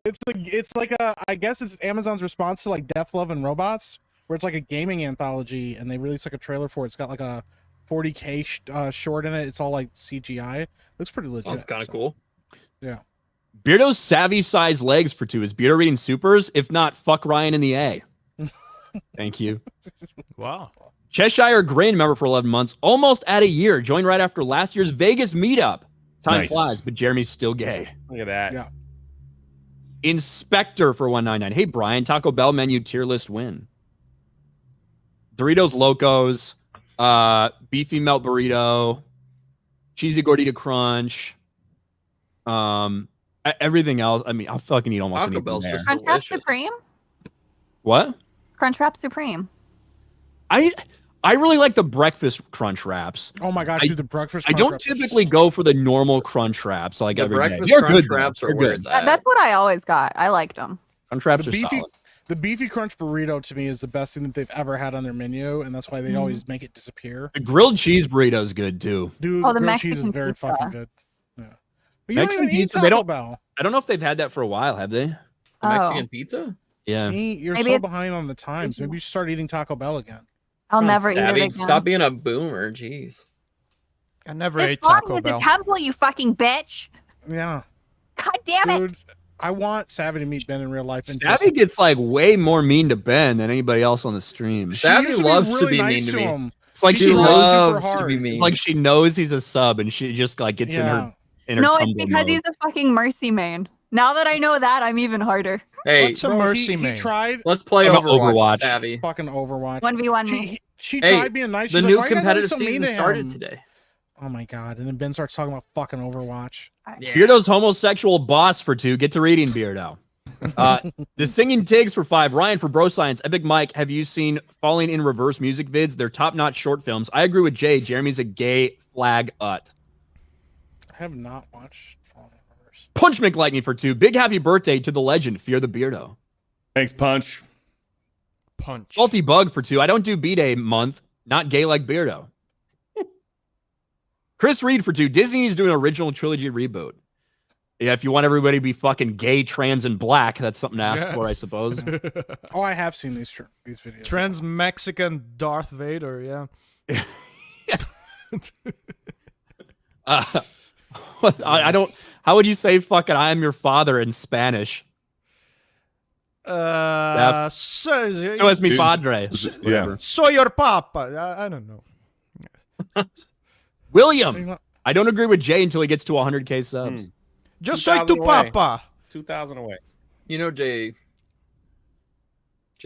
It's like a, I guess it's Amazon's response to like Death, Love, and Robots, where it's like a gaming anthology, and they released like a trailer for it. It's got like a 40K short in it. It's all like CGI. Looks pretty legit. Sounds kind of cool. Yeah. Beardo's savvy size legs for 2. Is Beardo reading supers? If not, fuck Ryan in the A. Thank you. Wow. Cheshire Grin member for 11 months, almost at a year. Joined right after last year's Vegas meetup. Time flies, but Jeremy's still gay. Look at that. Yeah. Inspector for 199. Hey, Brian, Taco Bell menu tier list win. Doritos Locos, beefy melt burrito, cheesy gordita crunch, everything else. I mean, I'll fucking eat almost anything Bell's there. just Crunchwrap Supreme? What? Crunchwrap Supreme. I really like the breakfast crunch wraps. Oh my gosh, dude, the breakfast I crunch don't wraps typically go for the normal crunch wraps like The every day. breakfast They're crunch good. wraps They're are where good. it's at. That's what I always got. I liked them. Crunch wraps The are beefy, solid. the beefy crunch burrito to me is the best thing that they've ever had on their menu, and that's why they always make it disappear. The grilled cheese burrito is good too. Dude, Oh, the grilled cheese is Mexican very pizza. fucking good. Yeah. But you Mexican don't even pizza, eat they Taco don't- Bell. I don't know if they've had that for a while, have they? The Mexican pizza? Yeah. See, you're Maybe so it's- behind on the times. Maybe you should start eating Taco Bell again. I'll Come on, never eat it Stabby, again. Stop being a boomer, jeez. I never This ate body Taco is a Bell. temple, you fucking bitch. Yeah. God damn it. Dude, I want Savvy to meet Ben in real life. And Savvy gets like way more mean to Ben than anybody else on the stream. Savvy loves to be mean to me. him. It's like She she tries loves super to be hard. mean. It's like she knows he's a sub and she just like gets Yeah. in her No, it's Tumblr because mode. he's a fucking mercy main. Now that I know that, I'm even harder. Hey, What's a Bro, mercy he man? tried let's play I'm a Overwatch, Overwatch. Savvy. fucking Overwatch. 1v1 me. She Hey, tried being nice. The She's new like, why you guys competitive always so mean season to started him? today. Oh my god! And then Ben starts talking about fucking Overwatch. Yeah. Beardo's homosexual boss for 2. Get to reading, Beardo. The singing Tigs for 5. Ryan for Bro Science. Epic Mike, have you seen Falling in Reverse music vids? They're top-notch short films. I agree with Jay. Jeremy's a gay flag ut. I have not watched Falling in Reverse. Punch McLightning for 2. Big happy birthday to the legend, Fear the Beardo. Thanks, Punch. Punch. Salty Bug for 2. I don't do B-Day month. Not gay like Beardo. Chris Reed for 2. Disney is doing an original trilogy reboot. Yeah, if you want everybody to be fucking gay, trans, and black, that's something to ask for, I suppose. Oh, I have seen these videos. Trans Mexican Darth Vader, yeah. I don't. How would you say "fucking"? I am your father in Spanish. So So es mi padre. Yeah. soy your papa. I don't know. William. I don't agree with Jay until he gets to 100K subs. Yo soy tu 2,000 away. papa. 2,000 away. You know, Jay's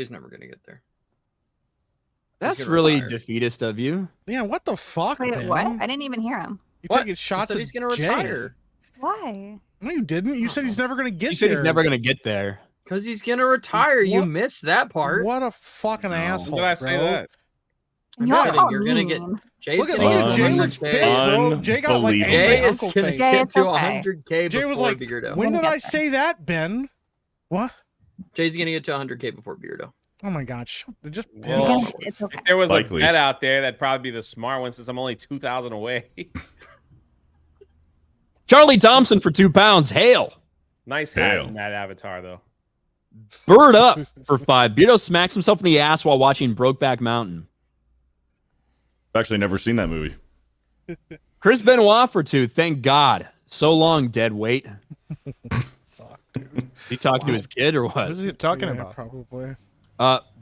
never gonna get there. That's gonna really retire. defeatist of you. Yeah, what the fuck, Wait, man? what? I didn't even hear him. You What? taking shots He said at he's gonna Jay. retire Why? No, you didn't. You said he's never gonna get You said he's there. never gonna get there. because he's gonna retire. You What? missed that part. What a fucking asshole, Did I say bro. that? You Yeah, all then call you're me gonna get mean. Jay's Look at gonna Jay get looks 100K. pissed, bro. Jay got like Unbelievable. Jay angry is uncle gonna face. Jay, get it's to okay. 100K Jay was before like, Beardo. when Gonna did get I there. say that, Ben? What? Jay's gonna get to 100K before Beardo. Oh my god, just Well, It's okay. if there was Likely. a bet out there, that'd probably be the smart one since I'm only 2,000 away. Charlie Thompson for £2. Hail. Nice hat Damn. in that avatar, though. Bird up for 5. Beardo smacks himself in the ass while watching Brokeback Mountain. I've actually never seen that movie. Chris Benoit for 2. Thank God. So long, dead weight. fuck, dude. He talking to his kid or What what? is he talking Yeah, about? probably.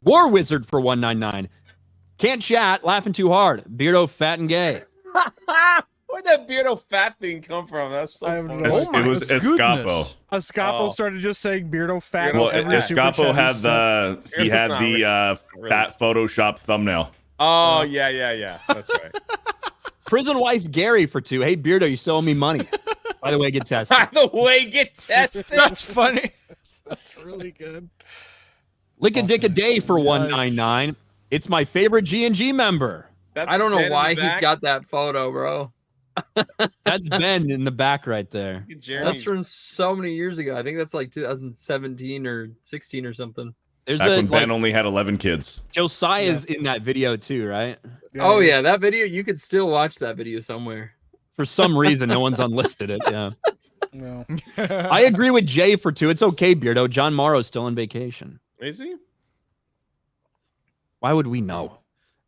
War Wizard for 199. Can't chat, laughing too hard. Beardo fat and gay. Where'd that Beardo fat thing come from? That's so funny. It was Escapo. Escapo started just saying Beardo fat. Well, Escapo had the fat Photoshop thumbnail. Oh yeah. That's right. Prison wife Gary for 2. Hey Beardo, you still owe me money. By the way, get tested. By the way, get tested. That's funny. That's really good. Lick a dick a day for 199. It's my favorite G&G member. I don't know why he's got that photo, bro. That's Ben in the back right there. That's from so many years ago. I think that's like 2017 or 16 or something. There's Back when Ben only had 11 kids. Josiah's in that video too, right? Oh yeah, that video, you could still watch that video somewhere. For some reason, no one's unlisted it. Yeah. No. I agree with Jay for 2. It's okay, Beardo. John Morrow's still on vacation. Is he? Why would we know?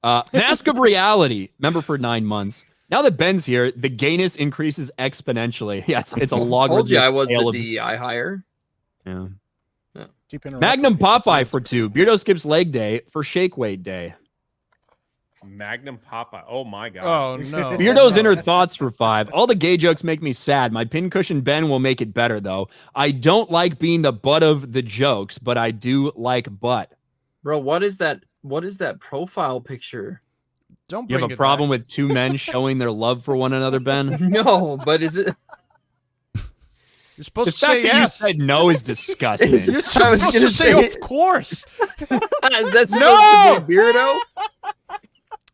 Mask of Reality, member for 9 months. Now that Ben's here, the gayness increases exponentially. Yeah, it's a logarithm. Told you I was the DEI hire. Yeah. Keep Magnum Popeye for 2. Beardo skips leg day for shake weight day. Magnum Popeye. Oh my god. Oh no. Beardo's inner thoughts for 5. All the gay jokes make me sad. My pincushion Ben will make it better though. I don't like being the butt of the jokes, but I do like butt. Bro, what is that? What is that profile picture? Don't you have a problem with 2 men showing their love for one another, Ben? No, but is it? You're supposed The to fact say that yes. you said no is disgusting. You're supposed to say of course. That's no Beardo.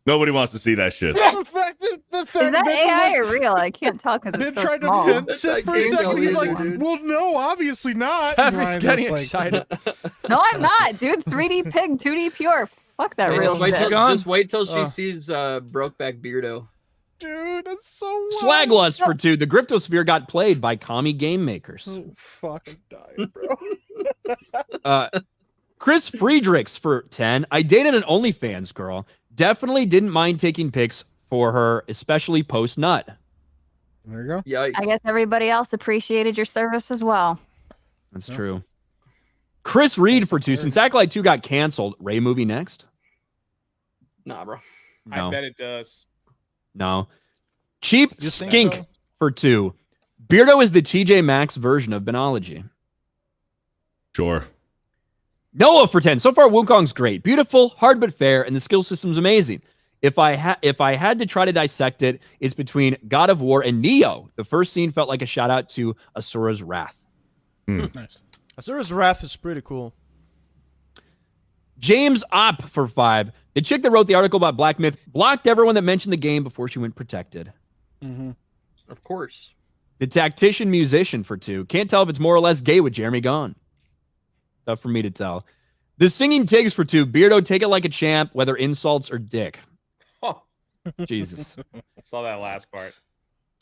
Nobody wants to see that shit. The fact Is that AI or real? I can't tell because Ben it's so tried small. to fence it for a second. He's like, well, no, obviously not. Savvy's getting excited. No, I'm not, dude. 3D pig, 2D pure. Fuck that Hey, real shit. just wait till she sees Brokeback Beardo. Dude, that's so wild. Slaglust for 2. The Griftosphere got played by commie game makers. Oh, fuck, I'm dying, bro. Chris Friedrichs for 10. I dated an OnlyFans girl. Definitely didn't mind taking pics for her, especially post-nut. There you go. Yikes. I guess everybody else appreciated your service as well. That's true. Chris Reed for 2. Since Acolyte 2 got canceled, Ray movie next? Nah, bro. No. I bet it does. No. Cheap You think Skink so? for 2. Beardo is the TJ Maxx version of Benology. Sure. Noah for 10. So far, Wukong's great. Beautiful, hard but fair, and the skill system's amazing. If I had to try to dissect it, it's between God of War and Neo. The first scene felt like a shout out to Asura's Wrath. Nice. Asura's Wrath is pretty cool. James Opp for 5. The chick that wrote the article about Black Myth blocked everyone that mentioned the game before she went protected. Of course. The Tactician Musician for 2. Can't tell if it's more or less gay with Jeremy gone. Tough for me to tell. The Singing Tigs for 2. Beardo, take it like a champ, whether insults or dick. Oh, Jesus. I saw that last part.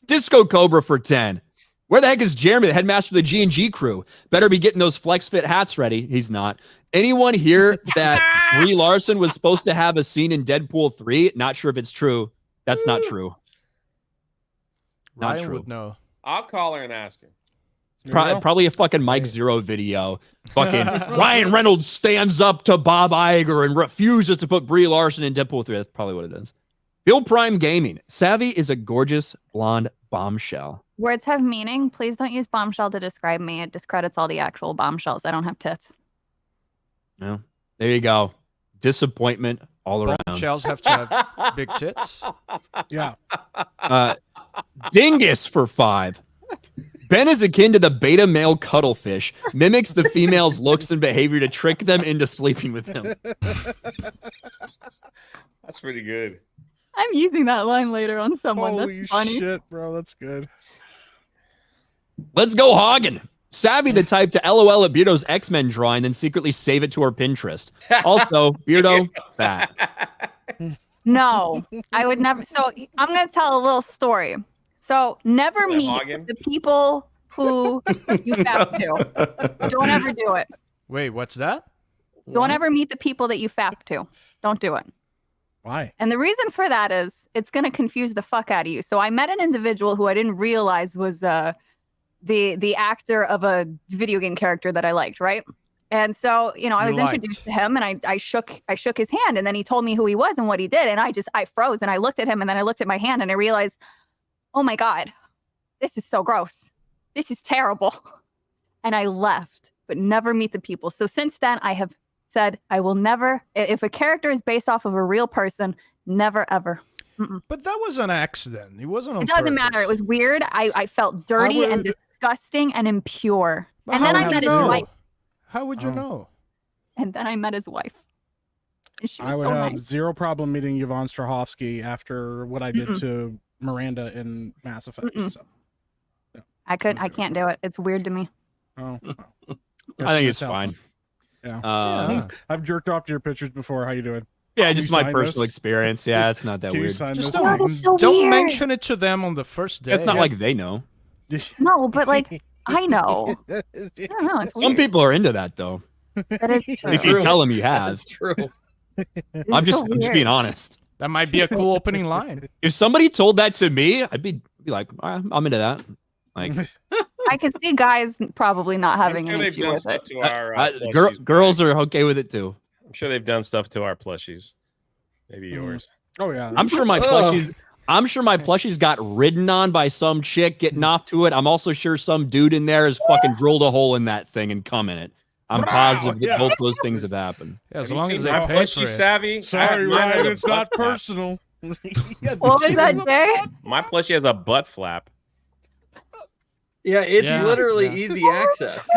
Disco Cobra for 10. Where the heck is Jeremy, the headmaster of the G&G crew? Better be getting those flex fit hats ready. He's not. Anyone here that Brie Larson was supposed to have a scene in Deadpool 3? Not sure if it's true. That's not true. Not Ryan true. would know. I'll call her and ask her. Probably a fucking Mike Zero video. Fucking Ryan Reynolds stands up to Bob Iger and refuses to put Brie Larson in Deadpool 3. That's probably what it is. Bill Prime Gaming. Savvy is a gorgeous blonde bombshell. Words have meaning. Please don't use bombshell to describe me. It discredits all the actual bombshells. I don't have tits. No. There you go. Disappointment all around. Shells have to have big tits. Yeah. Dingus for 5. Ben is akin to the beta male cuttlefish, mimics the female's looks and behavior to trick them into sleeping with him. That's pretty good. I'm using that line later on someone. Holy That's funny. shit, bro. That's good. Let's go Hagen. Savvy the type to LOL at Beardo's X-Men drawing, then secretly save it to her Pinterest. Also, Beardo, fat. No, I would never. So I'm going to tell a little story. So never Yeah, meet Hagen. the people who you fap to. Don't ever do it. Wait, what's that? Don't ever meet the people that you fap to. Don't do it. Why? And the reason for that is it's going to confuse the fuck out of you. So I met an individual who I didn't realize was the actor of a video game character that I liked, right? And so, you know, I was introduced to him and I shook his hand, and then he told me who he was and what he did. And I froze and I looked at him, and then I looked at my hand and I realized oh my God, this is so gross. This is terrible. And I left, but never meet the people. So since then, I have said I will never, if a character is based off of a real person, never, ever. But that was an accident. It wasn't on It doesn't purpose. matter. It was weird. I felt dirty and disgusting and impure. But and then I met his wife. How would you know? And then I met his wife. And she was I would so have nice. zero problem meeting Yvonne Strahovski after what I did to Miranda in Mass Effect. So. Yeah. I can't do it. It's weird to me. Oh, I think it's fine. Yeah. I've jerked off to your pictures before. How you doing? Yeah, just my personal experience. Yeah, it's not that weird. Just so don't weird. mention it to them on the first day. It's not like they know. No, but like I know. I don't know. It's Some weird. people are into that though. That is If you tell them you have. That's true. I'm just being honest. That might be a cool opening line. If somebody told that to me, I'd be like, I'm into that. Like, I can see guys probably not having I'm sure an they've issue done with stuff it. to our plushies. girls are okay with it too. I'm sure they've done stuff to our plushies. Maybe yours. Oh yeah. I'm sure my plushies. I'm sure my plushies got ridden on by some chick getting off to it. I'm also sure some dude in there has fucking drilled a hole in that thing and come in it. I'm positive that both those things have happened. Yeah, as Have long you as seen they my pay for plushie it. savvy? Sorry, Mine has Ryan. a It's not butt flap. personal. What was that, Jay? My plushie has a butt flap. Yeah, it's Yeah, literally yeah. easy access.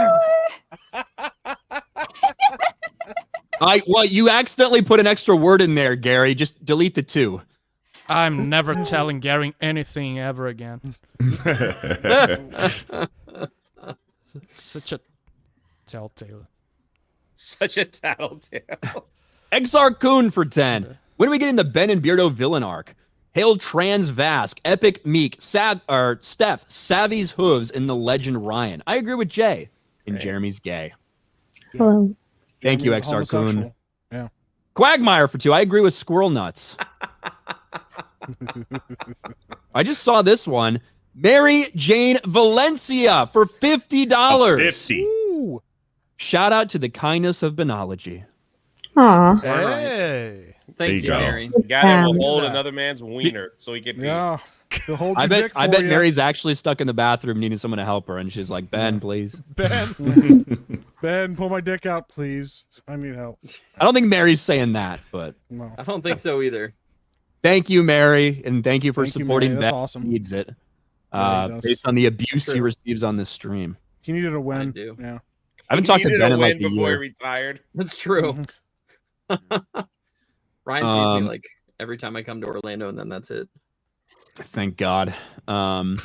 Well, you accidentally put an extra word in there, Gary. Just delete the 2. I'm never telling Gary anything ever again. Such a telltale. Such a tattletale. XR Coon for 10. When are we getting the Ben and Beardo villain arc? Hail Trans Vask, Epic Meek, Steph, Savvy's Hooves, and the Legend Ryan. I agree with Jay. And Jeremy's gay. Hello. Thank you, Jeremy's XR Coon. homosexual. Yeah. Quagmire for 2. I agree with Squirrel Nuts. I just saw this one. Mary Jane Valencia for $50. 50. Ooh. Shout out to the kindness of Benology. Aw. Hey. Thank you you, go. Mary. The guy that will Yeah. hold another man's wiener so he can pee. Yeah. He'll hold I your bet dick I for bet you. Mary's actually stuck in the bathroom needing someone to help her, and she's like, Ben, please. Ben. Ben, pull my dick out, please. I need help. I don't think Mary's saying that, but No. I don't think so either. thank you, Mary, and thank you for Thank you, supporting Mary. That's Ben. awesome. He needs it. Yeah, he does. Based on the abuse he True. receives on this stream. He needed a win. do. Yeah. I haven't talked to He Ben needed in a like win a before he year. retired. That's true. Ryan sees Um, me like every time I come to Orlando, and then that's it. Thank God. I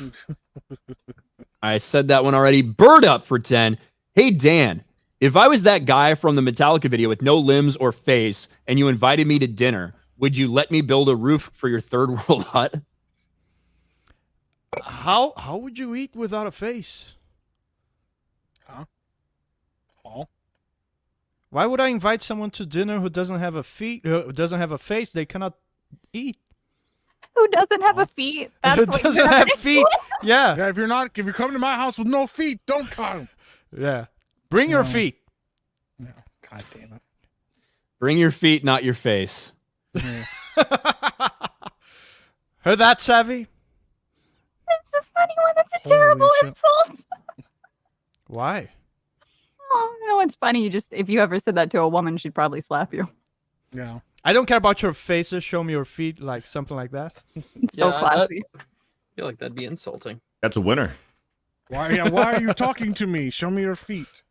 said that one already. Bird up for 10. Hey, Dan, if I was that guy from the Metallica video with no limbs or face and you invited me to dinner, would you let me build a roof for your third world hut? How would you eat without a face? Huh? Paul? Why would I invite someone to dinner who doesn't have a face? They cannot eat. Who doesn't have a feet? That's Who what doesn't you're have having. feet? Yeah, Yeah, if you're coming to my house with no feet, don't come. yeah. Bring your No. feet. Yeah. God damn it. Bring your feet, not your face. Yeah. Heard that, Savvy? That's a funny one. That's a Holy terrible shit. insult. Why? Oh, no, it's funny. If you ever said that to a woman, she'd probably slap you. Yeah. I don't care about your faces. Show me your feet, like something like that. It's so Yeah, classy. I feel like that'd be insulting. That's a winner. Why are you talking to me? Show me your feet.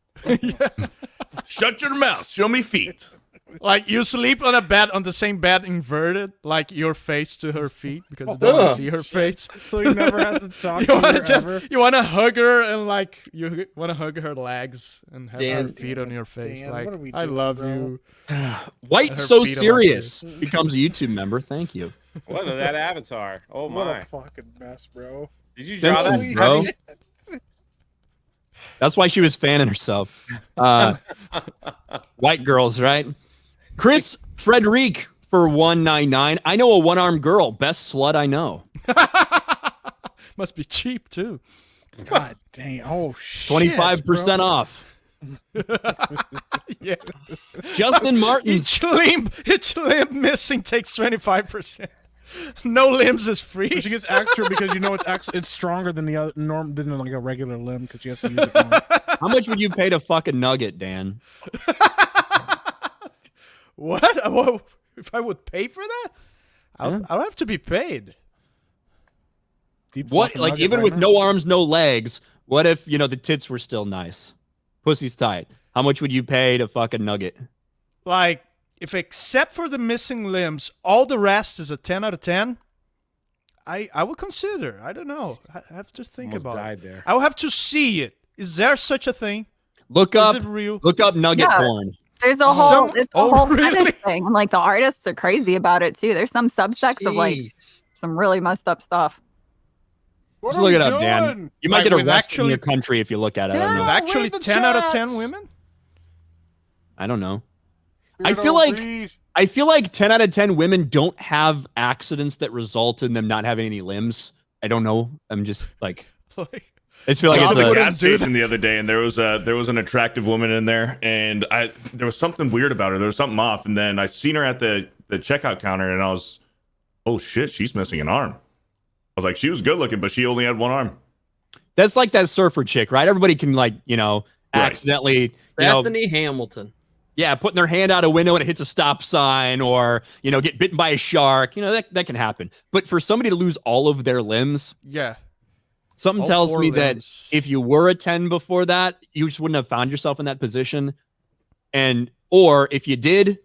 Shut your mouth. Show me feet. Like you sleep on a bed on the same bed inverted, like your face to her feet because you don't want to see her face. So he never has to talk You to want her to ever. you want to hug her and like you want to hug her legs and have her Dan- feet on your face. Dan, like what are we I doing, love bro? you. White Her So feet on my Serious becomes a YouTube member. Thank you. What is that avatar? Oh What my. a fucking mess, bro. Did you draw Simpsons, that? bro. That's why she was fanning herself. White girls, right? Chris Frederic for 199. I know a one-armed girl. Best slut I know. Must be cheap too. God dang. Oh, shit. 25% off. Yeah. Justin Martins. Each limb missing takes 25%. No limbs is free. But she gets extra because it's stronger than the other than like a regular limb because she has to use it more. How much would you pay to fuck a nugget, Dan? What? If I would pay for that? I'll have to be paid. What? Like even with no arms, no legs. What if the tits were still nice, pussy's tight? How much would you pay to fuck a nugget? Like if except for the missing limbs, all the rest is a 10 out of 10. I would consider. I don't know. I have to think Almost about died it. there. I will have to see it. Is there such a thing? Look Is up. it real? Look up nugget porn. There's a whole, really? fetish thing. And like the artists are crazy about it too. There's some subsects of like some really messed up stuff. Just look it up, Dan. You might get arrested in your country if you look at it. I don't know. With actually 10 out of 10 women? I don't know. I feel like 10 out of 10 women don't have accidents that result in them not having any limbs. I don't know. I'm just like I just feel like I it's was at a the gas station the other day, and there was an attractive woman in there, and there was something weird about her. There was something off, and then I seen her at the checkout counter, and I was, oh shit, she's missing an arm. I was like, she was good looking, but she only had one arm. That's like that surfer chick, right? Everybody can accidentally Bethany Hamilton. Yeah, putting their hand out a window and it hits a stop sign, or get bitten by a shark. That can happen. But for somebody to lose all of their limbs, yeah, something all tells 4 me limbs. that if you were a 10 before that, you just wouldn't have found yourself in that position, or if you did,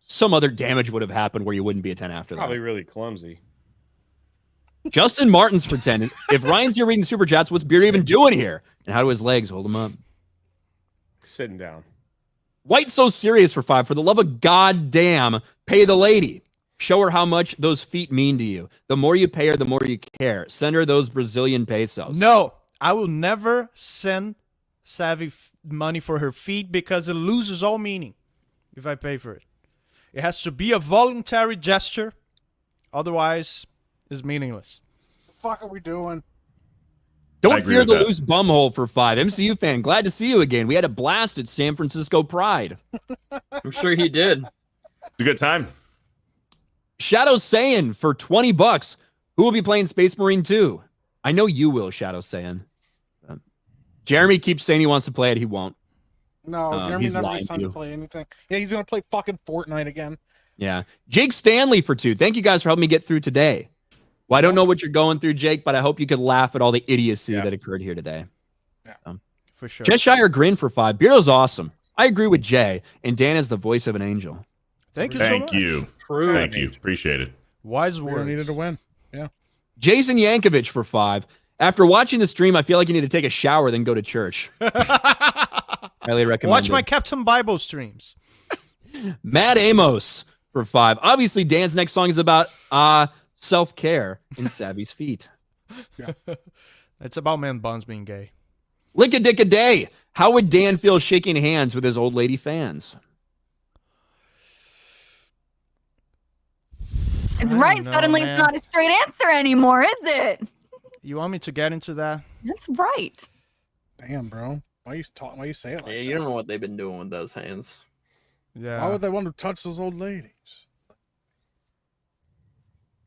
some other damage would have happened where you wouldn't be a 10 after that. Probably really clumsy. Justin Martin's for 10. If Ryan's here reading super chats, what's Beard even doing here? And how do his legs hold him up? Sitting down. White So Serious for 5. For the love of goddamn, pay the lady. Show her how much those feet mean to you. The more you pay her, the more you care. Send her those Brazilian pesos. No, I will never send Savvy money for her feet because it loses all meaning if I pay for it. It has to be a voluntary gesture. Otherwise, it's meaningless. What the fuck are we doing? Don't fear the loose bumhole for 5. MCU fan, glad to see you again. We had a blast at San Francisco Pride. I'm sure he did. It's a good time. Shadow Saiyan for $20. Who will be playing Space Marine 2? I know you will, Shadow Saiyan. Jeremy keeps saying he wants to play it. He won't. No, Jeremy's he's never lying decided to to play anything. Yeah, he's gonna play fucking Fortnite again. Yeah. Jake Stanley for 2. Thank you guys for helping me get through today. Well, I don't know what you're going through, Jake, but I hope you could laugh at all the idiocy that occurred here today. Yeah, for sure. Cheshire Grin for 5. Beardo's awesome. I agree with Jay, and Dan is the voice of an angel. Thank you so much. Thank you. True. Thank you. Appreciate it. Wise We words. needed to win. Yeah. Jason Yankovic for 5. After watching the stream, I feel like you need to take a shower, then go to church. Highly recommend. Watch my Captain Bible streams. Matt Amos for 5. Obviously, Dan's next song is about self-care in Savvy's feet. Yeah. It's about man buns being gay. Lick a dick a day. How would Dan feel shaking hands with his old lady fans? It's I right. don't know, Suddenly man. it's not a straight answer anymore, is it? You want me to get into that? That's right. Damn, bro. Why you say it like Yeah, that? you don't know what they've been doing with those hands. Yeah. Why would they want to touch those old ladies?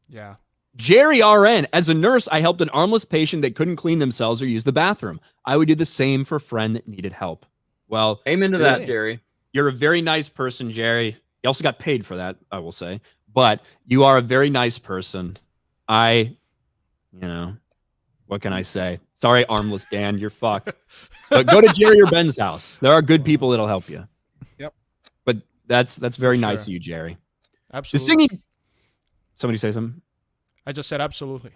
Yeah. Jerry RN. As a nurse, I helped an armless patient that couldn't clean themselves or use the bathroom. I would do the same for a friend that needed help. Well, Amen to that, Jerry. You're a very nice person, Jerry. You also got paid for that, I will say. But you are a very nice person. What can I say? Sorry, armless Dan, you're fucked. But go to Jerry or Ben's house. There are good people that'll help you. Yep. But that's very For nice sure. of you, Jerry. Absolutely. The singing. Somebody say something. I just said absolutely.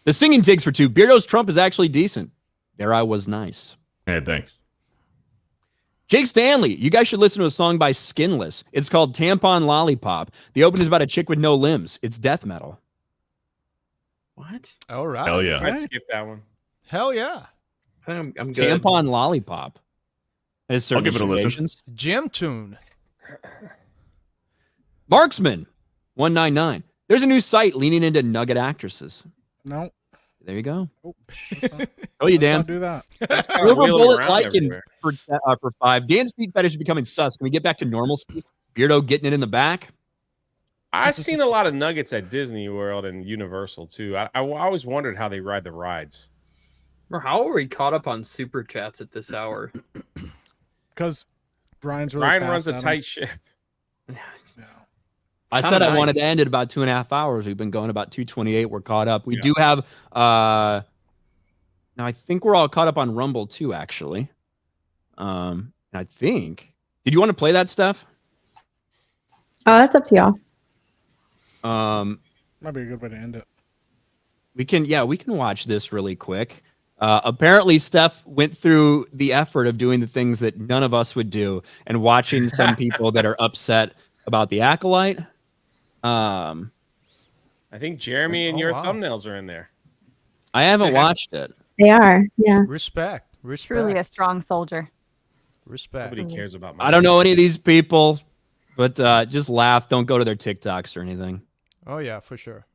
The singing takes for 2. Beardo's Trump is actually decent. There I was nice. Hey, thanks. Jake Stanley, you guys should listen to a song by Skinless. It's called Tampon Lollipop. The opening is about a chick with no limbs. It's death metal. What? All right. Hell yeah. I'd skip that one. Hell yeah. I'm good. Tampon Lollipop. There's I'll give it a listen. certain Gym tune. Marksman 199. There's a new site leaning into nugget actresses. No. There you go. Oh, Oh, you let's damn. not do that. Silver Bullet Lycan everywhere. for 5. Dan's feet fetish is becoming sus. Can we get back to normalcy? Beardo getting it in the back. I've seen a lot of nuggets at Disney World and Universal too. I always wondered how they ride the rides. Or how are we caught up on super chats at this hour? Because Brian's really Brian fast runs a at 'em. tight ship. I said I wanted to end at about 2.5 hours. We've been going about 2:28. We're caught up. We do have now I think we're all caught up on Rumble too, actually. I think. Did you want to play that stuff? Oh, that's up to y'all. Might be a good way to end it. We can watch this really quick. Apparently Steph went through the effort of doing the things that none of us would do and watching some people that are upset about the Acolyte. I think Jeremy and your thumbnails are in there. I haven't watched it. They are, yeah. Respect. Truly a strong soldier. Respect. Nobody cares about my I don't know any of these people, but just laugh. Don't go to their TikToks or anything. Oh yeah, for sure.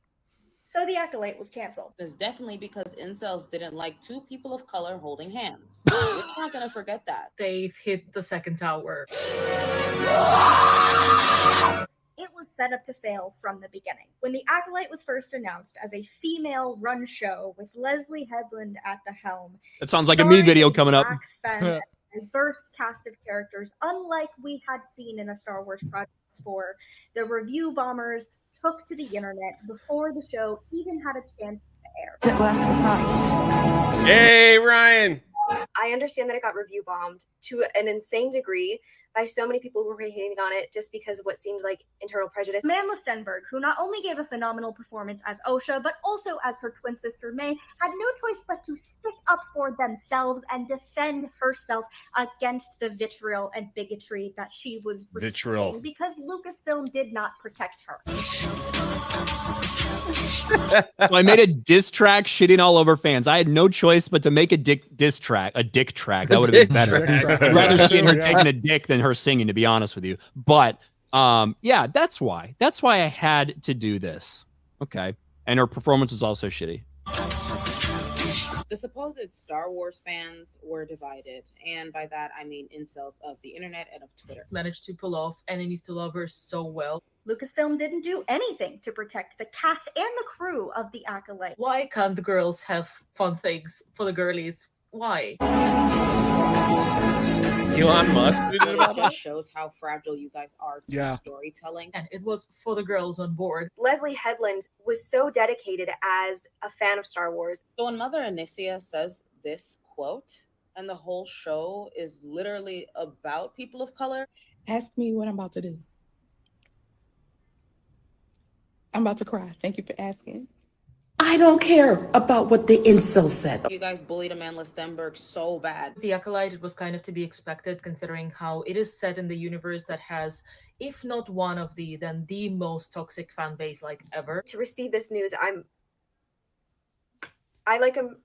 So the Acolyte was canceled. It's definitely because incels didn't like two people of color holding hands. We're not gonna forget that. They've hit the second tower. It was set up to fail from the beginning. When the Acolyte was first announced as a female-run show with Leslie Headland at the helm, That sounds like a me video coming up. a diverse cast of characters, unlike we had seen in a Star Wars project before, the review bombers took to the internet before the show even had a chance to air. Hey, Ryan. I understand that it got review bombed to an insane degree by so many people who were hating on it just because of what seemed like internal prejudice. Amanda Stenberg, who not only gave a phenomenal performance as Osha, but also as her twin sister May, had no choice but to stick up for themselves and defend herself against the vitriol and bigotry that she was receiving because Lucasfilm did not protect her. So I made a diss track shitting all over fans. I had no choice but to make a diss track, a dick track. That would have been better. I'd rather see her taking a dick than her singing, to be honest with you. But yeah, that's why. That's why I had to do this. Okay. And her performance was also shitty. The supposed Star Wars fans were divided, and by that I mean incels of the internet and of Twitter. Managed to pull off enemies to lovers so well. Lucasfilm didn't do anything to protect the cast and the crew of the Acolyte. Why can't the girls have fun things for the girlies? Why? Elon Musk tweeted about that. Shows how fragile you guys are to storytelling. And it was for the girls on board. Leslie Headland was so dedicated as a fan of Star Wars. So when Mother Anicia says this quote, and the whole show is literally about people of color, ask me what I'm about to do. I'm about to cry. Thank you for asking. I don't care about what the incel said. You guys bullied Amanda Stenberg so bad. The Acolyte, it was kind of to be expected considering how it is set in the universe that has, if not one of the, then the most toxic fan base like ever. To receive this news, I like him.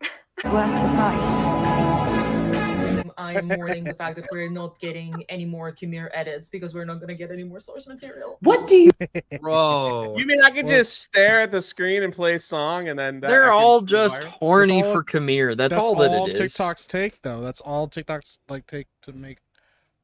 I am mourning the fact that we're not getting any more Khmer edits because we're not going to get any more source material. What do you... Bro. You mean I could just stare at the screen and play a song and then... They're all just horny for Khmer. That's all that it is. That's all TikToks take, though. That's all TikToks take to make...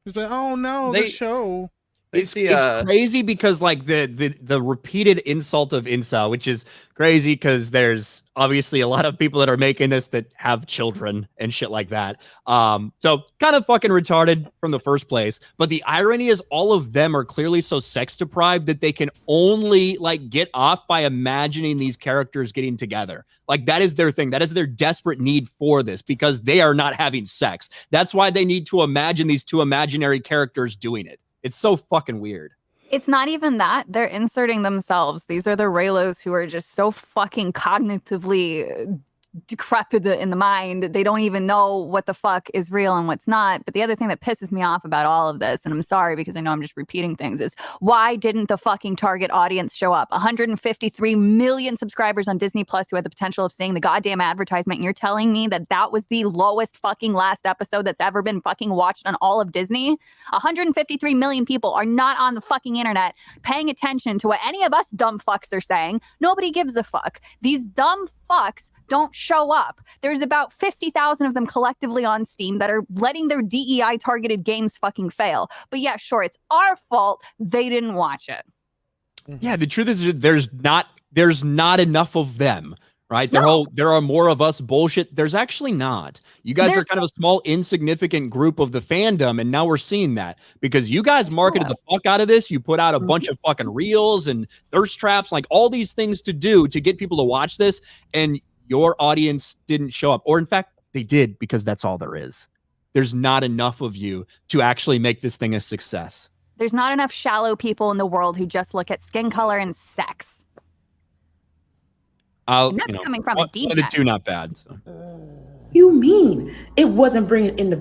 Like, oh, no, the show... It's crazy because like the repeated insult of incel, which is crazy because there's obviously a lot of people that are making this that have children and shit like that. So kind of fucking retarded from the first place. But the irony is all of them are clearly so sex deprived that they can only like get off by imagining these characters getting together. Like that is their thing. That is their desperate need for this because they are not having sex. That's why they need to imagine these two imaginary characters doing it. It's so fucking weird. It's not even that. They're inserting themselves. These are the Raylos who are just so fucking cognitively decrepit in the mind. They don't even know what the fuck is real and what's not. But the other thing that pisses me off about all of this, and I'm sorry because I know I'm just repeating things, is why didn't the fucking target audience show up? 153 million subscribers on Disney Plus who had the potential of seeing the goddamn advertisement. And you're telling me that that was the lowest fucking last episode that's ever been fucking watched on all of Disney? 153 million people are not on the fucking internet paying attention to what any of us dumb fucks are saying. Nobody gives a fuck. These dumb fucks don't show up. There's about 50,000 of them collectively on Steam that are letting their DEI targeted games fucking fail. But yeah, sure, it's our fault they didn't watch it. Yeah, the truth is there's not enough of them, right? There are more of us bullshit. There's actually not. You guys are kind of a small, insignificant group of the fandom, and now we're seeing that because you guys marketed the fuck out of this. You put out a bunch of fucking reels and thirst traps, like all these things to do to get people to watch this, and your audience didn't show up. Or in fact, they did because that's all there is. There's not enough of you to actually make this thing a success. There's not enough shallow people in the world who just look at skin color and sex. And that's coming from a D. One of the two, not bad. So. You mean it wasn't bringing in the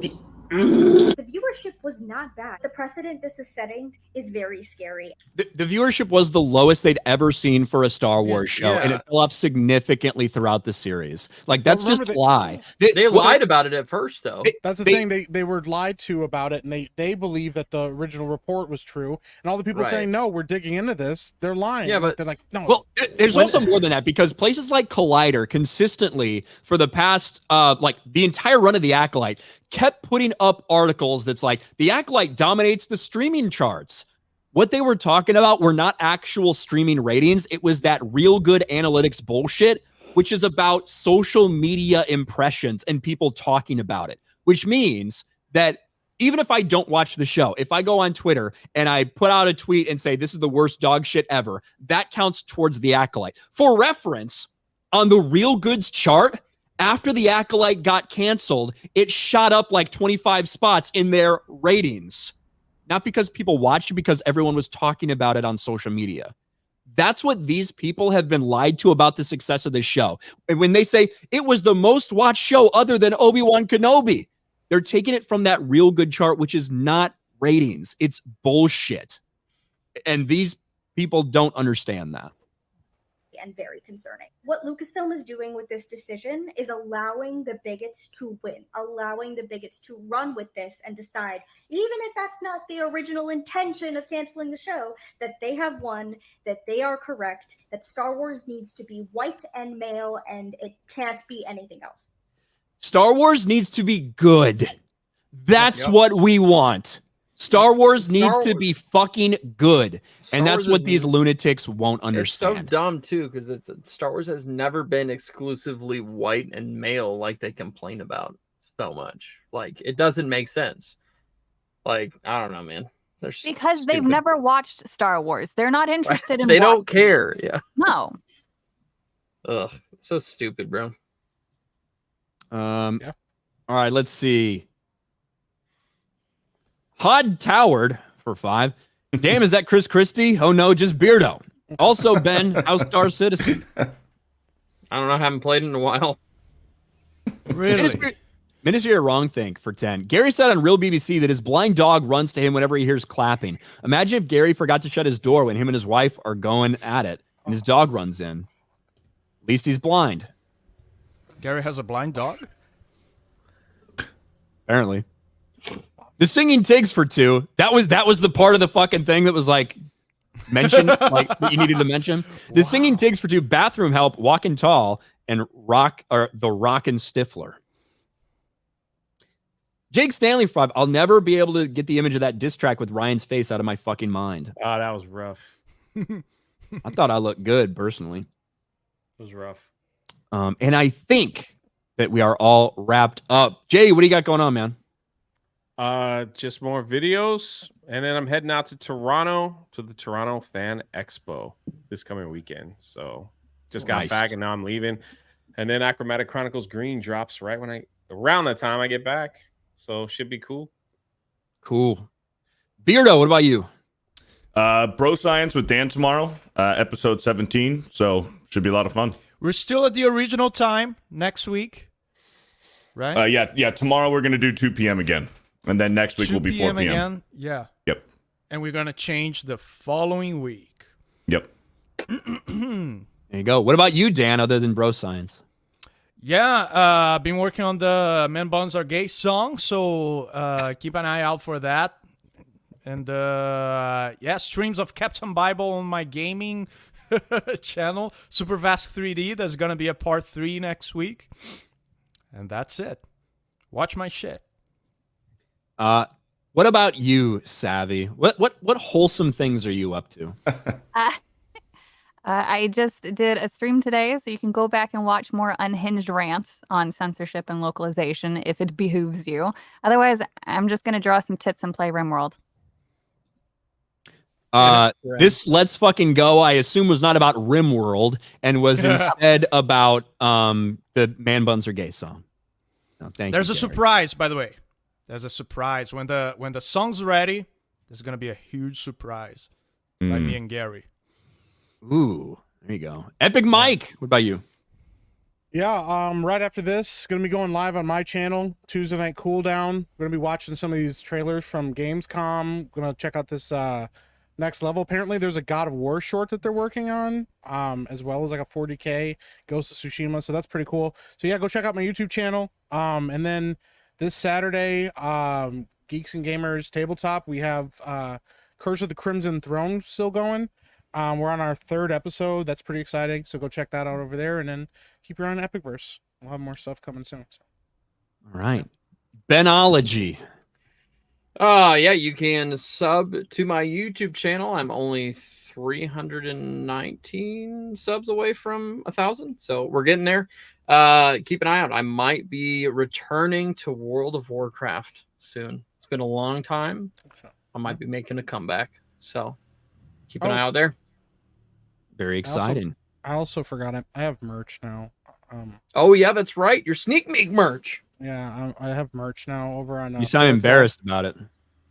The viewership was not bad. The precedent this is setting is very scary. The viewership was the lowest they'd ever seen for a Star Wars show, and it fell off significantly throughout the series. Like, that's just a lie. They lied about it at first, though. That's the thing. They were lied to about it, and they believe that the original report was true. And all the people saying, no, we're digging into this, they're lying. Yeah, but they're like, no. Well, there's also more than that, because places like Collider consistently, for the past, like, the entire run of The Acolyte, kept putting up articles that's like, The Acolyte dominates the streaming charts. What they were talking about were not actual streaming ratings. It was that real good analytics bullshit, which is about social media impressions and people talking about it, which means that even if I don't watch the show, if I go on Twitter and I put out a tweet and say, this is the worst dog shit ever, that counts towards The Acolyte. For reference, on the Real Goods chart, after The Acolyte got canceled, it shot up like 25 spots in their ratings. Not because people watched it, because everyone was talking about it on social media. That's what these people have been lied to about the success of this show. And when they say it was the most watched show other than Obi-Wan Kenobi, they're taking it from that Real Good chart, which is not ratings. It's bullshit. And these people don't understand that. And very concerning. What Lucasfilm is doing with this decision is allowing the bigots to win, allowing the bigots to run with this and decide, even if that's not the original intention of canceling the show, that they have won, that they are correct, that Star Wars needs to be white and male, and it can't be anything else. Star Wars needs to be good. That's what we want. Star Wars needs to be fucking good. And that's what these lunatics won't understand. It's so dumb, too, because Star Wars has never been exclusively white and male like they complain about so much. Like, it doesn't make sense. Like, I don't know, man. Because they've never watched Star Wars. They're not interested in They don't care. Yeah. No. Ugh, it's so stupid, bro. All right, let's see. Hod Towered for 5. Damn, is that Chris Christie? Oh no, just Beardo. Also, Ben, House Star Citizen. I don't know. I haven't played in a while. Really? Ministry of Wrong Think for 10. Gary said on Real BBC that his blind dog runs to him whenever he hears clapping. Imagine if Gary forgot to shut his door when him and his wife are going at it and his dog runs in. At least he's blind. Gary has a blind dog? Apparently. The singing takes for 2. That was the part of the fucking thing that was like mentioned, like that you needed to mention. The singing takes for 2. Bathroom help, walking tall, and the rockin' Stifler. Jake Stanley for 5. I'll never be able to get the image of that diss track with Ryan's face out of my fucking mind. Oh, that was rough. I thought I looked good personally. It was rough. And I think that we are all wrapped up. Jay, what do you got going on, man? Just more videos, and then I'm heading out to Toronto to the Toronto Fan Expo this coming weekend. So just got back, and now I'm leaving. And then Achromatic Chronicles Green drops around the time I get back. So should be cool. Cool. Beardo, what about you? Bro Science with Dan tomorrow, episode 17. So should be a lot of fun. We're still at the original time next week, right? Yeah. Tomorrow we're gonna do 2 p.m. again. And then next week will be 4 p.m. again. Yeah. Yep. And we're going to change the following week. Yep. There you go. What about you, Dan, other than Bro Science? Yeah, I've been working on the Men Buns Are Gay song, so keep an eye out for that. And streams of Captain Bible on my gaming channel, Supervast 3D. There's going to be a part 3 next week. And that's it. Watch my shit. What about you, Savvy? What wholesome things are you up to? I just did a stream today, so you can go back and watch more unhinged rants on censorship and localization if it behooves you. Otherwise, I'm just going to draw some tits and play RimWorld. This Let's Fucking Go, I assume, was not about RimWorld and was instead about the Man Buns Are Gay song. So There's a surprise, by the way. There's a surprise. When the song's ready, there's going to be a huge surprise by me and Gary. Ooh, there you go. Epic Mike, what about you? Yeah, right after this, gonna be going live on my channel, Tuesday Night Cooldown. We're gonna be watching some of these trailers from Gamescom. Gonna check out this next level. Apparently there's a God of War short that they're working on, as well as like a 40K Ghost of Tsushima, so that's pretty cool. So yeah, go check out my YouTube channel. And then this Saturday, Geeks and Gamers Tabletop, we have Curse of the Crimson Throne still going. We're on our 3rd episode. That's pretty exciting. So go check that out over there, and then keep your eye on Epicverse. We'll have more stuff coming soon. So. All right. Benology. Yeah, you can sub to my YouTube channel. I'm only 319 subs away from 1,000, so we're getting there. Keep an eye out. I might be returning to World of Warcraft soon. It's been a long time. I might be making a comeback, so keep an eye out there. Very exciting. I also forgot I have merch now. Oh yeah, that's right. Your Sneak Meek merch. Yeah, I have merch now over on. You sound embarrassed about it.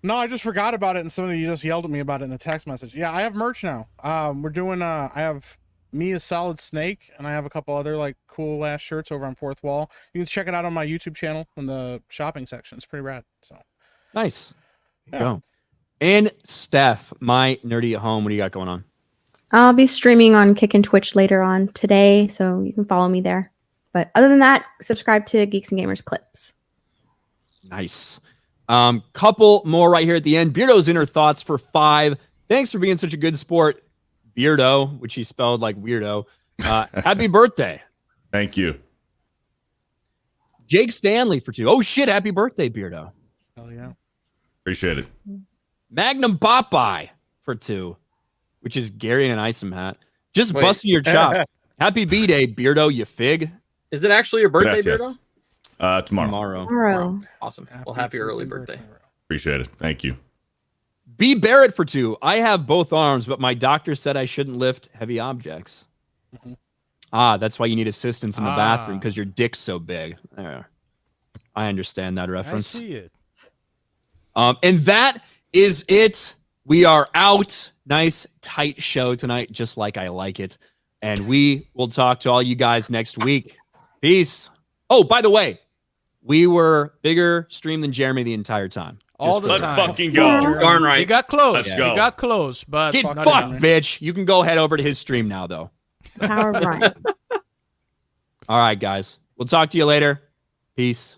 No, I just forgot about it, and somebody just yelled at me about it in a text message. Yeah, I have merch now. We're doing. I have me as Solid Snake, and I have a couple other like cool ass shirts over on Fourth Wall. You can check it out on my YouTube channel in the shopping section. It's pretty rad. So nice. There you go. And Steph, my nerdy at home. What do you got going on? I'll be streaming on Kick and Twitch later on today, so you can follow me there. But other than that, subscribe to Geeks and Gamers Clips. Nice. Couple more right here at the end. Beardo's inner thoughts for 5. Thanks for being such a good sport, Beardo, which he spelled like weirdo. Happy birthday. Thank you. Jake Stanley for 2. Oh shit, happy birthday, Beardo. Hell yeah. Appreciate it. Magnum Popeye for 2, which is Gary in an Isom hat. Just busting your chop. Happy B-Day, Beardo, you fig. Is it actually your birthday, Yes. Beardo? Tomorrow. Awesome. Well, happy early birthday. Appreciate it. Thank you. B. Barrett for 2. I have both arms, but my doctor said I shouldn't lift heavy objects. That's why you need assistance in the bathroom, because your dick's so big. There. I understand that reference. I see it. And that is it. We are out. Nice, tight show tonight, just like I like it. And we will talk to all you guys next week. Peace. Oh, by the way, we were bigger stream than Jeremy the entire time. All the Let's time. fucking go. Darn right. You got close. Let's go. You got close, but Get not fucked, enough. bitch. You can go head over to his stream now, though. Power Run. All right, guys. We'll talk to you later. Peace.